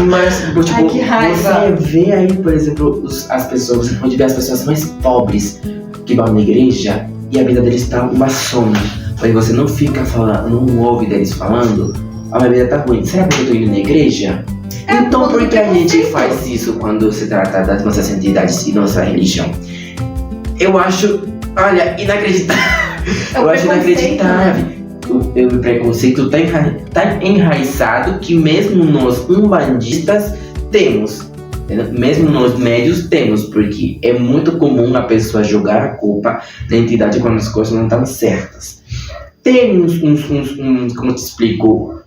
Mas, tipo, Ai, que raiva. você vê aí, por exemplo, as pessoas, você pode ver as pessoas mais pobres que vão na igreja e a vida deles tá uma sombra. Mas você não fica falando, não ouve deles falando, a minha vida tá ruim. Será que eu tô indo na igreja? Então por que a gente faz isso quando se trata das nossas entidades e nossa religião? Eu acho, olha, inacreditável. É o Eu acho preconceito, inacreditável. O preconceito tá enraizado que mesmo nós umbandistas temos. Entendeu? Mesmo nós médios temos, porque é muito comum a pessoa jogar a culpa na entidade quando as coisas não estão certas. Tem uns como eu te explico,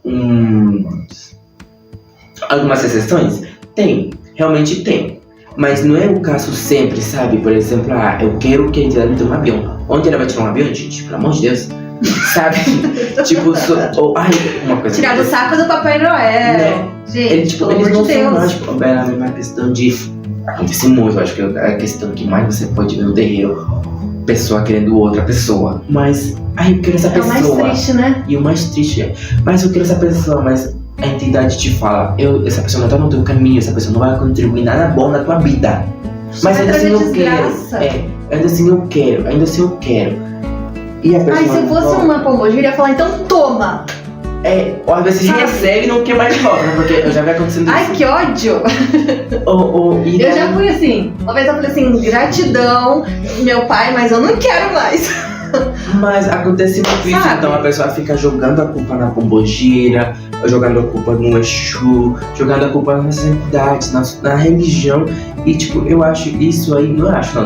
algumas exceções? Tem, realmente tem. Mas não é o caso sempre, sabe? Por exemplo, eu quero que a entidade me dê um avião. Onde ela vai tirar um avião, gente? Pelo amor de Deus. Sabe? Tipo, uma coisa... Tirar do saco do Papai Noel. Né? Gente, pelo eles amor não de são Deus. mágicos. É a mesma questão de... Acontece muito, eu acho que é a questão que mais você pode ver no terreiro. Pessoa querendo outra pessoa. Mas, eu quero essa É o pessoa. mais triste, né? E o mais triste é, mas eu quero essa pessoa, mas a entidade te fala, essa pessoa não tá no teu caminho, essa pessoa não vai contribuir nada bom na tua vida. Mas ainda assim eu quero. Ainda assim eu quero. E a pessoa... Ai, se fosse uma pombogira, eu ia falar, então toma! Ou às vezes Sabe? recebe e não quer mais de volta, porque eu já vi acontecendo Ai, isso. que ódio! E Eu já fui assim, uma vez eu falei assim, gratidão, meu pai, mas eu não quero mais. Mas acontece muito isso, Sabe? então a pessoa fica jogando a culpa na pombogira, jogando a culpa no Exu, jogando a culpa nas entidades, na religião. E tipo, eu acho isso aí, não acho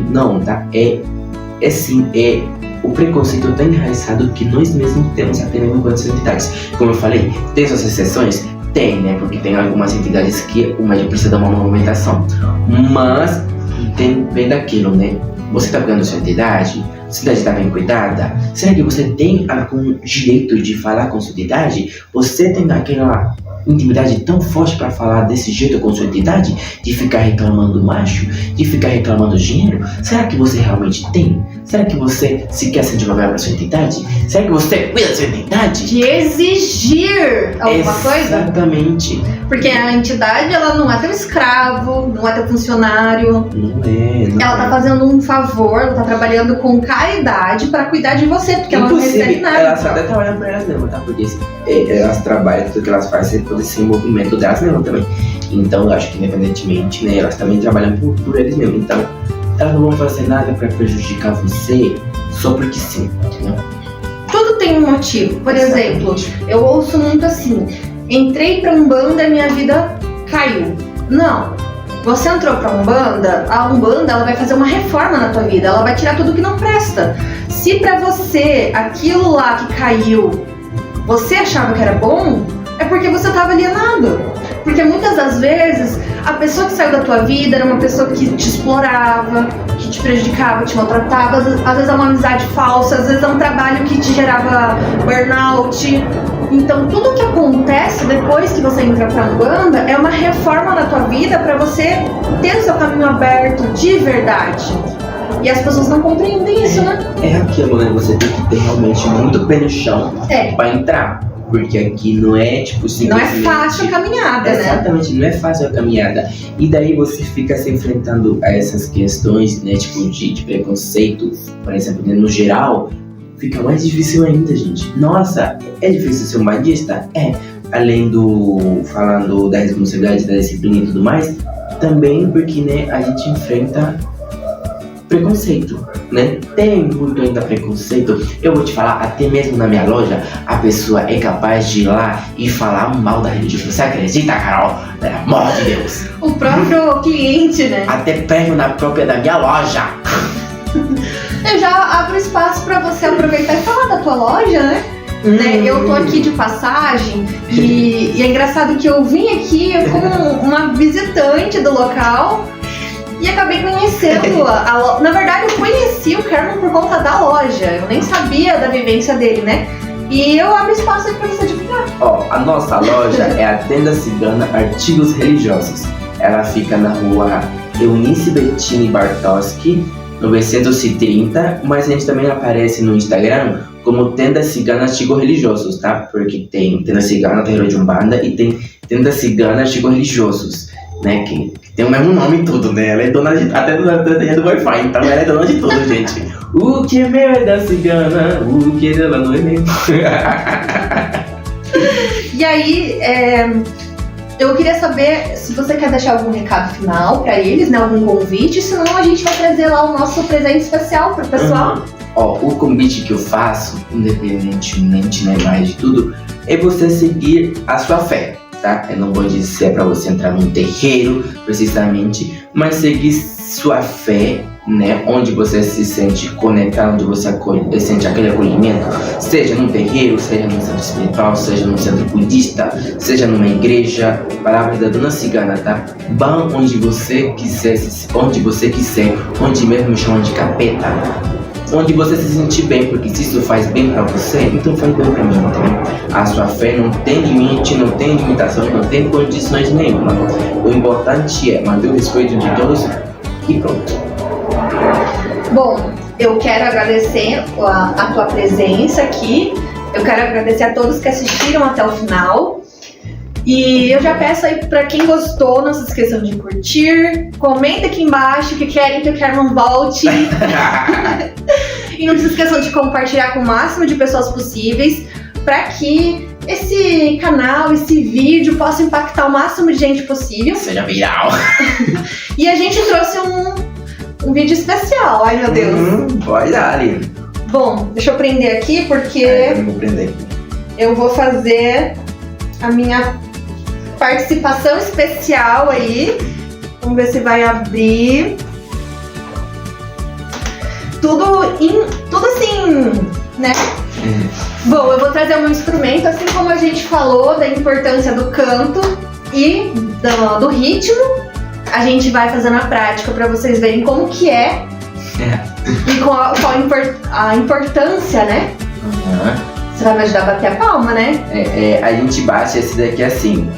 não, tá? É sim, o preconceito tão enraizado que nós mesmos temos até mesmo com essas entidades. Como eu falei, tem suas exceções? Tem, né? Porque tem algumas entidades que o médico precisa dar uma movimentação. Mas tem bem daquilo, né? Você tá cuidando da sua entidade? Sua entidade tá bem cuidada? Será que você tem algum direito de falar com sua entidade? Você tem aquela intimidade tão forte para falar desse jeito com sua entidade? De ficar reclamando macho? De ficar reclamando dinheiro? Será que você realmente tem? Será que você se quer sentir uma para sua entidade? Será que você cuida da sua entidade? De exigir alguma coisa? Exatamente. Porque a entidade, ela não é teu escravo, não é teu funcionário. Não é. Ela tá fazendo um favor, ela tá trabalhando com caridade pra cuidar de você, porque ela não recebe nada. Elas até trabalham por elas mesmas, tá? Porque elas trabalham, tudo que elas fazem é poder ser movimento delas mesmas também. Então eu acho que independentemente, né, elas também trabalham por eles mesmos. Então elas não vão fazer nada pra prejudicar você só porque sim, entendeu? Tudo tem um motivo. Por exemplo, eu ouço muito assim: entrei pra Umbanda e minha vida caiu. Não. Você entrou pra Umbanda, a Umbanda ela vai fazer uma reforma na tua vida, ela vai tirar tudo que não presta. Se pra você aquilo lá que caiu, você achava que era bom, é porque você estava alienado. Porque muitas das vezes a pessoa que saiu da tua vida era uma pessoa que te explorava, que te prejudicava, te maltratava. Às vezes é uma amizade falsa, às vezes é um trabalho que te gerava burnout. Então tudo que acontece depois que você entra pra Umbanda é uma reforma na tua vida para você ter o seu caminho aberto de verdade. E as pessoas não compreendem isso, né? É aquilo, né? Você tem que ter realmente muito pé no chão pra entrar. Porque aqui não é tipo simplesmente... Não é fácil a caminhada, né? Exatamente, não é fácil a caminhada. E daí você fica se enfrentando a essas questões, né? Tipo de preconceito, por exemplo, né? No geral, fica mais difícil ainda, gente. Nossa, é difícil ser um bandista? É. Além falando da responsabilidade, da disciplina e tudo mais, também porque, né, a gente enfrenta preconceito, né? Tem muito ainda preconceito. Eu vou te falar, até mesmo na minha loja, a pessoa é capaz de ir lá e falar mal da religião. Você acredita, Carol? Pelo amor de Deus. O próprio cliente, né? Até prego na própria da minha loja. Eu já abro espaço pra você aproveitar e falar da tua loja, né? Eu tô aqui de passagem e é engraçado que eu vim aqui como uma visitante do local e acabei conhecendo a loja. Na verdade, eu conheci o Kerman por conta da loja. Eu nem sabia da vivência dele, né? E eu abro espaço aqui pra você divulgar. Ó, a nossa loja é a Tenda Cigana Artigos Religiosos. Ela fica na rua Eunice Bettini Bartoski, 930, mas a gente também aparece no Instagram como Tenda Cigana Artigos Religiosos, tá? Porque tem Tenda Cigana, terreiro de Umbanda, e tem Tenda Cigana Artigos Religiosos, né? Que tem o mesmo nome e tudo, né? Ela é dona até do Wi-Fi, então ela é dona de tudo, gente. O que é meu é da cigana, o que é dela não é meu. E aí, eu queria saber se você quer deixar algum recado final pra eles, né? Algum convite, senão a gente vai trazer lá o nosso presente especial pro pessoal. Ó, o convite que eu faço, independentemente, né, mais de tudo, é você seguir a sua fé, tá? Eu não vou dizer pra você entrar num terreiro, precisamente, mas seguir sua fé, né? Onde você se sente conectado, onde você sente aquele acolhimento, seja num terreiro, seja num centro espiritual, seja num centro budista, seja numa igreja, palavras da Dona Cigana, tá? Vá onde você quiser, onde mesmo chamam de capeta, onde você se sentir bem, porque se isso faz bem pra você, então faz bem pra mim também. A sua fé não tem limite, não tem limitação, não tem condições nenhuma. O importante é manter o respeito de todos e pronto. Bom, eu quero agradecer a tua presença aqui. Eu quero agradecer a todos que assistiram até o final. E eu já peço aí pra quem gostou, não se esqueçam de curtir. Comenta aqui embaixo que querem que o Kerman volte. E não se esqueçam de compartilhar com o máximo de pessoas possíveis para que esse canal, esse vídeo possa impactar o máximo de gente possível. Seja viral. E a gente trouxe um vídeo especial. Ai, meu Deus. Pode dar, Aline. Bom, deixa eu prender aqui, porque Eu vou prender aqui. eu vou fazer a minha participação especial aí. Vamos ver se vai abrir. Tudo assim, né? Bom, eu vou trazer um instrumento, assim como a gente falou da importância do canto e do ritmo. A gente vai fazendo a prática para vocês verem como que é e qual a importância, né? Você vai me ajudar a bater a palma, né? A gente bate esse daqui assim.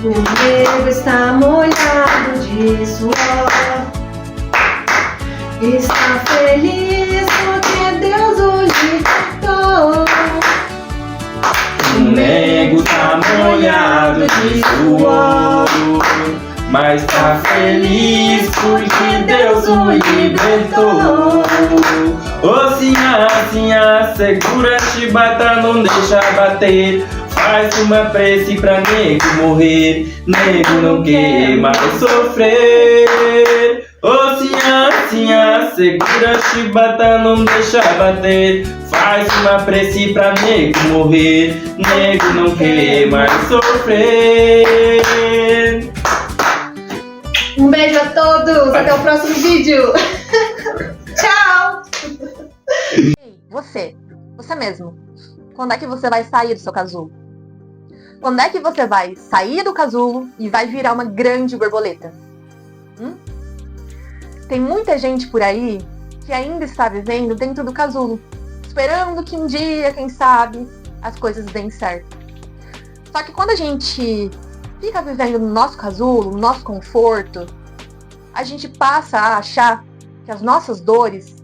O nego está molhado de suor, está feliz porque Deus o libertou. O nego tá molhado de suor, mas tá feliz porque Deus o libertou. Ô sinha, segura a chibata, não deixa bater. Faz uma prece pra nego morrer, nego não quer mais sofrer. Ô sinha, segura a chibata, não deixa bater. Faz uma prece pra nego morrer, nego não quer mais sofrer. Um beijo a todos, até o próximo vídeo. Tchau! Ei, você mesmo, quando é que você vai sair do seu casulo? Quando é que você vai sair do casulo e vai virar uma grande borboleta? Tem muita gente por aí que ainda está vivendo dentro do casulo, esperando que um dia, quem sabe, as coisas deem certo. Só que quando a gente fica vivendo no nosso casulo, no nosso conforto, a gente passa a achar que as nossas dores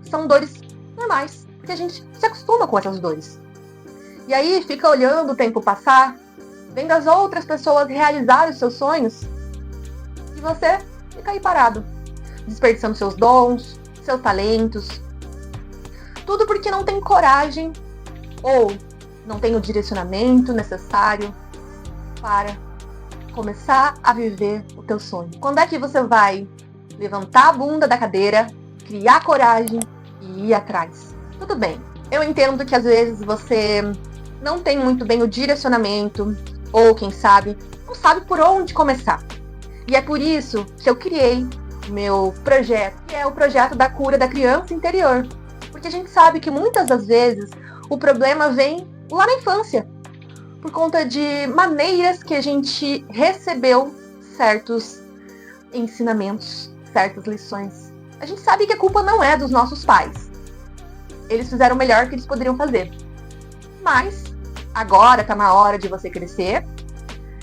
são dores normais, porque a gente se acostuma com essas dores. E aí fica olhando o tempo passar, vendo as outras pessoas realizarem os seus sonhos, e você fica aí parado, desperdiçando seus dons, seus talentos, tudo porque não tem coragem ou não tem o direcionamento necessário para começar a viver o teu sonho. Quando é que você vai levantar a bunda da cadeira, criar coragem e ir atrás? Tudo bem, eu entendo que às vezes você não tem muito bem o direcionamento, ou quem sabe, não sabe por onde começar. E é por isso que eu criei o meu projeto, que é o projeto da cura da criança interior. Porque a gente sabe que muitas das vezes o problema vem lá na infância, por conta de maneiras que a gente recebeu certos ensinamentos, certas lições. A gente sabe que a culpa não é dos nossos pais. Eles fizeram o melhor que eles poderiam fazer. Mas agora está na hora de você crescer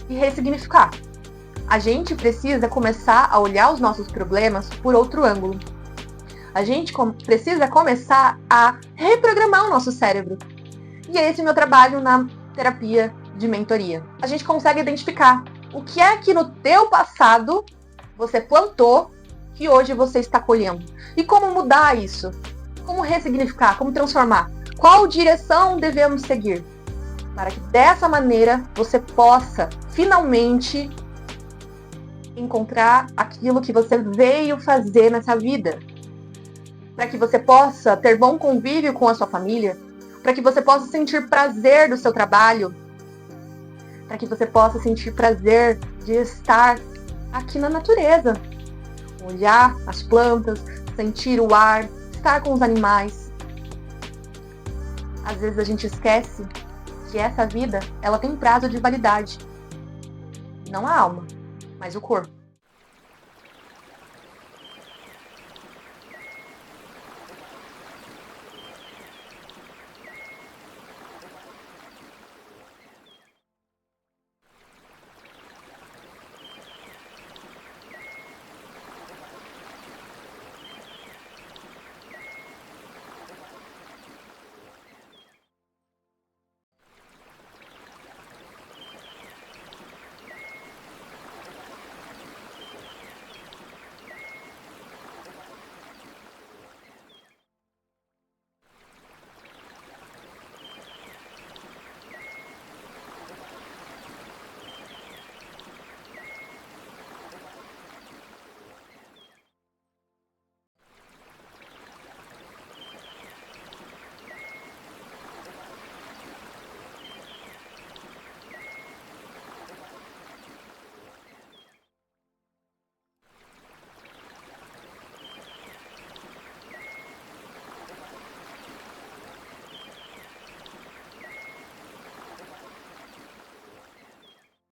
e ressignificar. A gente precisa começar a olhar os nossos problemas por outro ângulo. A gente precisa começar a reprogramar o nosso cérebro. E esse é o meu trabalho na terapia de mentoria. A gente consegue identificar o que é que no teu passado você plantou que hoje você está colhendo. E como mudar isso? Como ressignificar? Como transformar? Qual direção devemos seguir? Para que dessa maneira você possa finalmente encontrar aquilo que você veio fazer nessa vida. Para que você possa ter bom convívio com a sua família. Para que você possa sentir prazer do seu trabalho. Para que você possa sentir prazer de estar aqui na natureza. Olhar as plantas, sentir o ar, estar com os animais. Às vezes a gente esquece que essa vida, ela tem prazo de validade. Não a alma, mas o corpo.